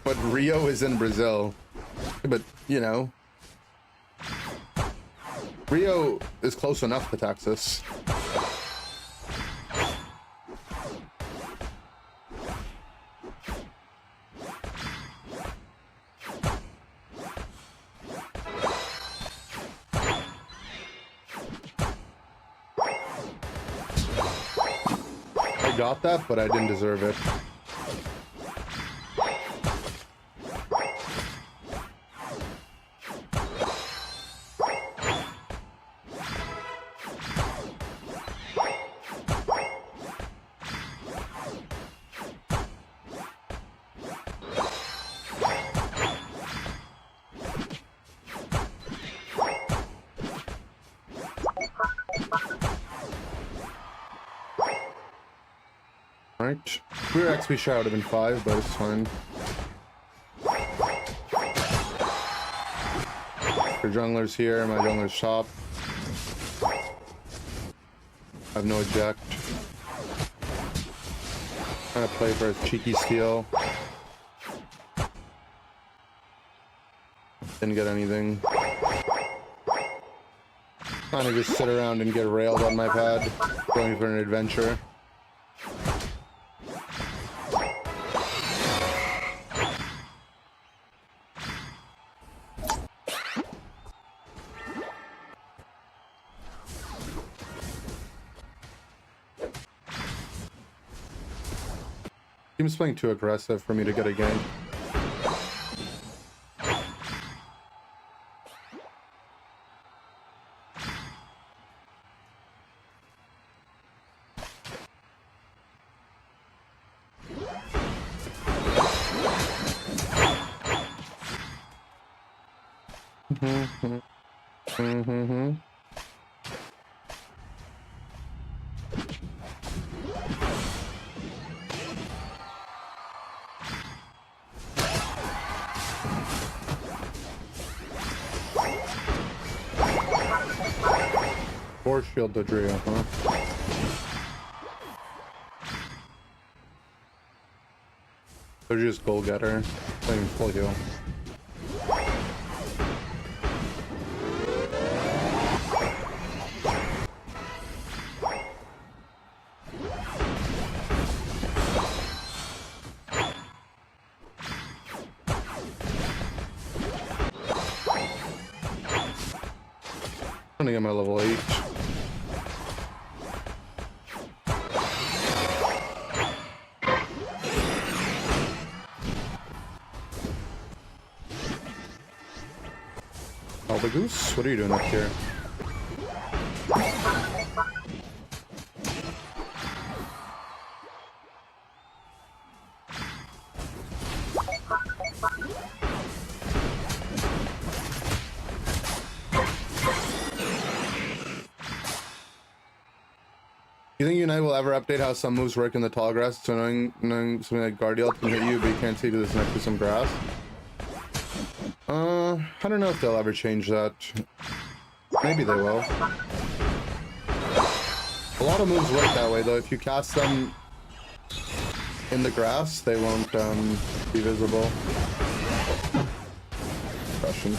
But Rio is in Brazil. But, you know, Rio is close enough to Texas. I got that, but I didn't deserve it. Alright. Rear XP share would have been 5, but it's fine. For junglers here, my jungler's top. I have no eject. Trying to play for a cheeky steal. Didn't get anything. Trying to just sit around and get railed on my pad. Going for an adventure. Team's playing too aggressive for me to get a gank. Force shield Dodrio, huh? They're just goal getter. Not even full heal. I'm gonna get my level 8. Oh, the goose? What are you doing up here? You think Unite will ever update how some moves work in the tall grass? So knowing something like Guardial can hit you, but you can't see to this next to some grass. I don't know if they'll ever change that. Maybe they will. A lot of moves work that way, though. If you cast them in the grass, they won't be visible. Question.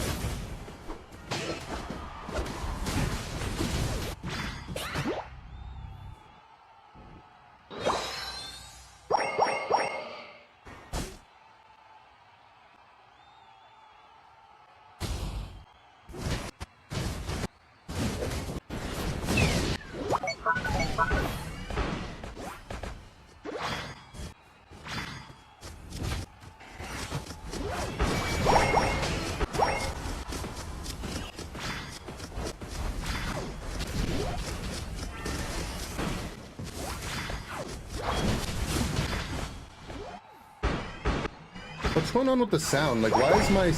What's going on with the sound? Like, why is my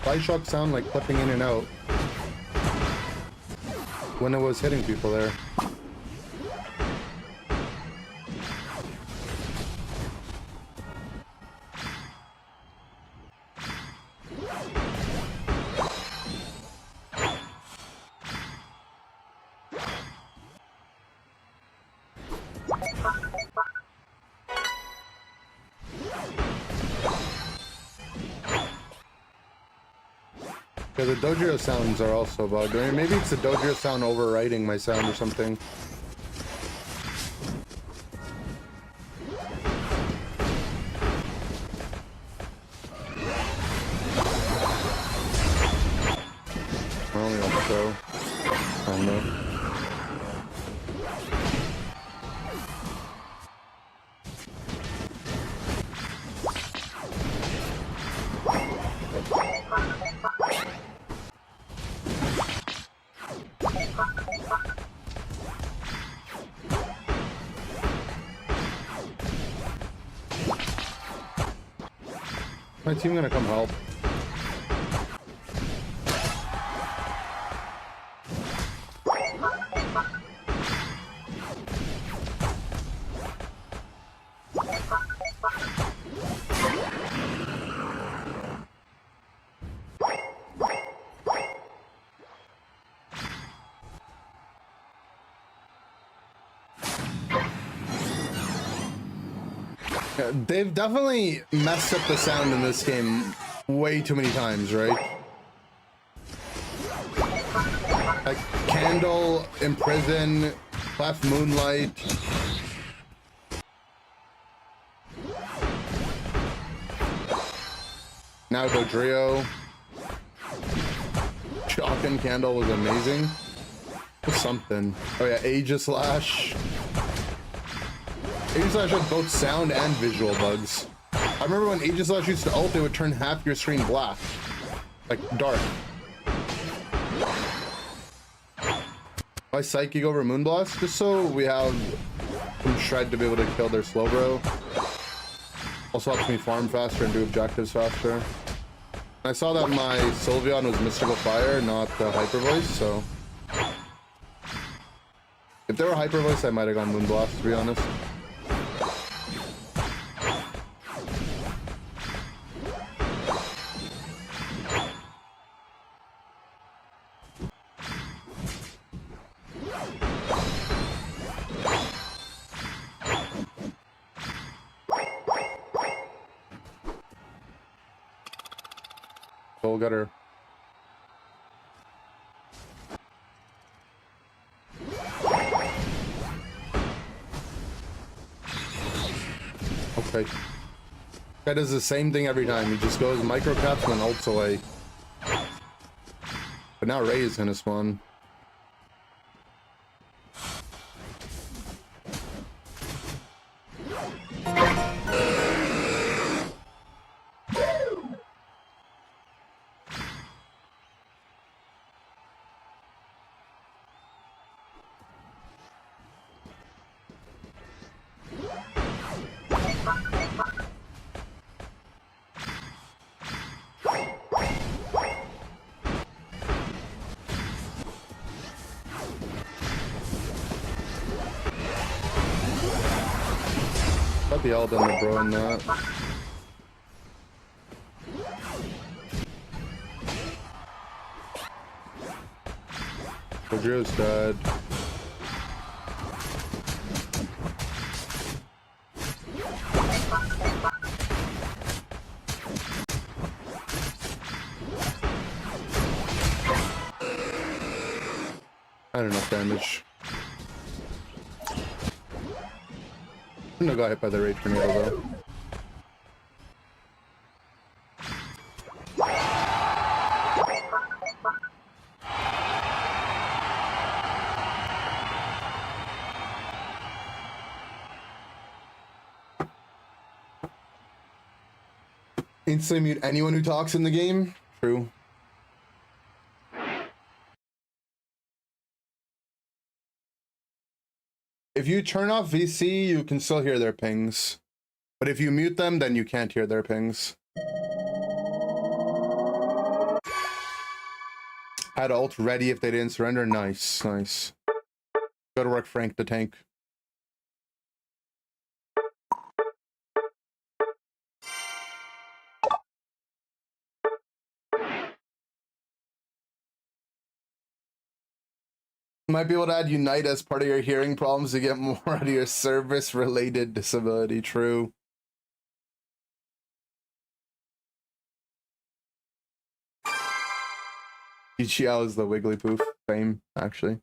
Bioshock sound like clipping in and out when it was hitting people there? Yeah, the Dojiro sounds are also bugged. I mean, maybe it's the Dojiro sound overriding my sound or something. I only have to show. I don't know. My team gonna come help. Yeah, they've definitely messed up the sound in this game way too many times, right? Like Candle, Imprison, Clef Moonlight. Now Dodrio. Shotgun Candle was amazing. Something. Oh yeah, Aegislash. Aegislash had both sound and visual bugs. I remember when Aegislash used to ult, it would turn half your screen black. Like, dark. Why Psychic over Moonblast? Just so we have some shred to be able to kill their slow bro. Also helps me farm faster and do objectives faster. I saw that my Sylveon was Mystical Fire, not Hyper Voice, so... If they were Hyper Voice, I might have gone Moonblast, to be honest. Soul Gutter. Okay. Guy does the same thing every time. He just goes micro caps and then ults away. But now Ray is gonna spawn. Got the Elden the bro in that. Rodrigo's dead. I don't know enough damage. No, got hit by the rage tornado though. Instantly mute anyone who talks in the game? True. If you turn off VC, you can still hear their pings. But if you mute them, then you can't hear their pings. Had ult ready if they didn't surrender. Nice, nice. Go to work, Frank the tank. Might be able to add Unite as part of your hearing problems to get more out of your service-related disability. True. GGL is the Wigglypoof fame, actually.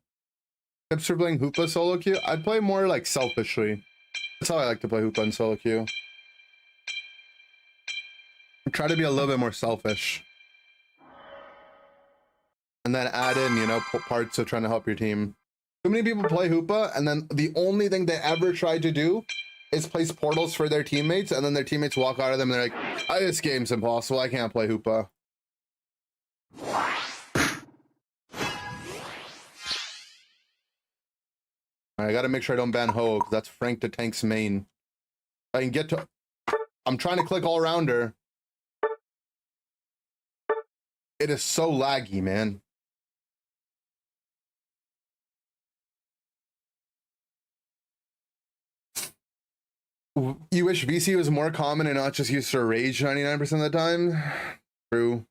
Tips for playing Hoopa solo queue? I'd play more like selfishly. That's how I like to play Hoopa in solo queue. Try to be a little bit more selfish. And then add in, you know, parts of trying to help your team. Too many people play Hoopa, and then the only thing they ever try to do is place portals for their teammates, and then their teammates walk out of them and they're like, oh, this game's impossible, I can't play Hoopa. I gotta make sure I don't ban Ho, because that's Frank the Tank's main. I can get to... I'm trying to click all-rounder. It is so laggy, man. You wish VC was more common and not just used for rage 99% of the time? True.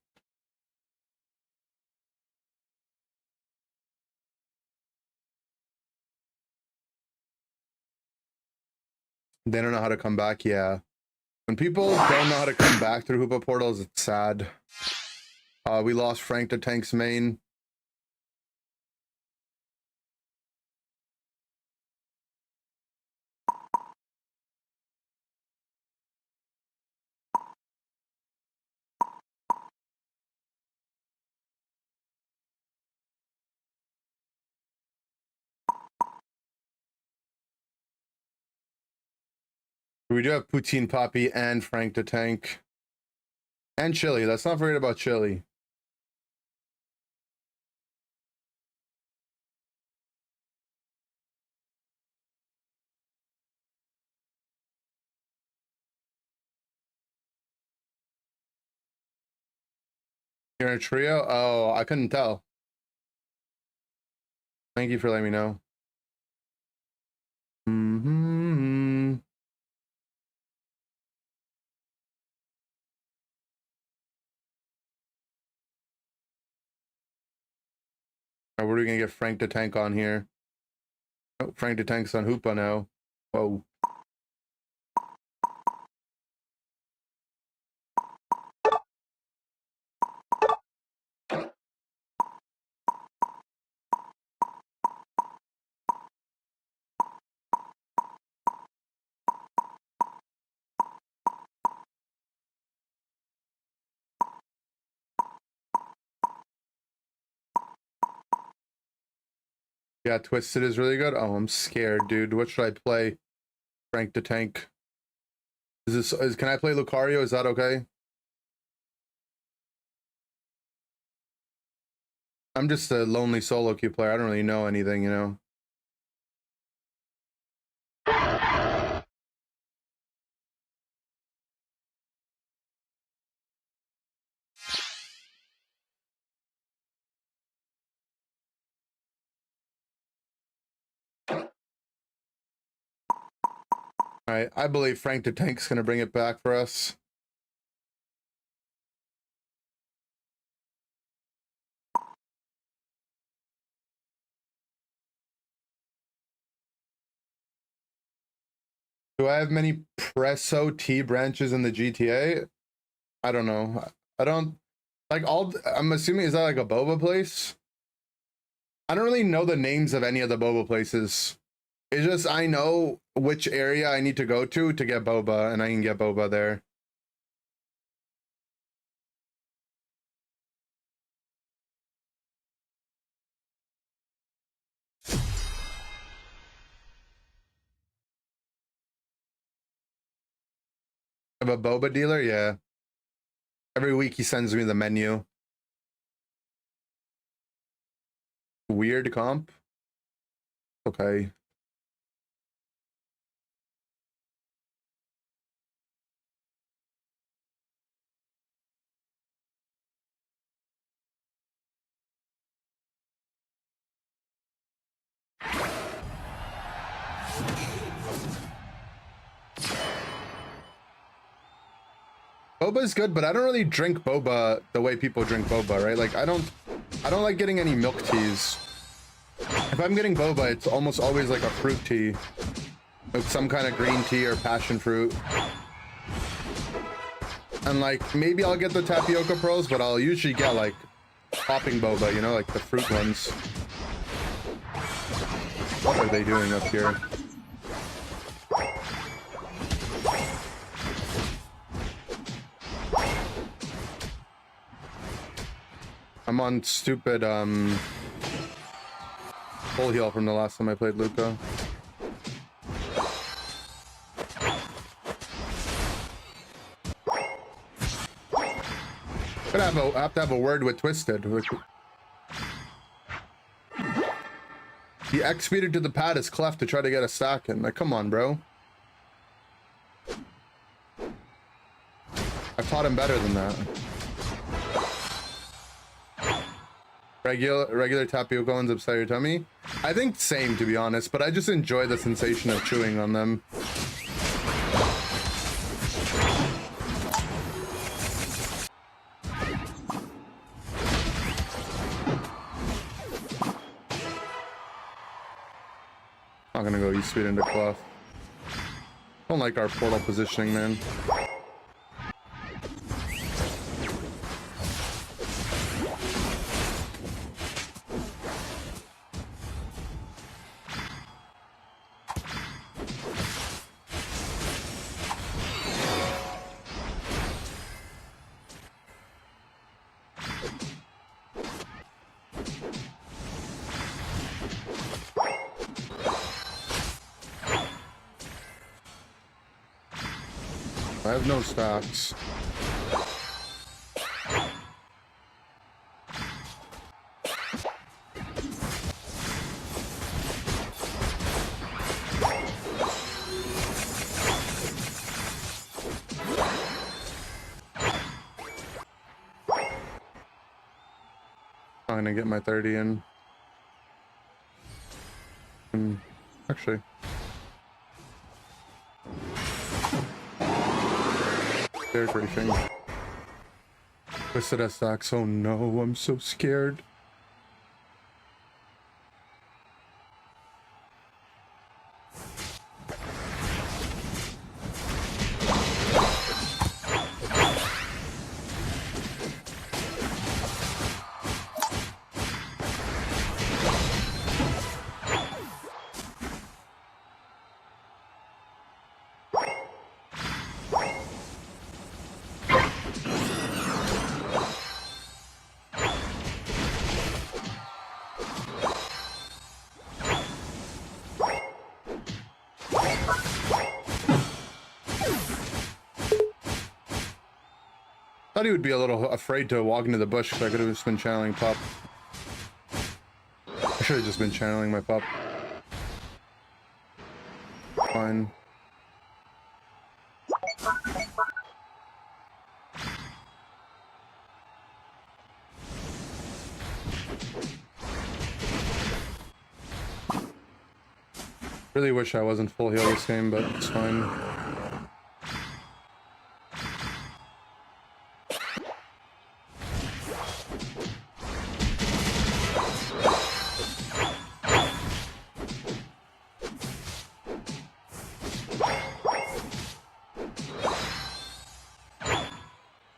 They don't know how to come back, yeah. When people don't know how to come back through Hoopa portals, it's sad. We lost Frank the Tank's main. We do have Poutine Poppy and Frank the Tank. And Chili. Let's not forget about Chili. You're in a trio? Oh, I couldn't tell. Thank you for letting me know. What are we gonna get Frank the Tank on here? Oh, Frank the Tank's on Hoopa now. Whoa. Yeah, Twisted is really good. Oh, I'm scared, dude. What should I play? Frank the Tank. Can I play Lucario? Is that okay? I'm just a lonely solo queue player. I don't really know anything, you know. All right, I believe Frank the Tank's gonna bring it back for us. Do I have many Presso T branches in the GTA? I don't know. I don't like all. I'm assuming, is that like a boba place? I don't really know the names of any of the boba places. It's just I know which area I need to go to get boba, and I can get boba there. I have a boba dealer, yeah. Every week he sends me the menu. Weird comp. Okay. Boba is good, but I don't really drink boba the way people drink boba, right? Like I don't like getting any milk teas. If I'm getting boba, it's almost always like a fruit tea. With some kind of green tea or passion fruit. And like maybe I'll get the tapioca pearls, but I'll usually get like popping boba, you know, like the fruit ones. What are they doing up here? I'm on stupid full heal from the last time I played Luca. Gonna have to have a word with Twisted. He X-speeded to the pad as Clef to try to get a stack in. Like, come on, bro. I taught him better than that. Regular tapioca ones upside your tummy? I think same, to be honest, but I just enjoy the sensation of chewing on them. Not gonna go E-Speed into Cloth. Don't like our portal positioning, man. I have no stacks. I'm gonna get my 30 in. Actually. They're briefing. Twisted S stacks. Oh no, I'm so scared. Thought he would be a little afraid to walk into the bush because I could have just been channeling pup. I should have just been channeling my pup. Fine. Really wish I wasn't full heal this game, but it's fine.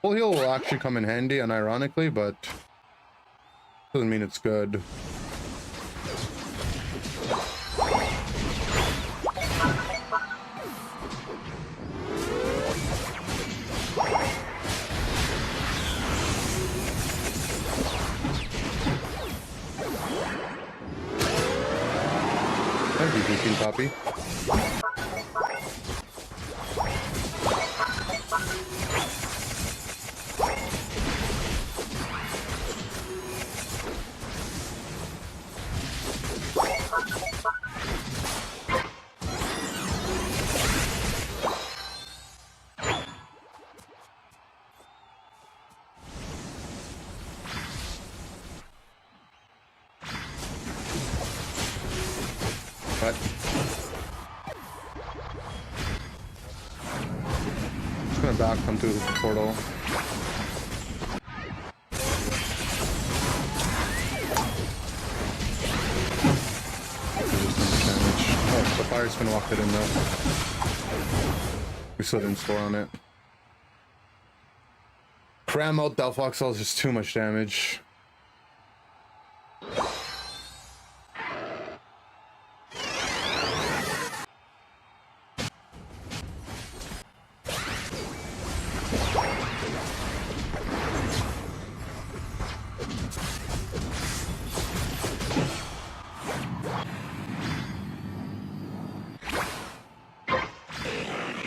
Full heal will actually come in handy, unironically, but doesn't mean it's good. Thank you, Peking Poppy. What? Just gonna back come through the portal. Oh, the fire spin walked it in though. We still didn't score on it. Cram out Delphoxel is just too much damage.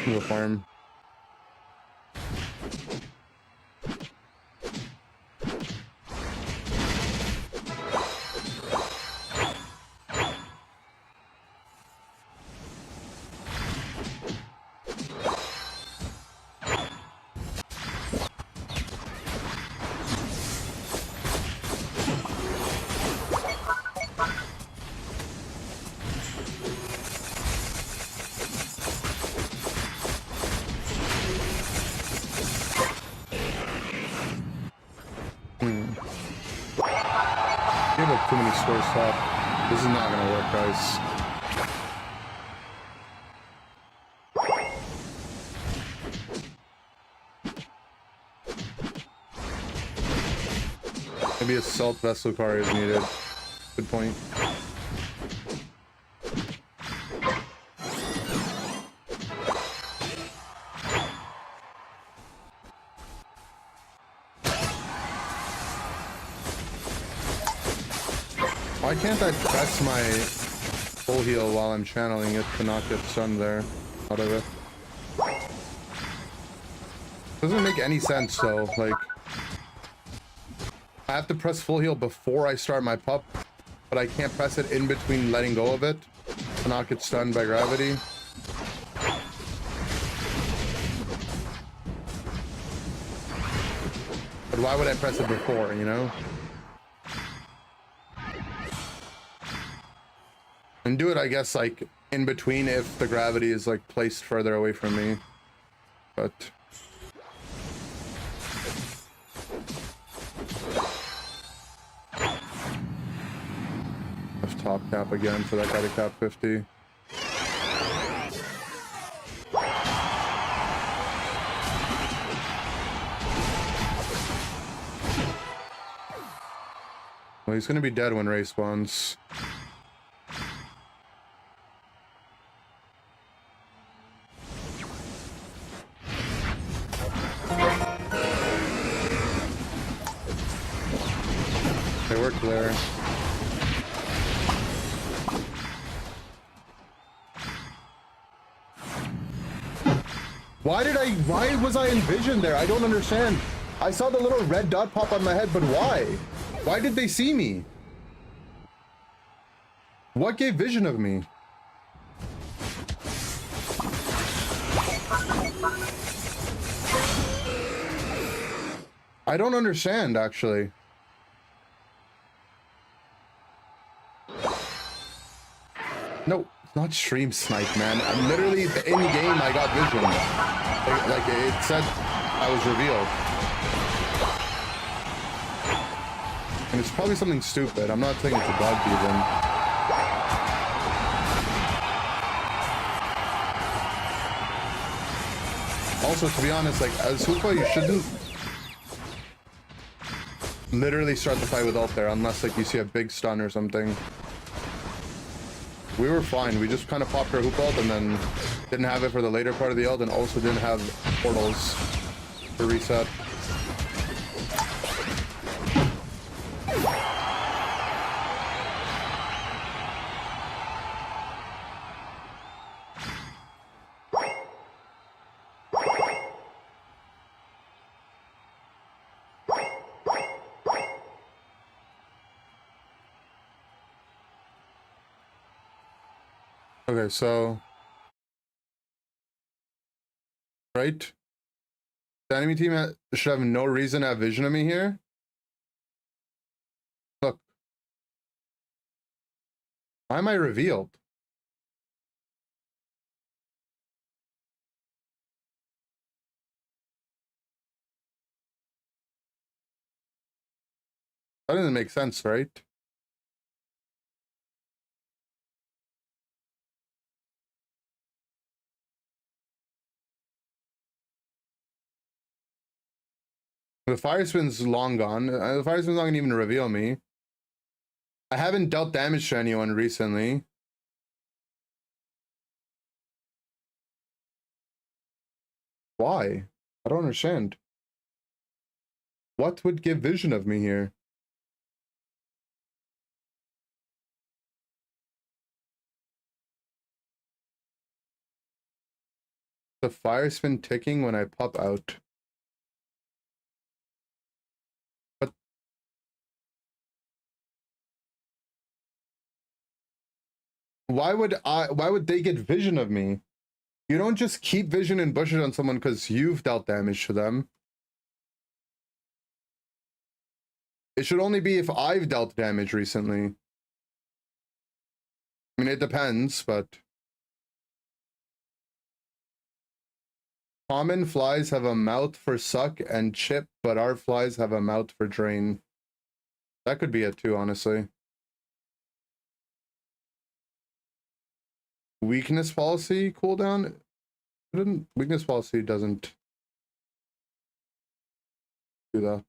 The farm. You have too many scores top. This is not gonna work, guys. Maybe a salt vessel car is needed. Good point. Why can't I press my full heal while I'm channeling it to not get stunned there out of it? Doesn't make any sense though, like I have to press full heal before I start my pup, but I can't press it in between letting go of it to not get stunned by gravity. But why would I press it before, you know? And do it, I guess, like, in between if the gravity is, like, placed further away from me. But... I've top cap again for that guy to cap 50. Well, he's gonna be dead when Ray spawns. They worked there. Why was I envisioned there? I don't understand. I saw the little red dot pop on my head, but why? Why did they see me? What gave vision of me? I don't understand, actually. No, it's not stream snipe, man. I'm literally, in game, I got vision. Like it said I was revealed. And it's probably something stupid. I'm not saying it's a bug even. Also, to be honest, like, as Hoopa, you shouldn't literally start the fight with ult there unless, like, you see a big stun or something. We were fine. We just kind of popped our hoop ult and then didn't have it for the later part of the ult and also didn't have portals to reset. Okay, so right, the enemy team should have no reason to have vision of me here. Look, why am I revealed? That doesn't make sense, right? The fire spin's long gone. The fire spin's not gonna even reveal me. I haven't dealt damage to anyone recently. Why? I don't understand. What would give vision of me here? The fire spin ticking when I pop out. But why would they get vision of me? You don't just keep vision and bushes on someone because you've dealt damage to them. It should only be if I've dealt damage recently. I mean, it depends, but common flies have a mouth for suck and chip, but our flies have a mouth for drain. That could be it too, honestly. Weakness policy cooldown? Weakness policy doesn't do that.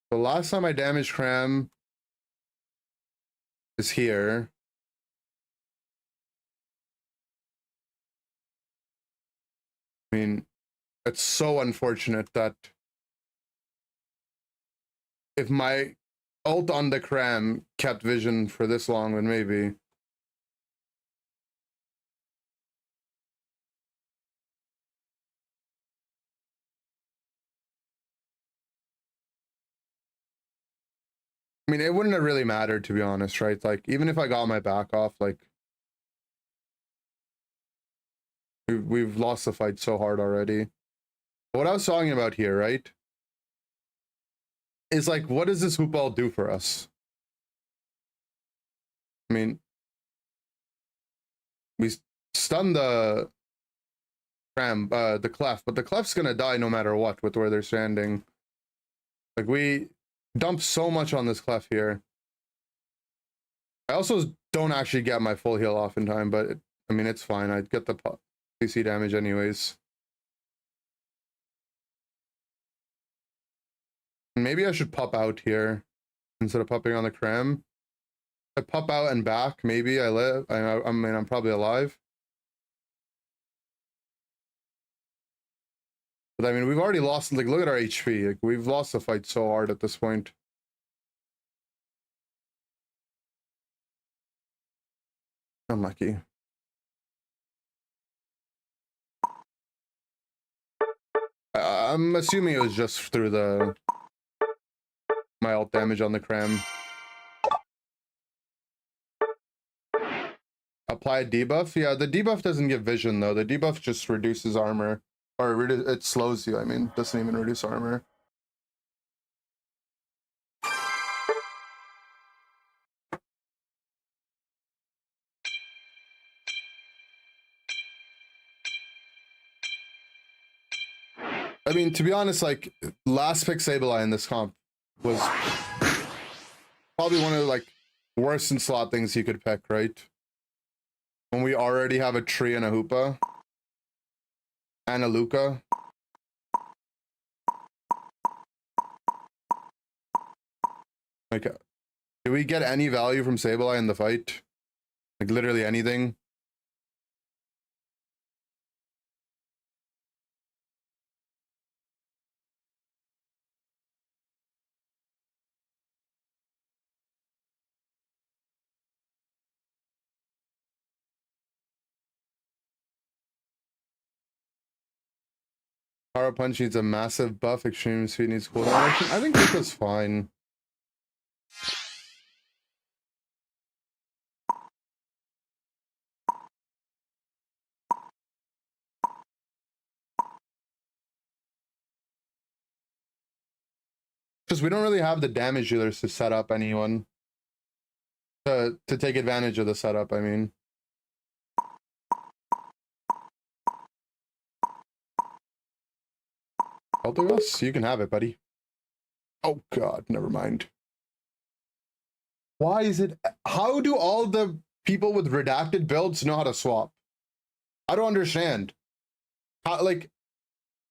The last time I damaged Cram is here. I mean, it's so unfortunate that if my ult on the Cram kept vision for this long, then maybe. I mean, it wouldn't have really mattered, to be honest, right? Like, even if I got my back off, like, we've lost the fight so hard already. But what I was talking about here, right, is like, what does this hoop ball do for us? I mean, we stun the Cram, the Clef, but the Clef's gonna die no matter what with where they're standing. Like, we dump so much on this Clef here. I also don't actually get my full heal off in time, but I mean, it's fine. I'd get the CC damage anyways. Maybe I should pop out here instead of popping on the Cram. I pop out and back, maybe I live. I mean, I'm probably alive. But I mean, we've already lost, like, look at our HP. Like, we've lost the fight so hard at this point. Unlucky. I'm assuming it was just through the my ult damage on the cram. Apply debuff. Yeah, the debuff doesn't give vision though. The debuff just reduces armor, or it slows you. I mean, doesn't even reduce armor. I mean, to be honest, like last pick Sableye in this comp was probably one of the like worst in slot things you could pick, right? When we already have a tree and a Hoopa and a Luca. Like, do we get any value from Sableye in the fight? Like literally anything? Power Punch needs a massive buff. Extreme Speed needs cooldown. I think Luca's fine. Because we don't really have the damage dealers to set up anyone. To take advantage of the setup, I mean. I'll do this. You can have it, buddy. Oh god, never mind. Why is it? How do all the people with redacted builds know how to swap? I don't understand. How, like,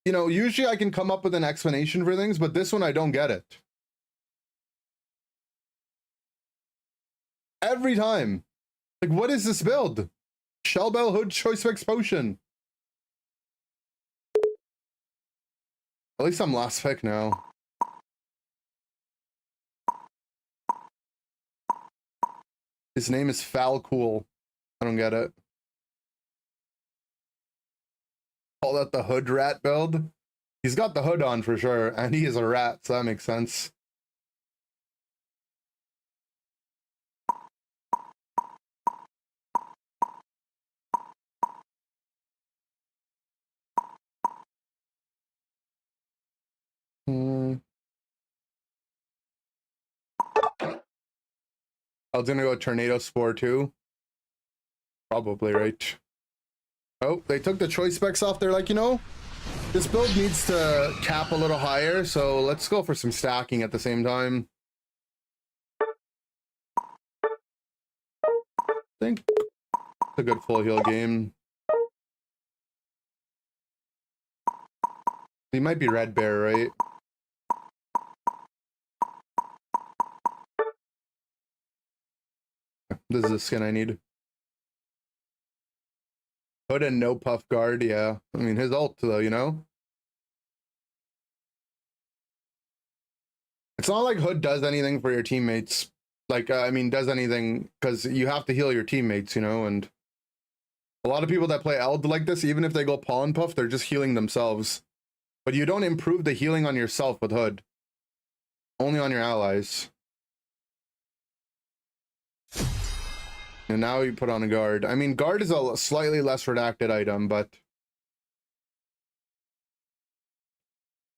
you know, usually I can come up with an explanation for things, but this one I don't get it. Every time. Like, what is this build? Shellbell Hood Choice Specs Potion. At least I'm last pick now. His name is Foul Cool. I don't get it. Call that the hood rat build? He's got the hood on for sure, and he is a rat, so that makes sense. I was gonna go Tornado Spore too. Probably, right? Oh, they took the choice specs off. They're like, you know, this build needs to cap a little higher, so let's go for some stacking at the same time. I think it's a good full heal game. He might be Red Bear, right? This is the skin I need. Hood and no puff guard, yeah. I mean, his ult, though, you know? It's not like Hood does anything for your teammates. Like, I mean, does anything, because you have to heal your teammates, you know? And a lot of people that play Eld like this, even if they go Pollen Puff, they're just healing themselves. But you don't improve the healing on yourself with Hood. Only on your allies. And now you put on a guard. I mean, guard is a slightly less redacted item, but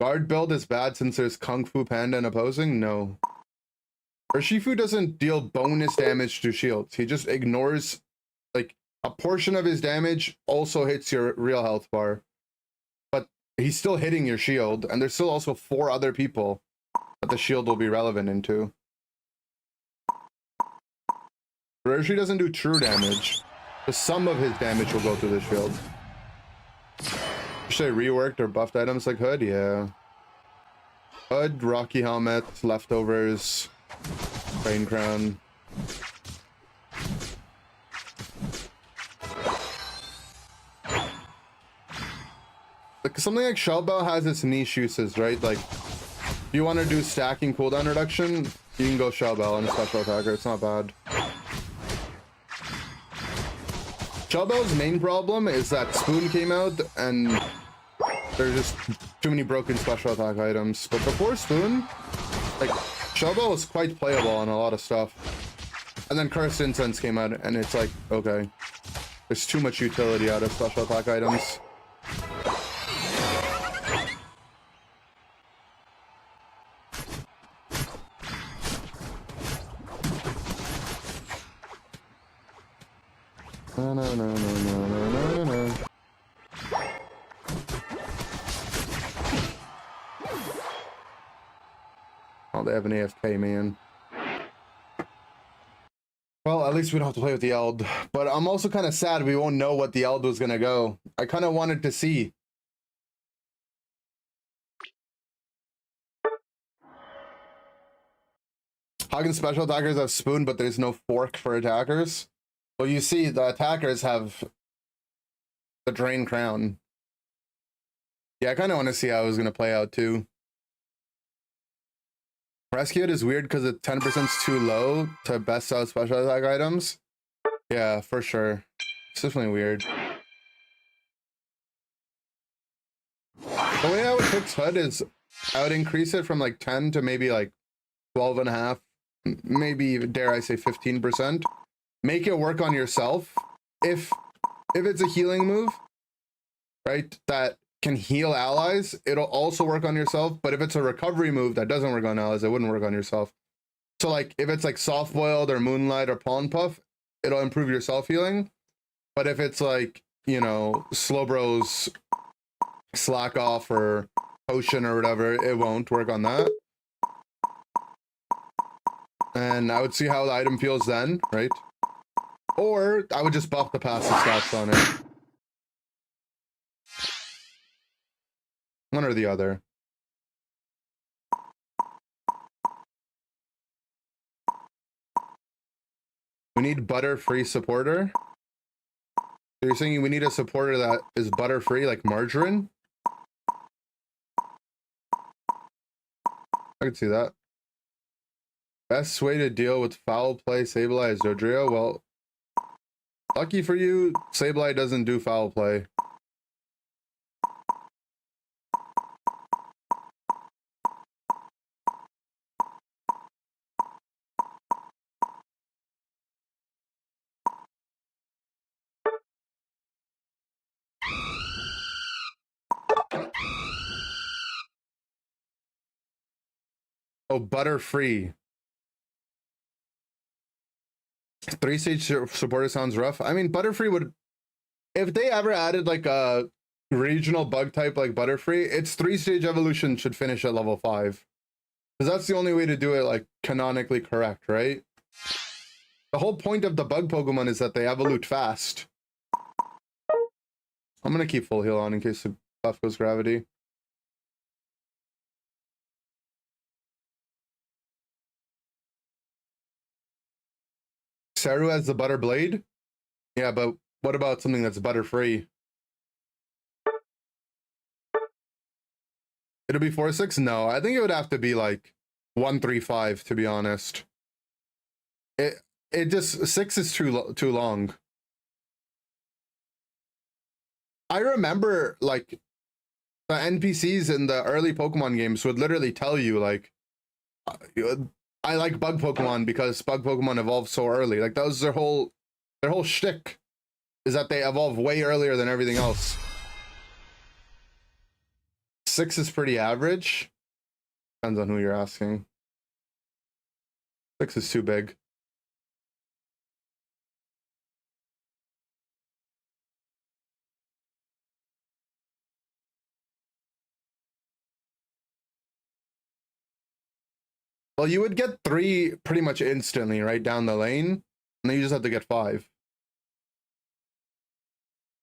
guard build is bad since there's Kung Fu Panda and opposing? No. Urshifu doesn't deal bonus damage to shields. He just ignores, like, a portion of his damage also hits your real health bar. But he's still hitting your shield, and there's still also 4 other people that the shield will be relevant into. Urshi doesn't do true damage. The sum of his damage will go through the shield. Should I reworked or buffed items like Hood? Yeah. Hood, Rocky Helmet, Leftovers, Rain Crown. Like, something like Shellbell has its niche uses, right? Like, if you want to do stacking cooldown reduction, you can go Shellbell and Special Attacker. It's not bad. Shellbell's main problem is that Spoon came out and There's just too many broken special attack items. But before Spoon, like, Shellbell was quite playable on a lot of stuff. And then Cursed Incense came out, and it's like, okay, there's too much utility out of special attack items. No, no, no, no, no, no, no, no. Oh, they have an AFK, man. Well, at least we don't have to play with the Eld. But I'm also kind of sad we won't know what the Eld was going to go. I kind of wanted to see. How can special attackers have Spoon, but there's no fork for attackers? Well, you see, the attackers have the Drain Crown. Yeah, I kind of want to see how it was going to play out, too. Rescued is weird because it's 10% is too low to best out special attack items. Yeah, for sure. It's definitely weird. The way I would fix HUD is I would increase it from like 10 to maybe like 12.5, maybe dare I say 15%. Make it work on yourself. If it's a healing move, right, that can heal allies, it'll also work on yourself. But if it's a recovery move that doesn't work on allies, it wouldn't work on yourself. So like if it's like Soft Boiled or Moonlight or Pollen Puff, it'll improve your self healing. But if it's like, you know, Slowbro's Slack Off or Potion or whatever, it won't work on that. And I would see how the item feels then, right? Or I would just buff the passive stats on it. One or the other. We need butter-free supporter. So you're saying we need a supporter that is butter-free, like margarine? I could see that. Best way to deal with foul play Sableye is Dodrio? Well, lucky for you, Sableye doesn't do foul play. Oh, butter-free. 3-stage supporter sounds rough. I mean, Butterfree would... If they ever added like a regional bug type like Butterfree, its 3-stage evolution should finish at level 5. Because that's the only way to do it like canonically correct, right? The whole point of the bug Pokemon is that they evolute fast. I'm gonna keep full heal on in case the buff goes gravity. Saru has the butter blade? Yeah, but what about something that's butter free? It'll be 4-6? No, I think it would have to be like 1-3-5, to be honest. It just 6 is too long. I remember like the NPCs in the early Pokemon games would literally tell you like I like bug Pokemon because bug Pokemon evolve so early. Like that was their whole shtick, is that they evolve way earlier than everything else. 6 is pretty average. Depends on who you're asking. 6 is too big. Well, you would get 3 pretty much instantly, right down the lane, and then you just have to get 5.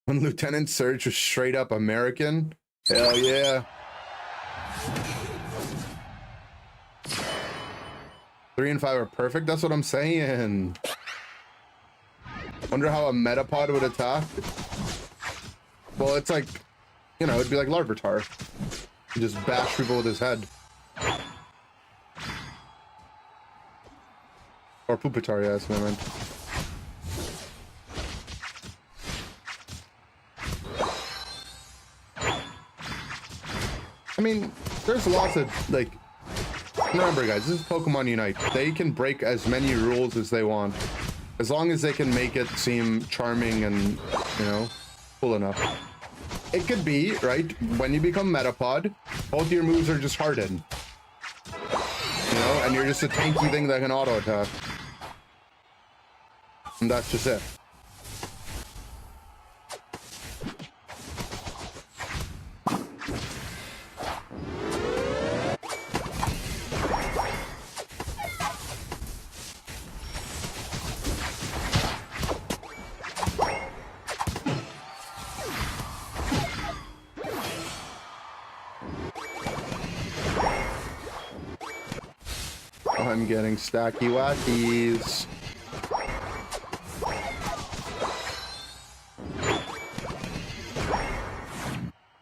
When Lieutenant Surge was straight up American, hell yeah. 3 and 5 are perfect, that's what I'm saying. Wonder how a Metapod would attack. Well, it's like, you know, it'd be like Larvitar. You just bash people with his head. Or Pupitar, yeah, that's what I meant. I mean, there's lots of, like, remember guys, this is Pokemon Unite. They can break as many rules as they want, as long as they can make it seem charming and, you know, cool enough. It could be, right, when you become Metapod, both your moves are just hardened. You know, and you're just a tanky thing that can auto attack. And that's just it. I'm getting stacky wackies.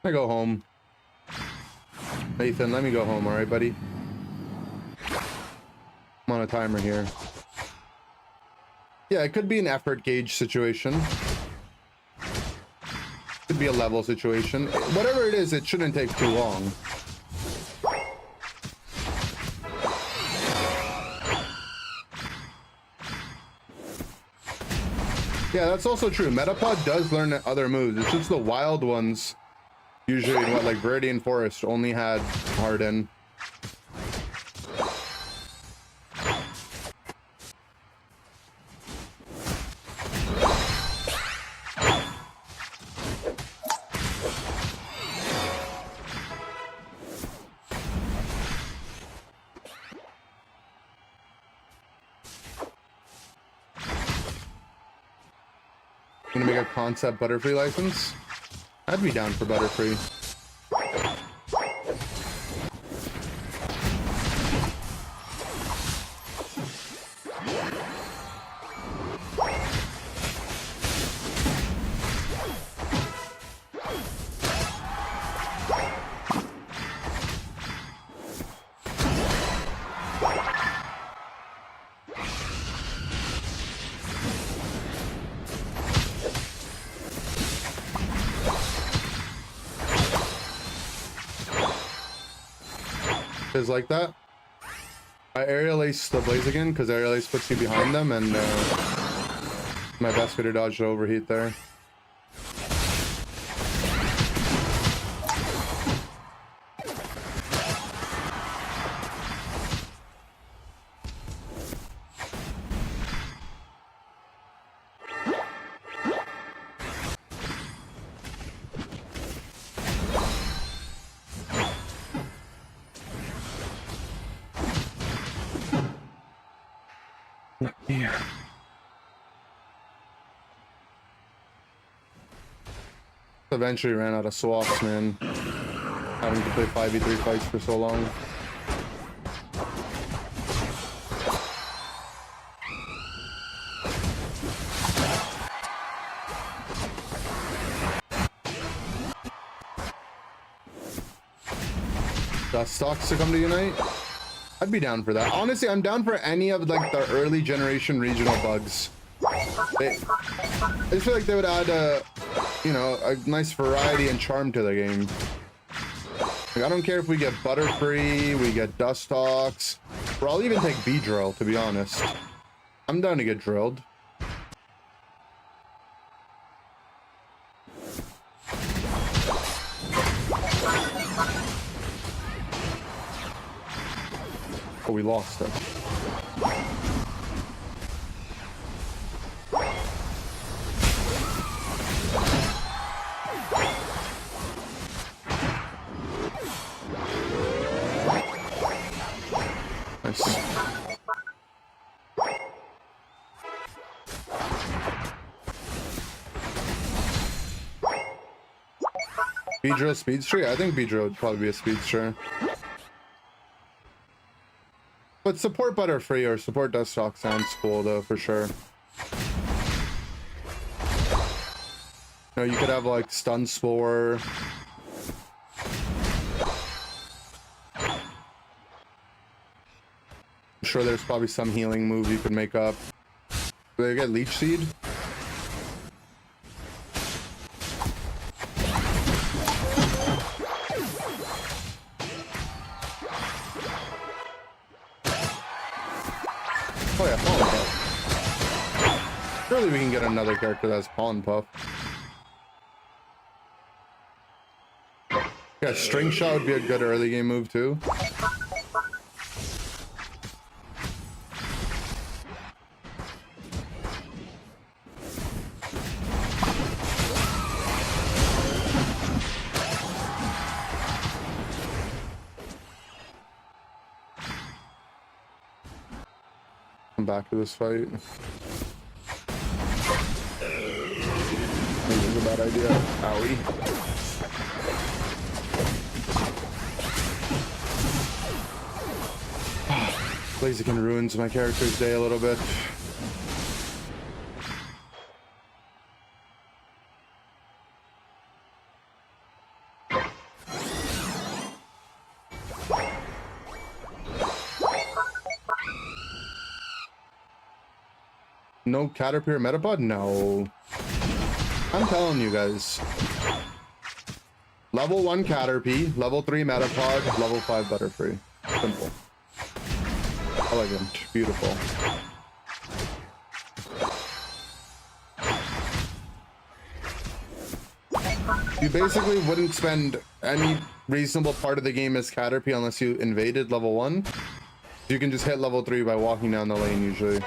I go home. Nathan, let me go home, alright, buddy? I'm on a timer here. Yeah, it could be an effort gauge situation. Could be a level situation. Whatever it is, it shouldn't take too long. Yeah, that's also true. Metapod does learn other moves. It's just the wild ones, usually in what, like Viridian Forest, only had Harden. Gonna make a concept Butterfree license? I'd be down for Butterfree. Is like that. I aerial ace the Blaze again because aerial ace puts you behind them, and my best way to dodge the overheat there. Yeah. Eventually ran out of swaps, man. Having to play 5v3 fights for so long. Dust stocks to come to Unite? I'd be down for that. Honestly, I'm down for any of like the early generation regional bugs. I just feel like they would add a, you know, a nice variety and charm to the game. Like, I don't care if we get Butterfree, we get Dustox, or I'll even take Beedrill, to be honest. I'm down to get drilled. Oh, we lost it. Nice. Beedrill Speedster? I think Beedrill would probably be a Speedster. But support Butterfree or support Dustox sounds cool though, for sure. You know, you could have like Stun Spore. I'm sure there's probably some healing move you could make up. Do they get Leech Seed? can get another character that's Pollen Puff. Yeah, String Shot would be a good early game move too. Come back to this fight. This is a bad idea. Owie. Blaziken ruins my character's day a little bit. No Caterpillar Metapod? No. I'm telling you guys. Level 1 Caterpie, level 3 Metapod, level 5 Butterfree. Simple. Elegant. Beautiful. You basically wouldn't spend any reasonable part of the game as Caterpie unless you invaded level 1. You can just hit level 3 by walking down the lane usually.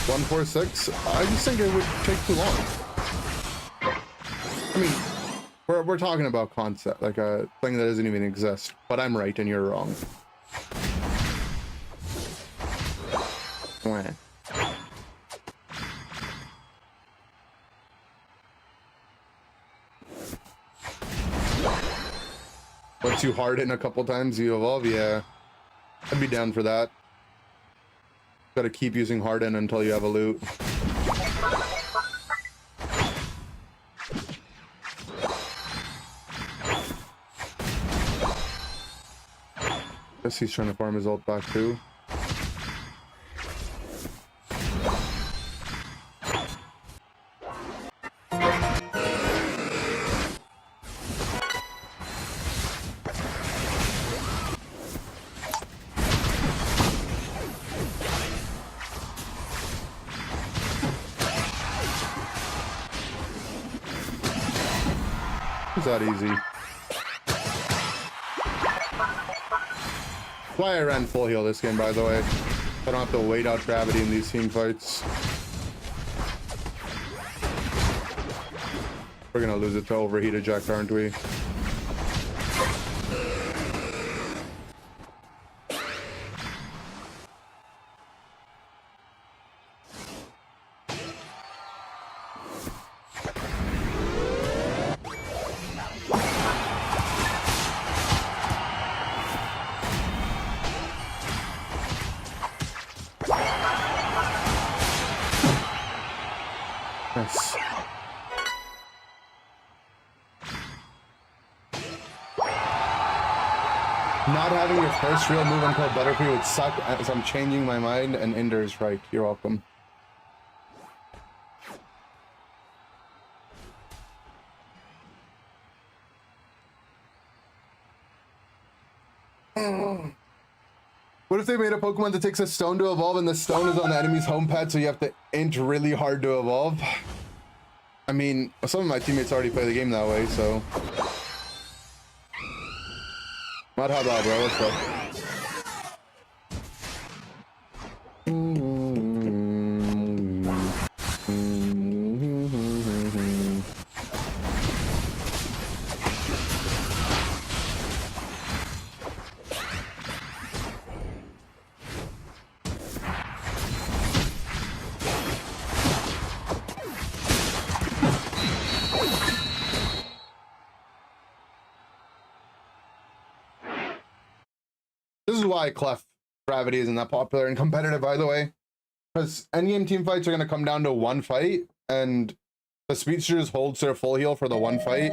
One, 4, 6. I just think it would take too long. I mean, we're talking about concept, like a thing that doesn't even exist. But I'm right and you're wrong. Wah. Once you harden a couple times, you evolve. Yeah, I'd be down for that. Gotta keep using harden until you have a loot. Guess he's trying to farm his ult back too. It's that easy. Why I ran full heal this game, by the way. I don't have to wait out gravity in these team fights. We're gonna lose it to overheat eject, aren't we? Nice. Not having your first real move until Butterfree would suck, as I'm changing my mind, and Ender is right. You're welcome. What if they made a Pokemon that takes a stone to evolve and the stone is on the enemy's home pad, so you have to int really hard to evolve? I mean, some of my teammates already play the game that way, so... Madhaba, bro, what's up? This is why Clef Gravity isn't that popular and competitive, by the way. Because endgame team fights are going to come down to one fight, and the speedsters holds their full heal for the one fight.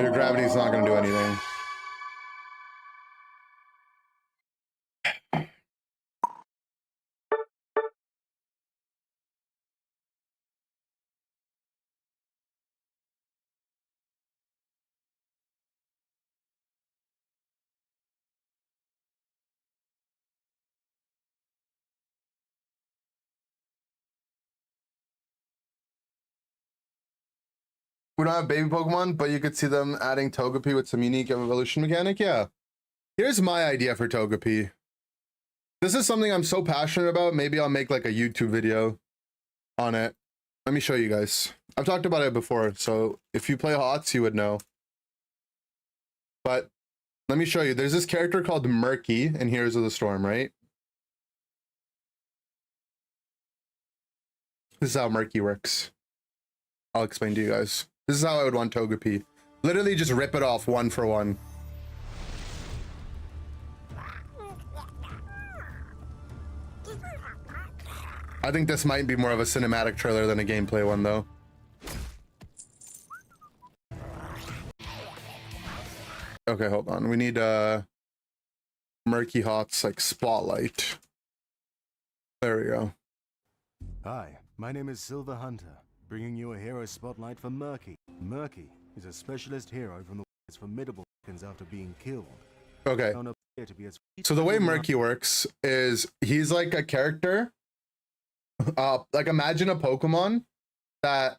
Your Gravity is not going to do anything. We don't have baby Pokemon, but you could see them adding Togepi with some unique evolution mechanic. Yeah. Here's my idea for Togepi. This is something I'm so passionate about. Maybe I'll make like a YouTube video on it. Let me show you guys. I've talked about it before, so if you play HOTS, you would know. But let me show you. There's this character called Murky in Heroes of the Storm, right? This is how Murky works. I'll explain to you guys. This is how I would want Togepi. Literally just rip it off one for one. I think this might be more of a cinematic trailer than a gameplay one, though. Okay, hold on. We need Murky HOTS like spotlight. There we go. Hi, my name is Silver Hunter, bringing you a hero spotlight for Murky. Murky is a specialist hero from the world's formidable seconds after being killed. Okay. So the way Murky works is he's like a character. Like imagine a Pokemon that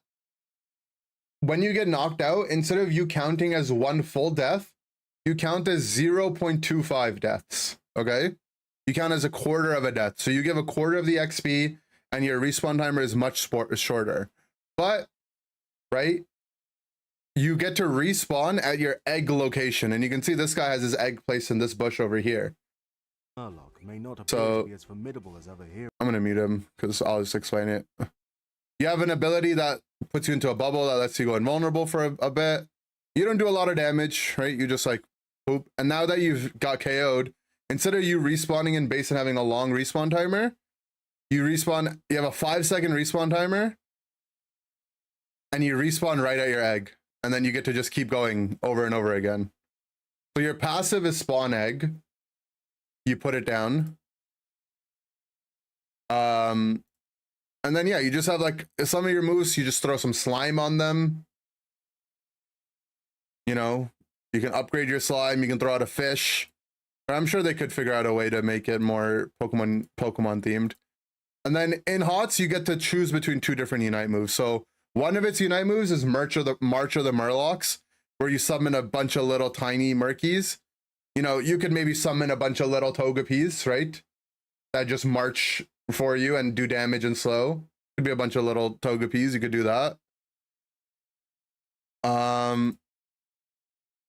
when you get knocked out, instead of you counting as one full death, you count as 0.25 deaths. Okay. You count as a quarter of a death. So you give a quarter of the XP and your respawn timer is much shorter. But, right, you get to respawn at your egg location. And you can see this guy has his egg placed in this bush over here. May not So, to be as formidable as other heroes. I'm going to mute him because I'll just explain it. You have an ability that puts you into a bubble that lets you go invulnerable for a bit. You don't do a lot of damage, right? You just like, poop. And now that you've got KO'd, instead of you respawning in base and having a long respawn timer, you respawn, you have a 5-second respawn timer, and you respawn right at your egg. And then you get to just keep going over and over again. So your passive is spawn egg. You put it down. And then, yeah, you just have like some of your moves, you just throw some slime on them. You know, you can upgrade your slime, you can throw out a fish. I'm sure they could figure out a way to make it more Pokemon themed. And then in HOTS, you get to choose between two different Unite moves. So one of its Unite moves is March of the Murlocs, where you summon a bunch of little tiny Murkies. You know, you could maybe summon a bunch of little Togepis, right? That just march for you and do damage and slow. Could be a bunch of little Togepis. You could do that.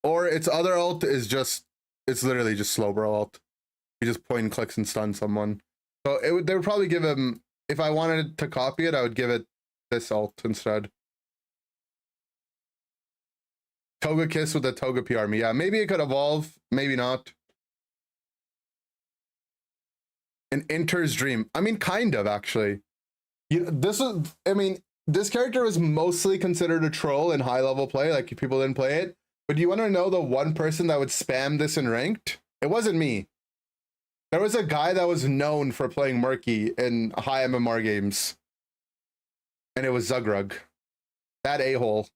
Or its other ult is just, it's literally just slow bro ult. You just point and clicks and stun someone. So they would probably give him, if I wanted to copy it, I would give it this ult instead. Togekiss with the Togepi army. Yeah, maybe it could evolve, maybe not. An Inter's Dream. I mean, kind of, actually. This character was mostly considered a troll in high-level play, like people didn't play it. But do you want to know the one person that would spam this in ranked? It wasn't me. There was a guy that was known for playing Murky in high MMR games. And it was Zugrug. That a-hole.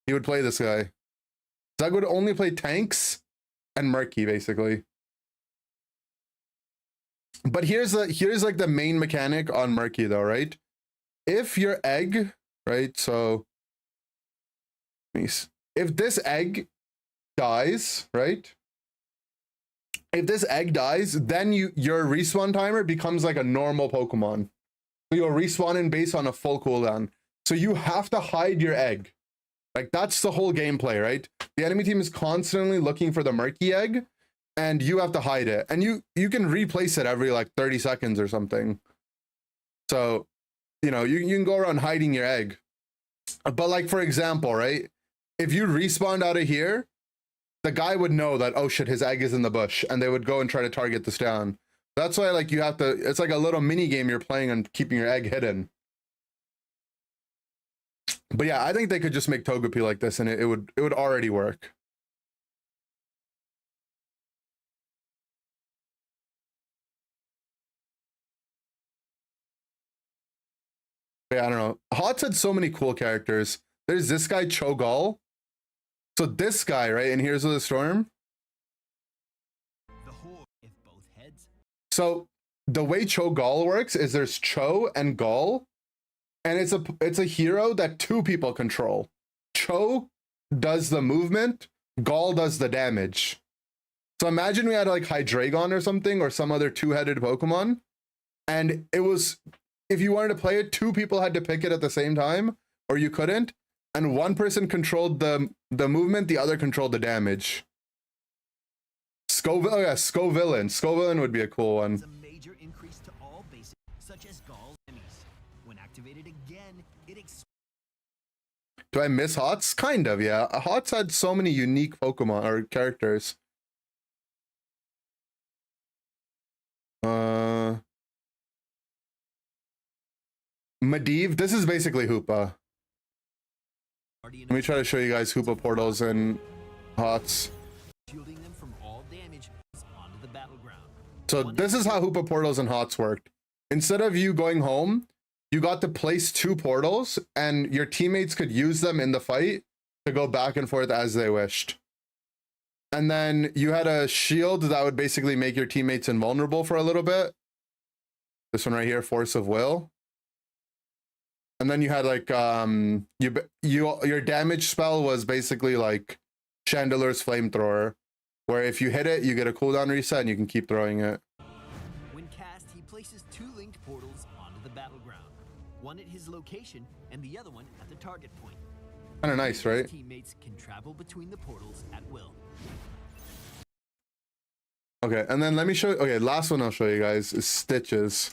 He would play this guy. Zug would only play tanks and Murky, basically. But here's like the main mechanic on Murky, though, right? If your egg, right? So if this egg dies, right? If this egg dies, then your respawn timer becomes like a normal Pokemon. So you'll respawn in base on a full cooldown. So you have to hide your egg. Like, that's the whole gameplay, right? The enemy team is constantly looking for the Murky egg, and you have to hide it. And you can replace it every like 30 seconds or something. So, you know, you can go around hiding your egg. But like, for example, right? If you respawned out of here, the guy would know that, oh shit, his egg is in the bush, and they would go and try to target this down. That's why, like, you have to, it's like a little mini game you're playing on keeping your egg hidden. But yeah, I think they could just make Togepi like this and it would already work. But yeah, I don't know. HOTS had so many cool characters. There's this guy, Cho'Gall. So this guy, right, in Heroes of the Storm. So the way Cho'Gall works is there's Cho and Gall. and it's a hero that two people control. Cho does the movement, Gall does the damage. So imagine we had like Hydreigon or something, or some other two-headed Pokemon, and it was, if you wanted to play it, two people had to pick it at the same time, or you couldn't, and one person controlled the movement, the other controlled the damage. Scoville, oh yeah, Scovillain. Scovillain would be a cool one. It's a major increase to all basics, such as Gall's enemies. When activated again, it Do I miss Hots? Kind of, yeah. Hots had so many unique Pokemon or characters. Medivh, this is basically Hoopa. Let me try to show you guys Hoopa portals and Hots. shielding them from all damage onto the battleground. So this is how Hoopa portals and Hots worked. Instead of you going home, you got to place two portals, and your teammates could use them in the fight to go back and forth as they wished. And then you had a shield that would basically make your teammates invulnerable for a little bit. This one right here, Force of Will. And then you had like your damage spell was basically like Chandeler's Flamethrower, where if you hit it, you get a cooldown reset and you can keep throwing it. When cast, he places two linked portals onto the battleground. One at his location and the other one at the target point. Kind of nice, right? His teammates can travel between the portals at will. Okay, and then let me show you. Okay, last one I'll show you guys is Stitches.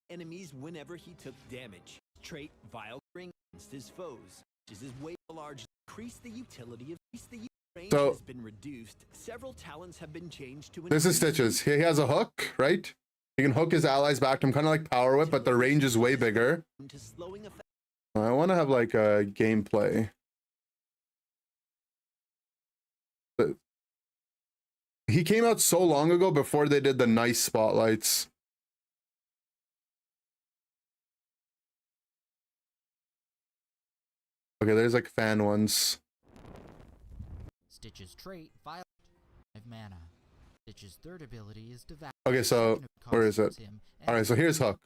Enemies whenever he took damage. Trait Vile Ring against his foes. Which is his way to large increase the utility of the range So- has been reduced. Several talents have been changed to This is increase Stitches. He has a hook, right? He can hook his allies back to him, kind of like Power Whip, but the range is way bigger. to slowing effect. I want to have like a gameplay. But he came out so long ago before they did the nice spotlights. Okay, there's like fan ones. Stitch's trait, Violet, 5 mana. Stitch's third ability is Devour. Okay, so where is it? All right, so here's Hook.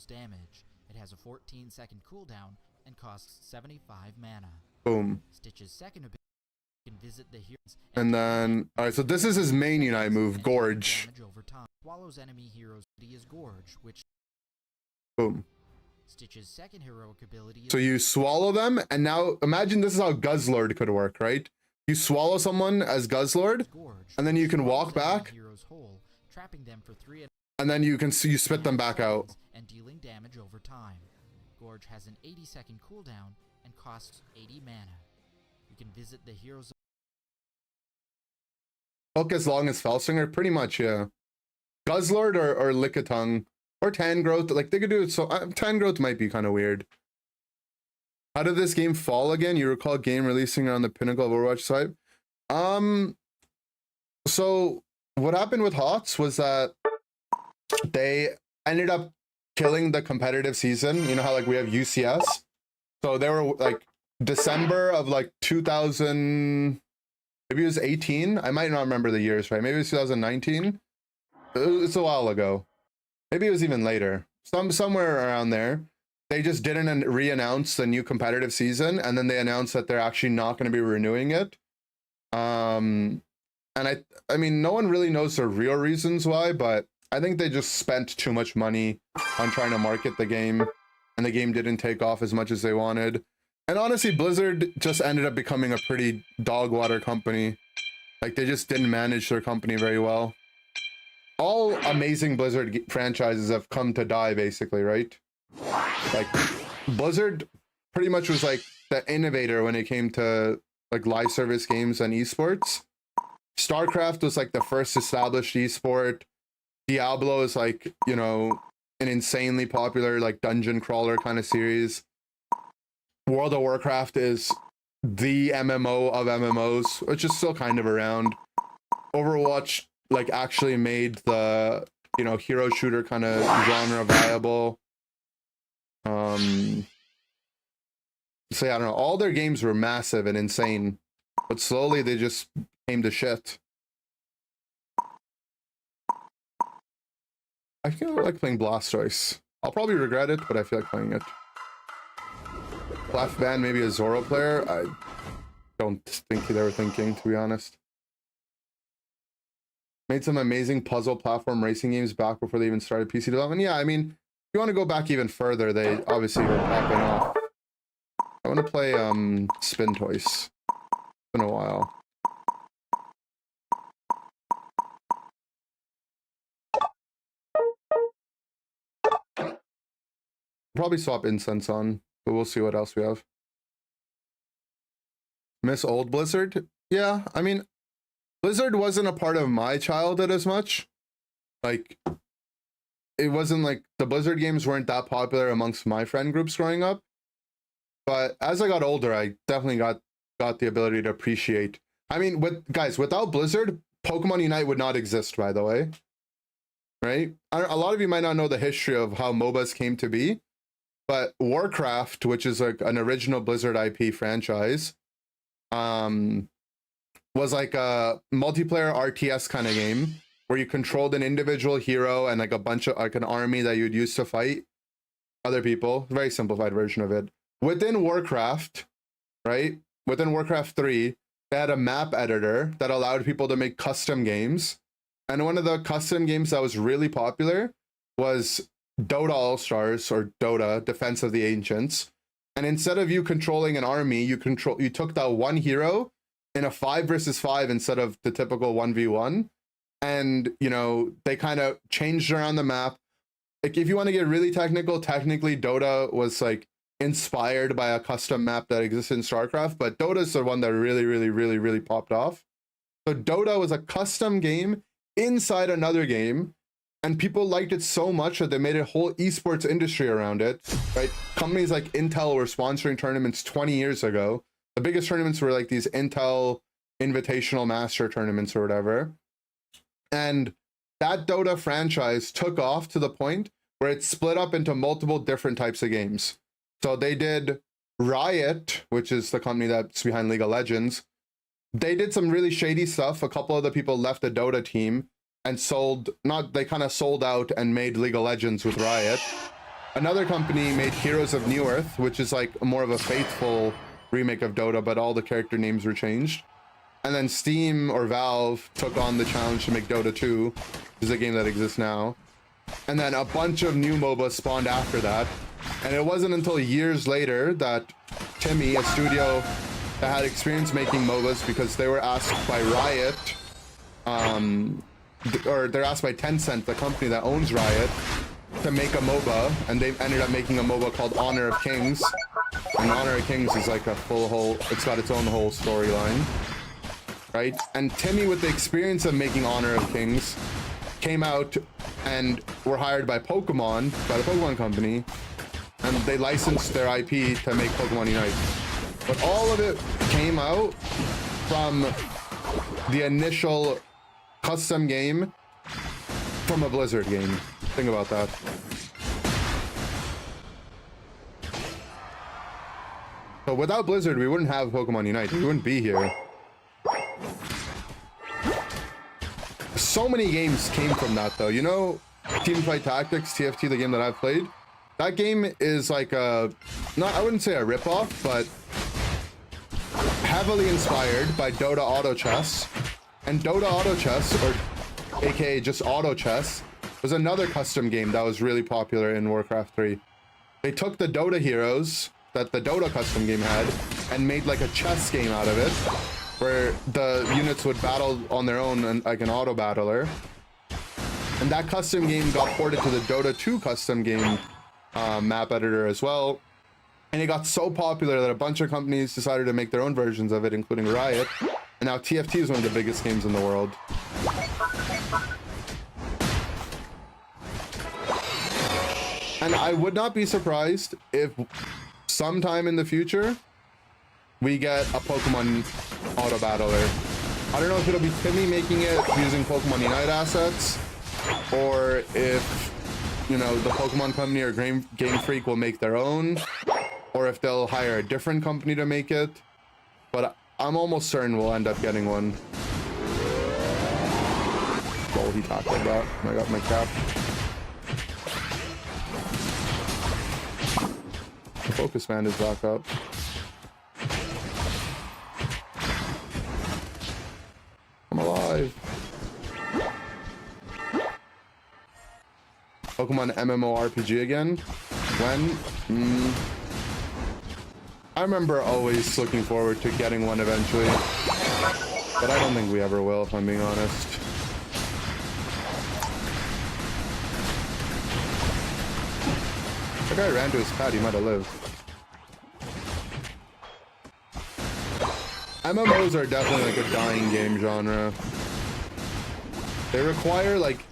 Damage. It has a 14-second cooldown and costs 75 mana. Boom. Stitch's second ability can visit the heroes And then, all right, so this is his main Unite move, Gorge. Damage over time. Swallows enemy heroes' ability is Gorge, which Boom. Stitch's second heroic ability is So you swallow them, and now imagine this is how Guzzlord could work, right? You swallow someone as Guzzlord, Gorge, and then you can walk swallows enemy back, heroes whole, trapping them for 3 and then you can see you spit them back out. and dealing damage over time. Gorge has an 80-second cooldown and costs 80 mana. You can visit the heroes. Hook as long as Felsinger, pretty much, yeah. Guzzlord or Lickitung or Tangrowth, like they could do it. So Tangrowth might be kind of weird. How did this game fall again? You recall game releasing on the pinnacle of Overwatch site? So what happened with Hots was that they ended up killing the competitive season. You know how like we have UCS? So they were like December of like 2000, maybe it was 18. I might not remember the years, right? Maybe it was 2019. It's a while ago. Maybe it was even later. Somewhere around there. They just didn't re-announce the new competitive season, and then they announced that they're actually not going to be renewing it. And I mean, no one really knows the real reasons why, but I think they just spent too much money on trying to market the game, and the game didn't take off as much as they wanted. And honestly, Blizzard just ended up becoming a pretty dog water company. Like, they just didn't manage their company very well. All amazing Blizzard franchises have come to die, basically, right? Like, Blizzard pretty much was like the innovator when it came to like live service games and esports. StarCraft was like the first established esport. Diablo is like, you know, an insanely popular like dungeon crawler kind of series. World of Warcraft is the MMO of MMOs, which is still kind of around. Overwatch like actually made the, you know, hero shooter kind of genre viable. So yeah, I don't know. All their games were massive and insane, but slowly they just came to shit. I feel like playing Blastoise. I'll probably regret it, but I feel like playing it. Left band, maybe a Zoro player. I don't think they were thinking, to be honest. Made some amazing puzzle platform racing games back before they even started PC development. Yeah, I mean, if you want to go back even further, they obviously were popping off. I want to play Spin Toys. It's been a while. Probably swap Incense on, but we'll see what else we have. Miss old Blizzard? Yeah, I mean, Blizzard wasn't a part of my childhood as much. Like, it wasn't like the Blizzard games weren't that popular amongst my friend groups growing up. But as I got older, I definitely got the ability to appreciate. I mean, without Blizzard, Pokemon Unite would not exist, by the way. Right? A lot of you might not know the history of how MOBAs came to be, but Warcraft, which is like an original Blizzard IP franchise, was like a multiplayer RTS kind of game where you controlled an individual hero and like a bunch of like an army that you'd use to fight other people. Very simplified version of it. Within Warcraft, right? Within Warcraft 3, they had a map editor that allowed people to make custom games. And one of the custom games that was really popular was Dota All-Stars, or Dota, Defense of the Ancients. And instead of you controlling an army, you took that one hero in a 5 versus 5 instead of the typical 1v1. And, you know, they kind of changed around the map. Like, if you want to get really technical, technically Dota was like inspired by a custom map that existed in StarCraft, but Dota's the one that really popped off. So Dota was a custom game inside another game, and people liked it so much that they made a whole esports industry around it, right? Companies like Intel were sponsoring tournaments 20 years ago. The biggest tournaments were like these Intel Invitational Master tournaments or whatever. And that Dota franchise took off to the point where it split up into multiple different types of games. So they did Riot, which is the company that's behind League of Legends. They did some really shady stuff. A couple of the people left the Dota team and they kind of sold out and made League of Legends with Riot. Another company made Heroes of Newerth, which is like more of a faithful remake of Dota, but all the character names were changed. And then Steam or Valve took on the challenge to make Dota 2, which is a game that exists now. And then a bunch of new MOBAs spawned after that. And it wasn't until years later that Timmy, a studio that had experience making MOBAs, because they were asked by Riot, or they're asked by Tencent, the company that owns Riot, to make a MOBA, and they ended up making a MOBA called Honor of Kings. And Honor of Kings is like it's got its own whole storyline, right? And Timmy, with the experience of making Honor of Kings, came out and were hired by the Pokemon company, and they licensed their IP to make Pokemon Unite. But all of it came out from the initial custom game from a Blizzard game. Think about that. So without Blizzard, we wouldn't have Pokemon Unite. We wouldn't be here. So many games came from that, though. You know, Teamfight Tactics, TFT, the game that I've played, that game is like I wouldn't say a ripoff, but heavily inspired by Dota Auto Chess. And Dota Auto Chess, or aka just Auto Chess, was another custom game that was really popular in Warcraft 3. They took the Dota heroes that the Dota custom game had and made like a chess game out of it, where the units would battle on their own and like an auto battler. And that custom game got ported to the Dota 2 custom game map editor as well. And it got so popular that a bunch of companies decided to make their own versions of it, including Riot. And now TFT is one of the biggest games in the world. And I would not be surprised if sometime in the future we get a Pokemon auto battler. I don't know if it'll be Timmy making it using Pokemon Unite assets, or if, you know, the Pokemon company or Game Freak will make their own, or if they'll hire a different company to make it. But I'm almost certain we'll end up getting one. Oh, he tackled that. I got my cap. focus band is back up. I'm alive. Pokemon MMORPG again? When? I remember always looking forward to getting one eventually. But I don't think we ever will, if I'm being honest. That guy ran to his pad, he might have lived. MMOs are definitely like a dying game genre. They require like,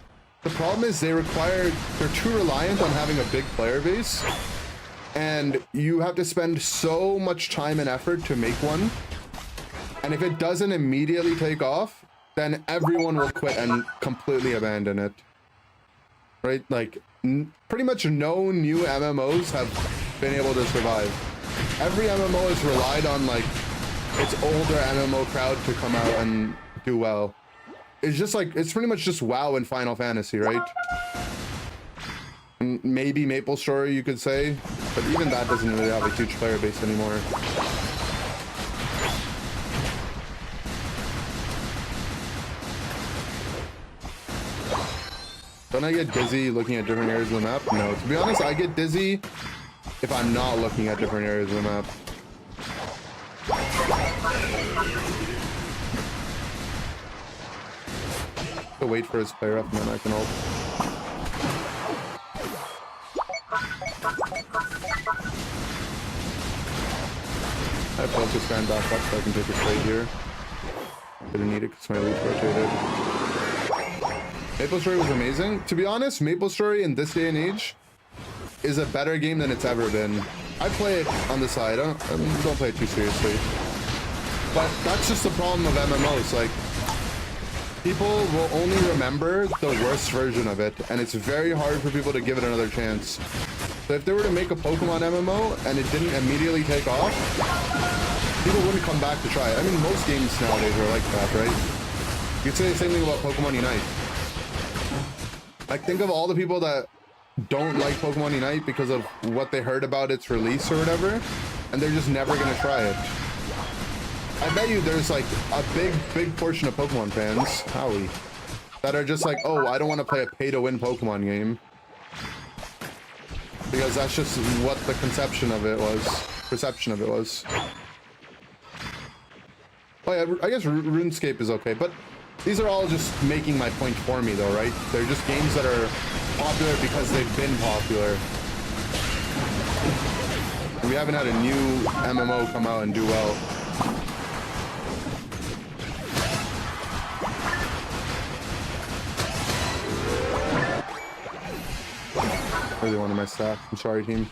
the problem is they're too reliant on having a big player base. And you have to spend so much time and effort to make one. And if it doesn't immediately take off, then everyone will quit and completely abandon it. Right? Like, pretty much no new MMOs have been able to survive. Every MMO has relied on, like, its older MMO crowd to come out and do well. It's just like, it's pretty much just WoW and Final Fantasy, right? And maybe MapleStory, you could say. But even that doesn't really have a huge player base anymore. Don't I get dizzy looking at different areas of the map? No, to be honest, I get dizzy if I'm not looking at different areas of the map. I'll wait for his player up and then I can ult. I focus fan back up so I can take a trade here. Didn't need it because my lead rotated. MapleStory was amazing. To be honest, MapleStory in this day and age is a better game than it's ever been. I play it on the side. I don't play it too seriously. But that's just the problem of MMOs. Like, people will only remember the worst version of it, and it's very hard for people to give it another chance. So if they were to make a Pokemon MMO and it didn't immediately take off, people wouldn't come back to try it. I mean, most games nowadays are like that, right? You could say the same thing about Pokemon Unite. Like, think of all the people that don't like Pokemon Unite because of what they heard about its release or whatever, and they're just never gonna try it. I bet you there's like a big portion of Pokemon fans, Howie, that are just like, oh, I don't want to play a pay-to-win Pokemon game. Because that's just what the perception of it was. Oh yeah, I guess RuneScape is okay, but these are all just making my point for me though, right? They're just games that are popular because they've been popular. We haven't had a new MMO come out and do well. Really wanted my staff. I'm sorry, team.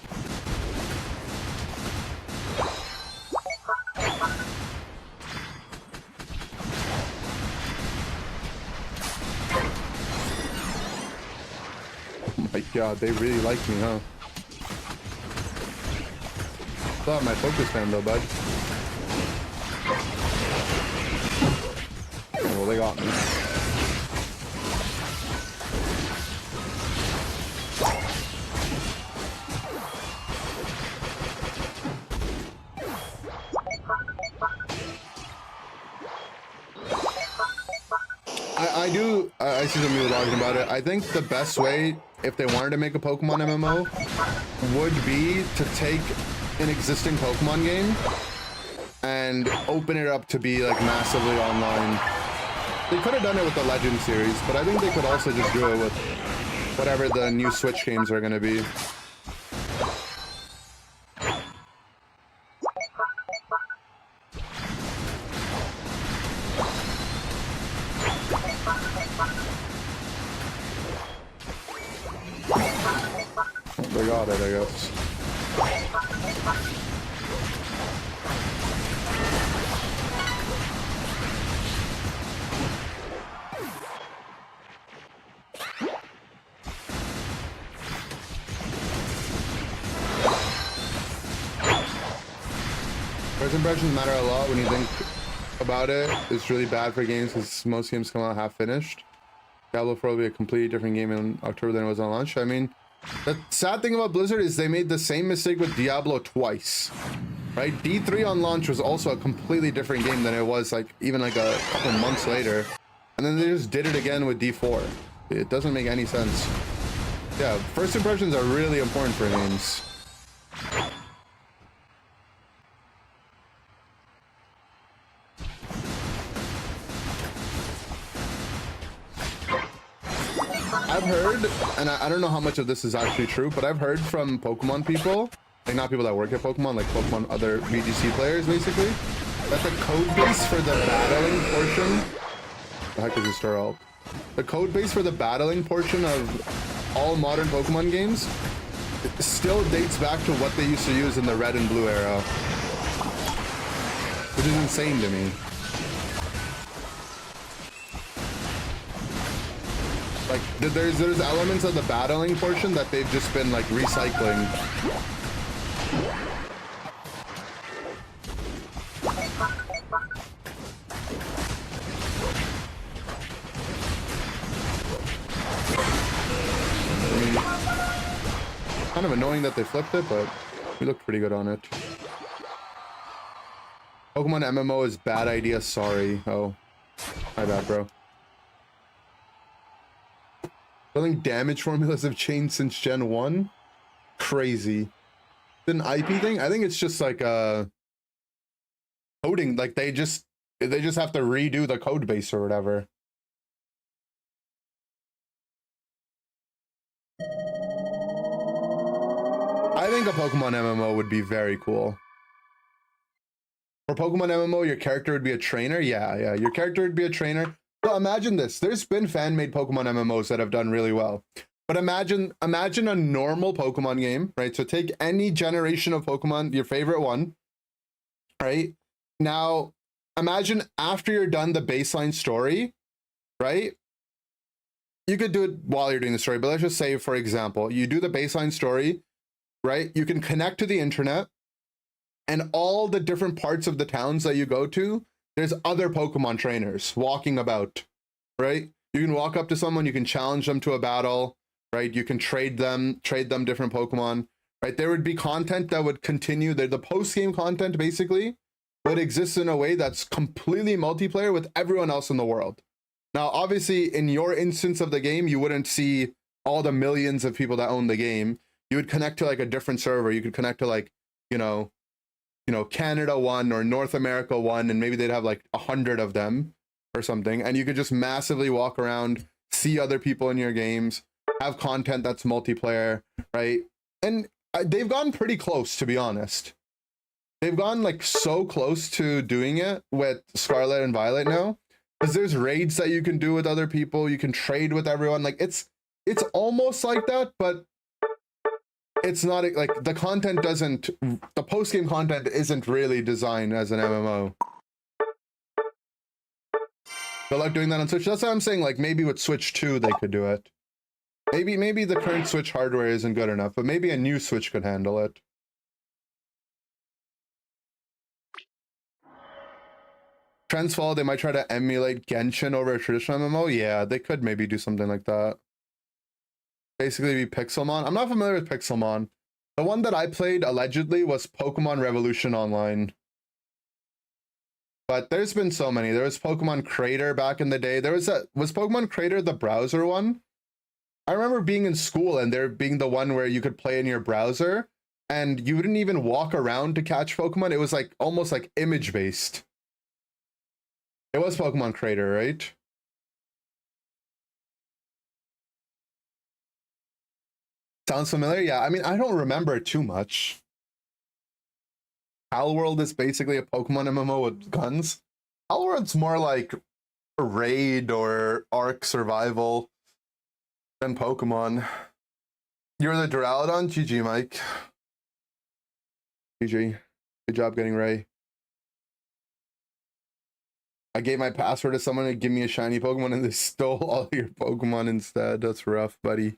Oh my god, they really like me, huh? Still have my focus band though, bud. Oh, well, they got me. I see some people talking about it. I think the best way, if they wanted to make a Pokemon MMO, would be to take an existing Pokemon game and open it up to be like massively online. They could have done it with the Legend series, but I think they could also just do it with whatever the new Switch games are going to be. They got it, I guess. First impressions matter a lot when you think about it. It's really bad for games because most games come out half finished. Diablo 4 will be a completely different game in October than it was on launch. I mean, The sad thing about Blizzard is they made the same mistake with Diablo twice, right? D3 on launch was also a completely different game than it was like even like a couple months later. And then they just did it again with D4. It doesn't make any sense. Yeah, first impressions are really important for games. I've heard, and I don't know how much of this is actually true, but I've heard from Pokemon people, like not people that work at Pokemon, like Pokemon other VGC players basically, that the code base for the battling portion, the heck is this star alt? The code base for the battling portion of all modern Pokemon games still dates back to what they used to use in the red and blue era, which is insane to me. Like, there's elements of the battling portion that they've just been, like, recycling. I mean, kind of annoying that they flipped it, but we looked pretty good on it. Pokemon MMO is bad idea, sorry. Oh, my bad, bro. Building damage formulas have changed since Gen 1. Crazy. Is it an IP thing? I think it's just like coding. Like they just have to redo the code base or whatever. I think a Pokemon MMO would be very cool. For Pokemon MMO, your character would be a trainer. Yeah, your character would be a trainer. So imagine this. There's been fan-made Pokemon MMOs that have done really well. But imagine a normal Pokemon game, right? So take any generation of Pokemon, your favorite one, right? Now, imagine after you're done the baseline story, right? You could do it while you're doing the story, but let's just say, for example, you do the baseline story, right? You can connect to the internet, and all the different parts of the towns that you go to, there's other Pokemon trainers walking about, right? You can walk up to someone, you can challenge them to a battle, right? You can trade them different Pokemon, right? There would be content that would continue. The post-game content basically would exist in a way that's completely multiplayer with everyone else in the world. Now, obviously, in your instance of the game, you wouldn't see all the millions of people that own the game. You would connect to like a different server. You could connect to like, you know, Canada 1 or North America 1, and maybe they'd have like 100 of them or something. And you could just massively walk around, see other people in your games, have content that's multiplayer, right? And they've gotten pretty close, to be honest. They've gone like so close to doing it with Scarlet and Violet now, because there's raids that you can do with other people. You can trade with everyone. Like it's almost like that, but it's not like the content doesn't, the post-game content isn't really designed as an MMO. Good luck doing that on Switch. That's what I'm saying. Like maybe with Switch 2 they could do it. Maybe the current Switch hardware isn't good enough, but maybe a new Switch could handle it. Trends fall, they might try to emulate Genshin over a traditional MMO. Yeah, they could maybe do something like that. Basically be Pixelmon. I'm not familiar with Pixelmon. The one that I played allegedly was Pokemon Revolution Online. But there's been so many. There was Pokemon Crater back in the day. Was Pokemon Crater the browser one? I remember being in school and there being the one where you could play in your browser and you didn't even walk around to catch Pokemon. It was like almost like image based. It was Pokemon Crater, right? Sounds familiar? Yeah, I mean, I don't remember too much. Palworld is basically a Pokemon MMO with guns. Palworld's more like a raid or Ark survival than Pokemon. You're the Duraludon? GG, Mike. GG. Good job getting Ray. I gave my password to someone to give me a shiny Pokemon and they stole all your Pokemon instead. That's rough, buddy.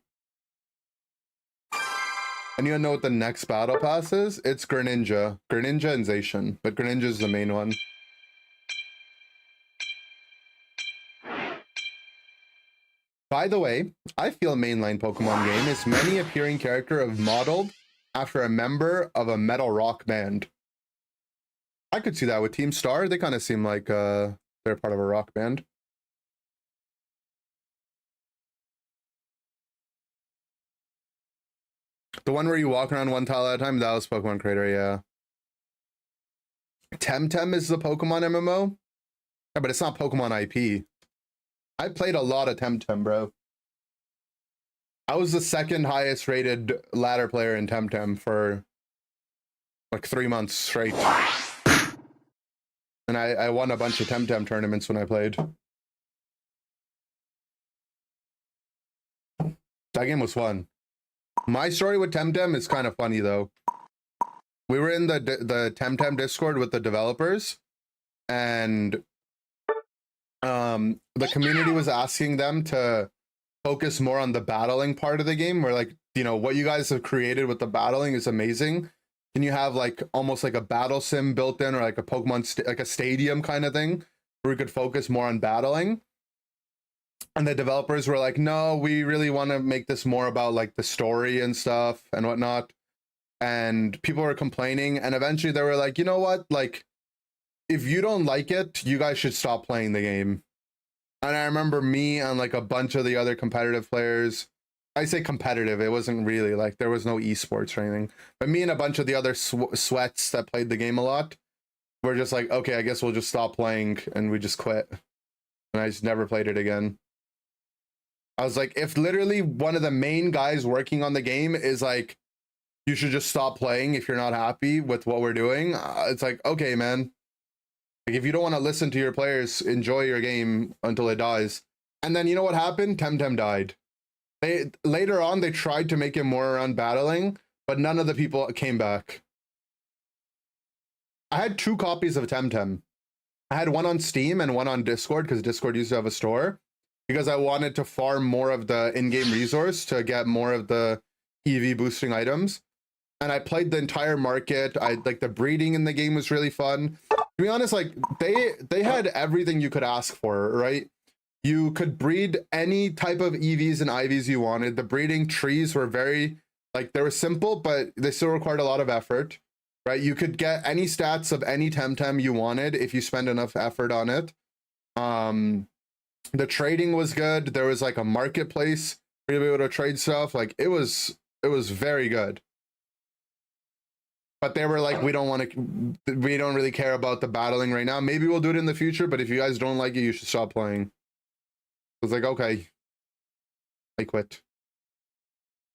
And you know what the next battle pass is? It's Greninja. Greninja and Zacian, but Greninja is the main one. By the way, I feel mainline Pokemon game is many appearing character of modeled after a member of a metal rock band. I could see that with Team Star. They kind of seem like they're part of a rock band. The one where you walk around one tile at a time, that was Pokemon Creator, yeah. Temtem is the Pokemon MMO? Yeah, but it's not Pokemon IP. I played a lot of Temtem, bro. I was the second highest rated ladder player in Temtem for like 3 months straight. And I won a bunch of Temtem tournaments when I played. That game was fun. My story with Temtem is kind of funny though. We were in the Temtem Discord with the developers, and the community was asking them to focus more on the battling part of the game, where like, you know, what you guys have created with the battling is amazing. Can you have like almost like a battle sim built in, or like a Pokemon like a stadium kind of thing where we could focus more on battling? And the developers were like, no, we really want to make this more about like the story and stuff and whatnot. And people were complaining, and eventually they were like, you know what, like, if you don't like it, you guys should stop playing the game. And I remember me and like a bunch of the other competitive players, I say competitive, it wasn't really like, there was no esports or anything, but me and a bunch of the other sweats that played the game a lot were just like, okay, I guess we'll just stop playing, and we just quit. And I just never played it again. I was like, if literally one of the main guys working on the game is like, you should just stop playing if you're not happy with what we're doing, it's like, okay, man. Like, if you don't want to listen to your players, enjoy your game until it dies. And then you know what happened? Temtem died. Later on, they tried to make it more around battling, but none of the people came back. I had 2 copies of Temtem. I had one on Steam and one on Discord, because Discord used to have a store, because I wanted to farm more of the in-game resource to get more of the EV boosting items. And I played the entire market. I like the breeding in the game was really fun. To be honest, like they had everything you could ask for, right? You could breed any type of EVs and IVs you wanted. The breeding trees were very, like, they were simple, but they still required a lot of effort, right? You could get any stats of any Temtem you wanted if you spend enough effort on it. The trading was good. There was like a marketplace for you to be able to trade stuff. Like it was very good. But they were like, we don't really care about the battling right now. Maybe we'll do it in the future, but if you guys don't like it, you should stop playing. I was like, okay. I quit.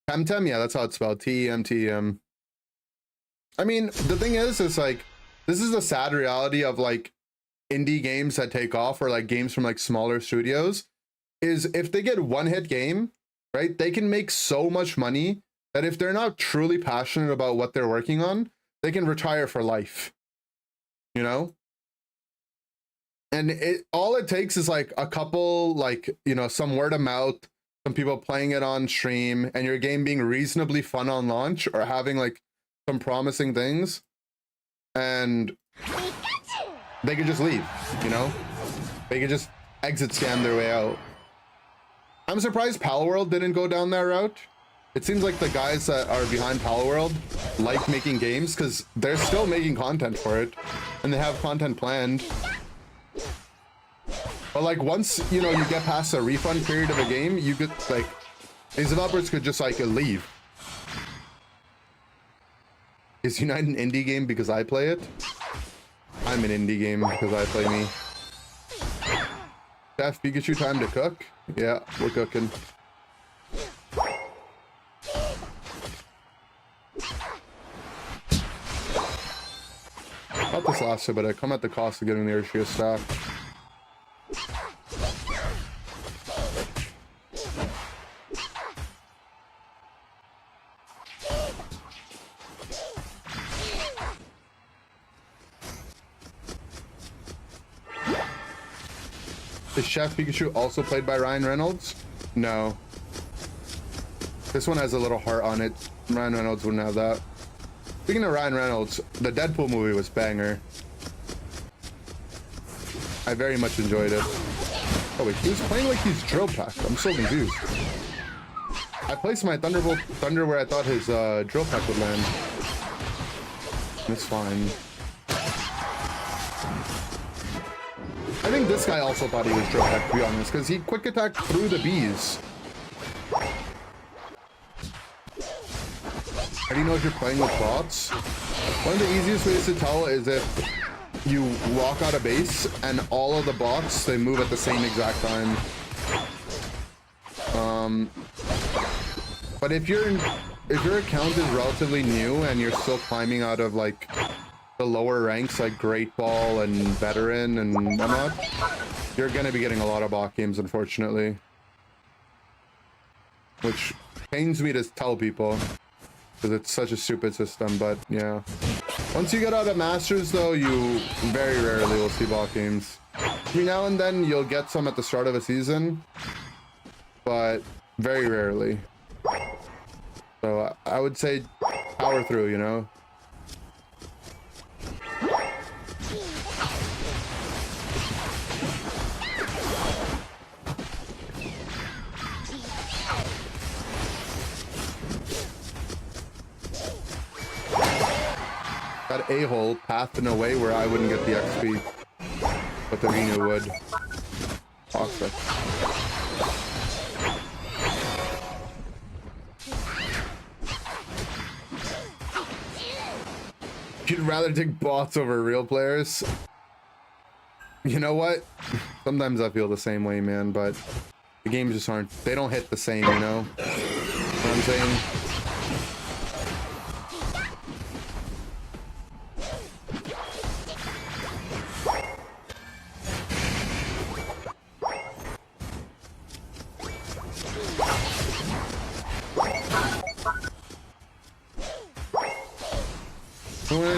Temtem, yeah, that's how it's spelled. Temtem. I mean, the thing is like, this is the sad reality of like indie games that take off, or like games from like smaller studios, is if they get one hit game, right, they can make so much money that if they're not truly passionate about what they're working on, they can retire for life, you know? And all it takes is like a couple, like, you know, some word of mouth, some people playing it on stream, and your game being reasonably fun on launch, or having like some promising things, and they could just leave, you know? They could just exit scam their way out. I'm surprised Palworld didn't go down that route. It seems like the guys that are behind Palworld like making games, because they're still making content for it, and they have content planned. But like, once, you know, you get past the refund period of a game, you get like, these developers could just like leave. Is Unite an indie game because I play it? I'm an indie game because I play me. Chef Pikachu, time to cook? Yeah, we're cooking. Thought this lasted, but I come at the cost of getting the Urshiya stack. Is Chef Pikachu also played by Ryan Reynolds? No. This one has a little heart on it. Ryan Reynolds wouldn't have that. Speaking of Ryan Reynolds, the Deadpool movie was banger. I very much enjoyed it. Oh wait, he was playing like he's drill packed. I'm so confused. I placed my Thunderbolt Thunder where I thought his drill pack would land. It's fine. I think this guy also thought he was drill packed, to be honest, because he quick attacked through the bees. How do you know if you're playing with bots? One of the easiest ways to tell is if you walk out of base and all of the bots, they move at the same exact time. But if your account is relatively new and you're still climbing out of like the lower ranks like Great Ball and Veteran and whatnot, you're gonna be getting a lot of bot games, unfortunately. Which pains me to tell people, because it's such a stupid system, but yeah. Once you get out of Masters though, you very rarely will see bot games. Every now and then you'll get some at the start of a season, but very rarely. So I would say power through, you know? That a-hole pathed in a way where I wouldn't get the XP, but the Venu would. Toxic. You'd rather take bots over real players? You know what? Sometimes I feel the same way, man, but the games just aren't, they don't hit the same, you know? What I'm saying?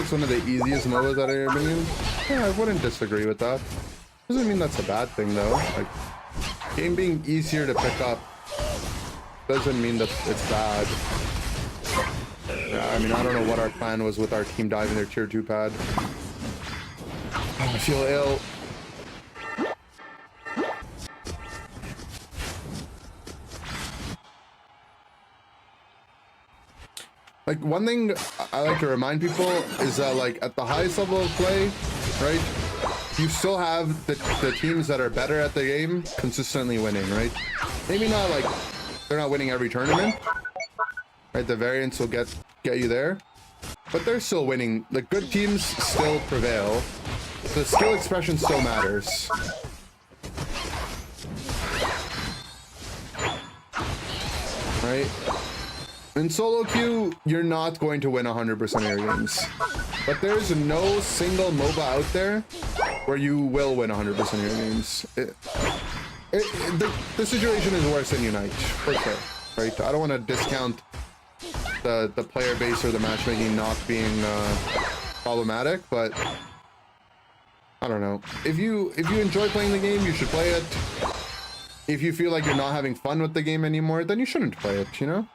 It's one of the easiest MOBAs that I've ever been in. Yeah, I wouldn't disagree with that. Doesn't mean that's a bad thing though. Like, game being easier to pick up doesn't mean that it's bad. Yeah, I mean, I don't know what our plan was with our team diving their tier 2 pad. I feel ill. Like, one thing I like to remind people is that, like, at the highest level of play, right, you still have the teams that are better at the game consistently winning, right? Maybe not, like, they're not winning every tournament, right? The variance will get you there, but they're still winning. The good teams still prevail. The skill expression still matters. Right? In solo queue, you're not going to win 100% of your games. But there's no single MOBA out there where you will win 100% of your games. The situation is worse than Unite, for sure. Right? I don't want to discount the player base or the matchmaking not being problematic, but I don't know. If you enjoy playing the game, you should play it. If you feel like you're not having fun with the game anymore, then you shouldn't play it, you know?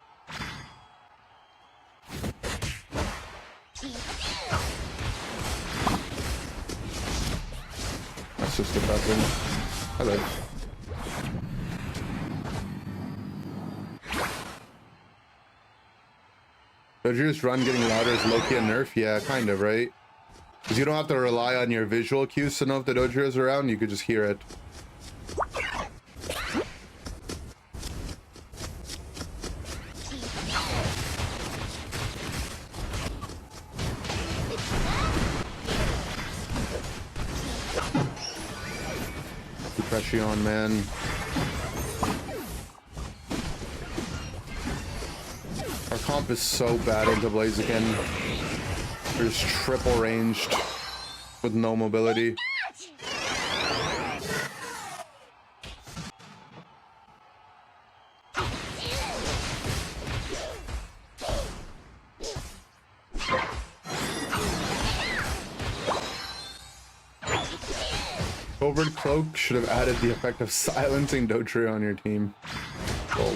That's just depressing. Hello. Dojo's run getting louder is low-key a nerf? Yeah, kind of, right? Because you don't have to rely on your visual cues to know if the Dojo is around, you could just hear it. Pressure on, man. Our comp is so bad into Blaziken. We're just triple ranged with no mobility. Covert Cloak should have added the effect of silencing Dotry on your team. Cool.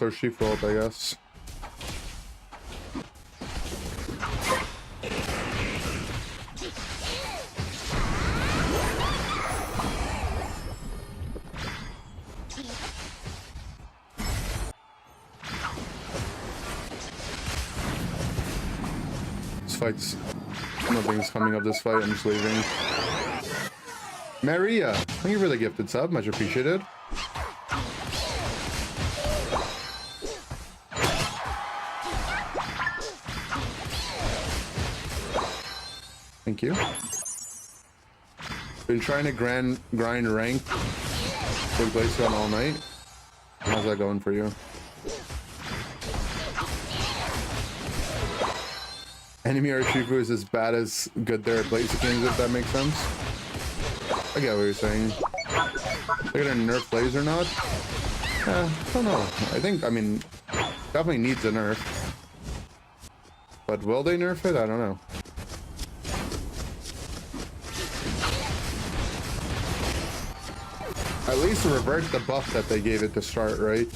or Shifu ult, I guess. This fight's... Nothing's coming of this fight, I'm just leaving. Maria, thank you for the gifted sub, much appreciated. Thank you. Been trying to grind rank with Blaze all night. How's that going for you? Enemy Urshifu is as bad as good there at Blaziken, if that makes sense. I get what you're saying. They're gonna nerf Blaze or not? I don't know. I mean, definitely needs a nerf. But will they nerf it? I don't know. At least revert the buff that they gave it to start, right?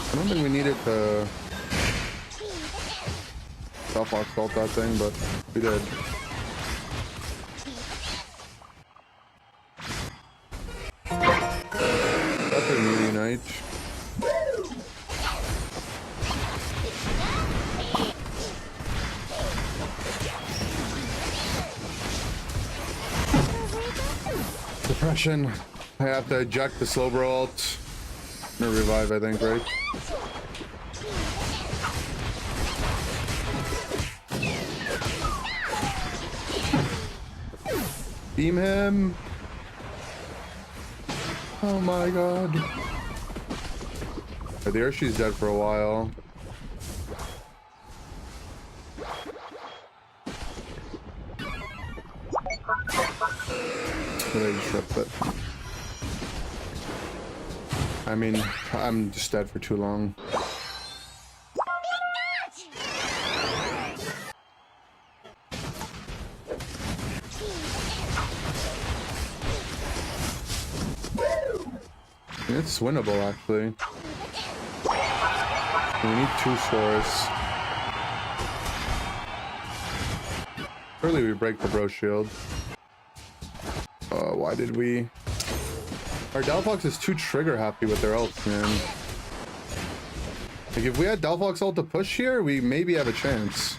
I don't think we needed to self-lock salt that thing, but we did. That's a new unite. Depression. I have to eject the slow bro ult. No revive, I think, right? Beam him. Oh my god. The Urshi's dead for a while. But I just ripped it. I mean, I'm just dead for too long. It's winnable, actually. We need 2 scores. Early we break the bro shield. Why did we? Our Delphox is too trigger happy with their ults, man. Like, if we had Delphox ult to push here, we maybe have a chance.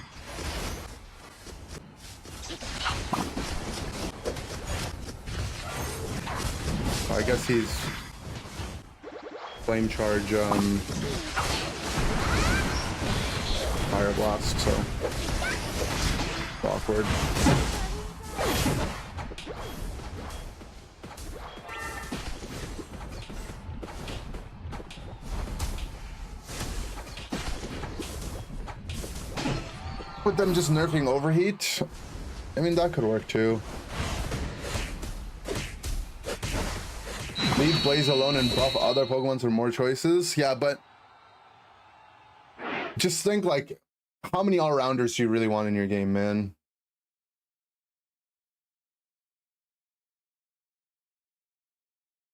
I guess he's flame charge fire blast, so awkward. With them just nerfing overheat, I mean, that could work too. Leave Blaze alone and buff other Pokemon for more choices. Yeah, but just think, like, how many all-rounders do you really want in your game, man?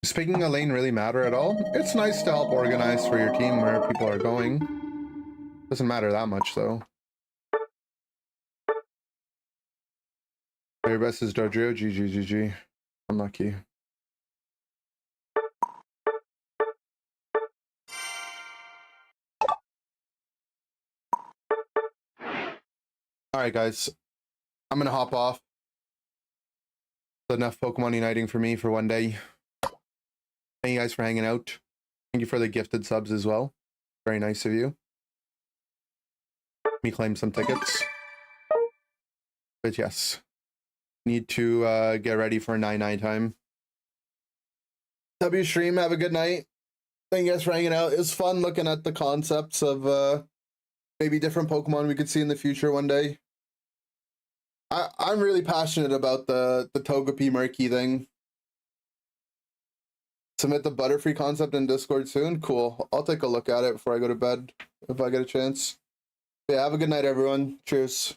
Does picking a lane really matter at all? It's nice to help organize for your team where people are going. Doesn't matter that much, though. Your best is Dodrio. GG. Unlucky. Alright, guys. I'm gonna hop off. That's enough Pokemon uniting for me for one day. Thank you guys for hanging out. Thank you for the gifted subs as well. Very nice of you. Let me claim some tickets. But yes. Need to get ready for 9-9 time. W stream, have a good night. Thank you guys for hanging out. It was fun looking at the concepts of maybe different Pokemon we could see in the future one day. I'm really passionate about the Togepi Murky thing. Submit the Butterfree concept in Discord soon. Cool. I'll take a look at it before I go to bed if I get a chance. Yeah, have a good night, everyone. Cheers.